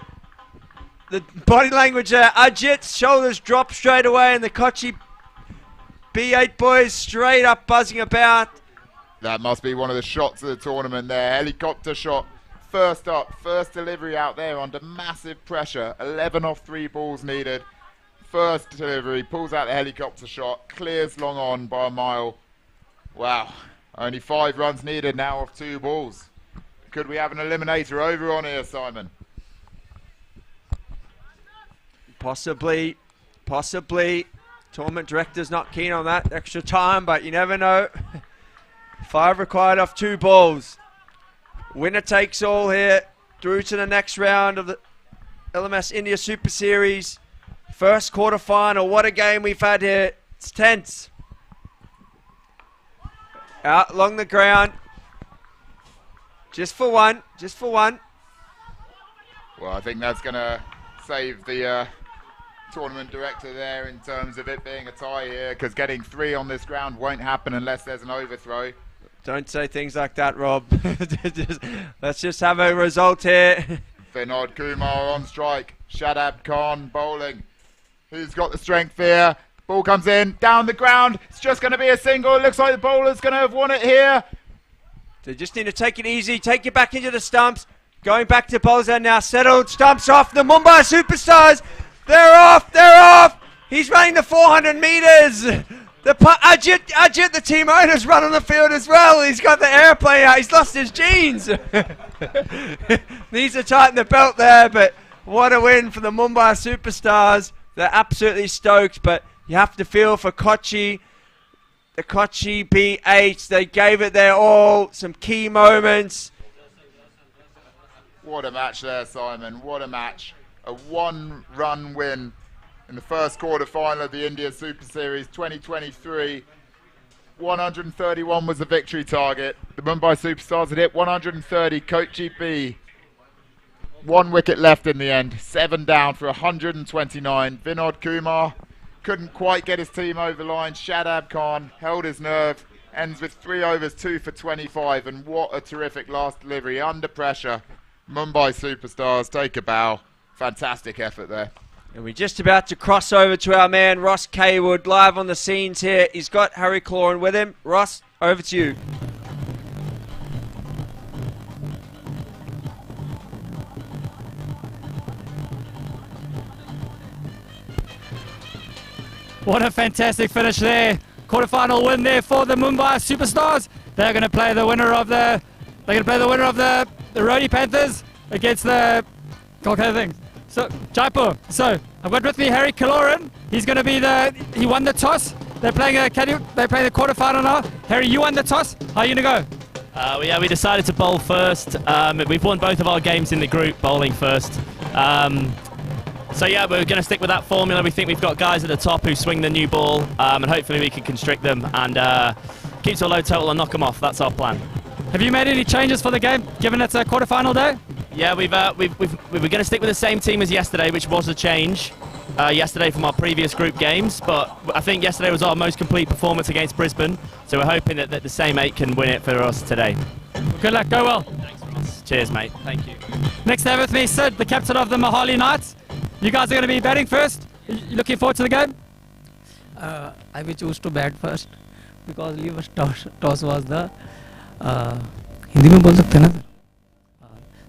body language there. Ajit's shoulders drop straight away, and the Kochi B8 boys straight up buzzing about. That must be one of the shots of the tournament there. Helicopter shot. First up, first delivery out there under massive pressure. 11 off 3 balls needed. First delivery, pulls out the helicopter shot, clears long on by a mile. Wow, only 5 runs needed now off 2 balls. Could we have an eliminator over on here, Simon? Possibly. Tournament director's not keen on that extra time, but you never know. 5 required off 2 balls. Winner takes all here, through to the next round of the LMS India Super Series. First quarter final. What a game we've had here. It's tense. Out along the ground. Just for one. Well, I think that's going to save the tournament director there in terms of it being a tie here, because getting 3 on this ground won't happen unless there's an overthrow. Don't say things like that, Rob. Let's just have a result here. Vinod Kumar on strike. Shadab Khan bowling. Who's got the strength here? Ball comes in, down the ground. It's just going to be a single. It looks like the bowler's going to have won it here. They just need to take it easy, take it back into the stumps. Going back to bowler now, settled, stumps off. The Mumbai Superstars, they're off. He's running the 400 metres. Ajit, the team owner's run on the field as well. He's got the airplane out. He's lost his jeans. Needs to tighten the belt there, but what a win for the Mumbai Superstars. They're absolutely stoked, but you have to feel for Kochi. The Kochi B8, they gave it their all. Some key moments. What a match there, Simon. What a match. A 1-run win in the first quarter final of the India Super Series 2023. 131 was the victory target. The Mumbai Superstars had hit 130. Kochi B, 1 wicket left in the end. 7 down for 129. Vinod Kumar couldn't quite get his team over the line. Shadab Khan held his nerve. Ends with 3 overs, 2 for 25. And what a terrific last delivery under pressure. Mumbai Superstars take a bow. Fantastic effort there. And we're just about to cross over to our man Ross Kaywood live on the scenes here. He's got Harry Clauren with him. Ross, over to you. What a fantastic finish there. Quarterfinal win there for the Mumbai Superstars. They're going to play the winner of the Rhodey Panthers against the So Jaipur. So I've got with me Harry Kaloran. He's going to be he won the toss. They're playing the quarterfinal now. Harry, you won the toss. How are you going to go? We decided to bowl first. We've won both of our games in the group, bowling first. So yeah, we're going to stick with that formula. We think we've got guys at the top who swing the new ball, and hopefully we can constrict them and keep to a low total and knock them off. That's our plan. Have you made any changes for the game, given it's a quarterfinal day? Yeah, we were going to stick with the same team as yesterday, which was a change yesterday from our previous group games. But I think yesterday was our most complete performance against Brisbane, so we're hoping that the same 8 can win it for us today. Good luck, go well. Thanks, Ross. Cheers, mate. Thank you. Next I have with me Sid, the captain of the Mohali Knights. You guys are going to be batting first. You looking forward to the game? I will choose to bat first because leave toss was the Hindi में बोल सकते हैं ना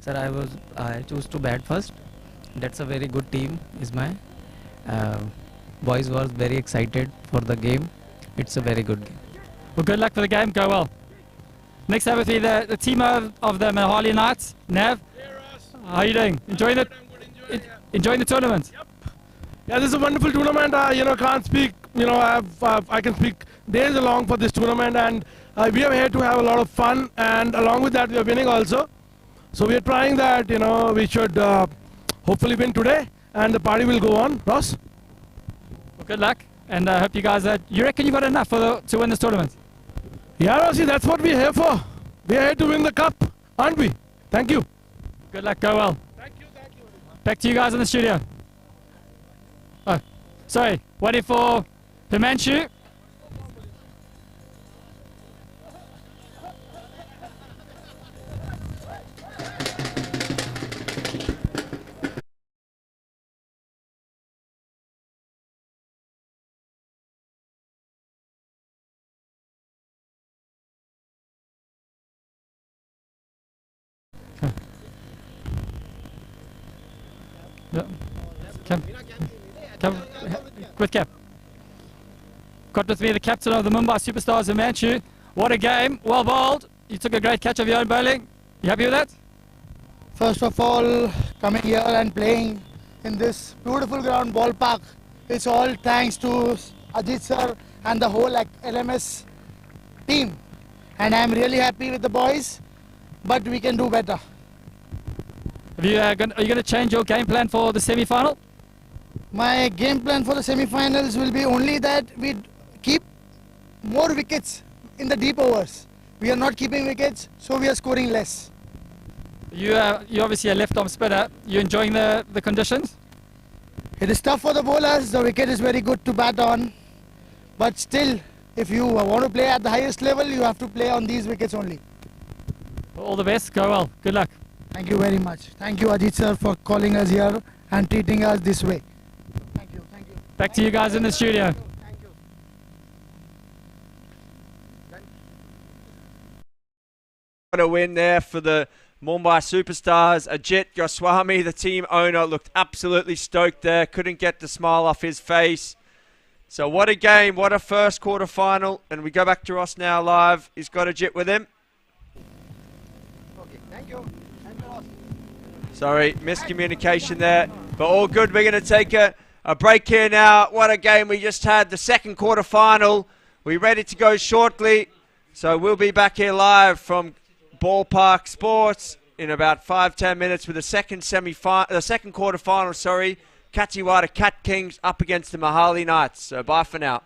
sir I choose to bat first. That's a very good team. Is my boys was very excited for the game. It's a very good game. Well, good luck for the game. Go well. Next up with me, the team of the Mohali Knights. Nav, how are you doing? Enjoying it? Enjoying the tournament? Yep. Yeah, this is a wonderful tournament. Can't speak. I can speak days along for this tournament, and we are here to have a lot of fun. And along with that, we are winning also. So we are trying that. We should hopefully win today, and the party will go on. Ross. Well, good luck, and I hope you guys. You reckon you got enough to win this tournament? Yeah, Rossi, that's what we're here for. We're here to win the cup, aren't we? Thank you. Good luck. Go well. Back to you guys in the studio. Oh, sorry. Waiting for Himanshu. Come with cap. Got with me the captain of the Mumbai Superstars, Himanshu. What a game, well bowled. You took a great catch of your own bowling. You happy with that? First of all, coming here and playing in this beautiful ground ballpark, it's all thanks to Ajit sir and the whole LMS team. And I'm really happy with the boys, but we can do better. Are you going to change your game plan for the semi-final? My game plan for the semi-finals will be only that we keep more wickets in the deep overs. We are not keeping wickets, so we are scoring less. You obviously a left-arm spinner. You enjoying the conditions? It is tough for the bowlers. The wicket is very good to bat on. But still, if you want to play at the highest level, you have to play on these wickets only. All the best. Go well. Good luck. Thank you very much. Thank you, Ajit sir, for calling us here and treating us this way. Thank you. Thank you. Back to you guys in the studio. What a win there for the Mumbai Superstars. Ajit Goswami, the team owner, looked absolutely stoked there. Couldn't get the smile off his face. So what a game, what a first quarter final. And we go back to Ross now live. He's got Ajit with him. Okay, thank you. Thank you, Ross. Sorry, miscommunication there. But all good. We're going to take a break here now. What a game we just had. The second quarter final. We're ready to go shortly. So we'll be back here live from Ballpark Sports in about 5-10 minutes with the second quarter final, Katiwada Cat Kings up against the Mohali Knights. So bye for now.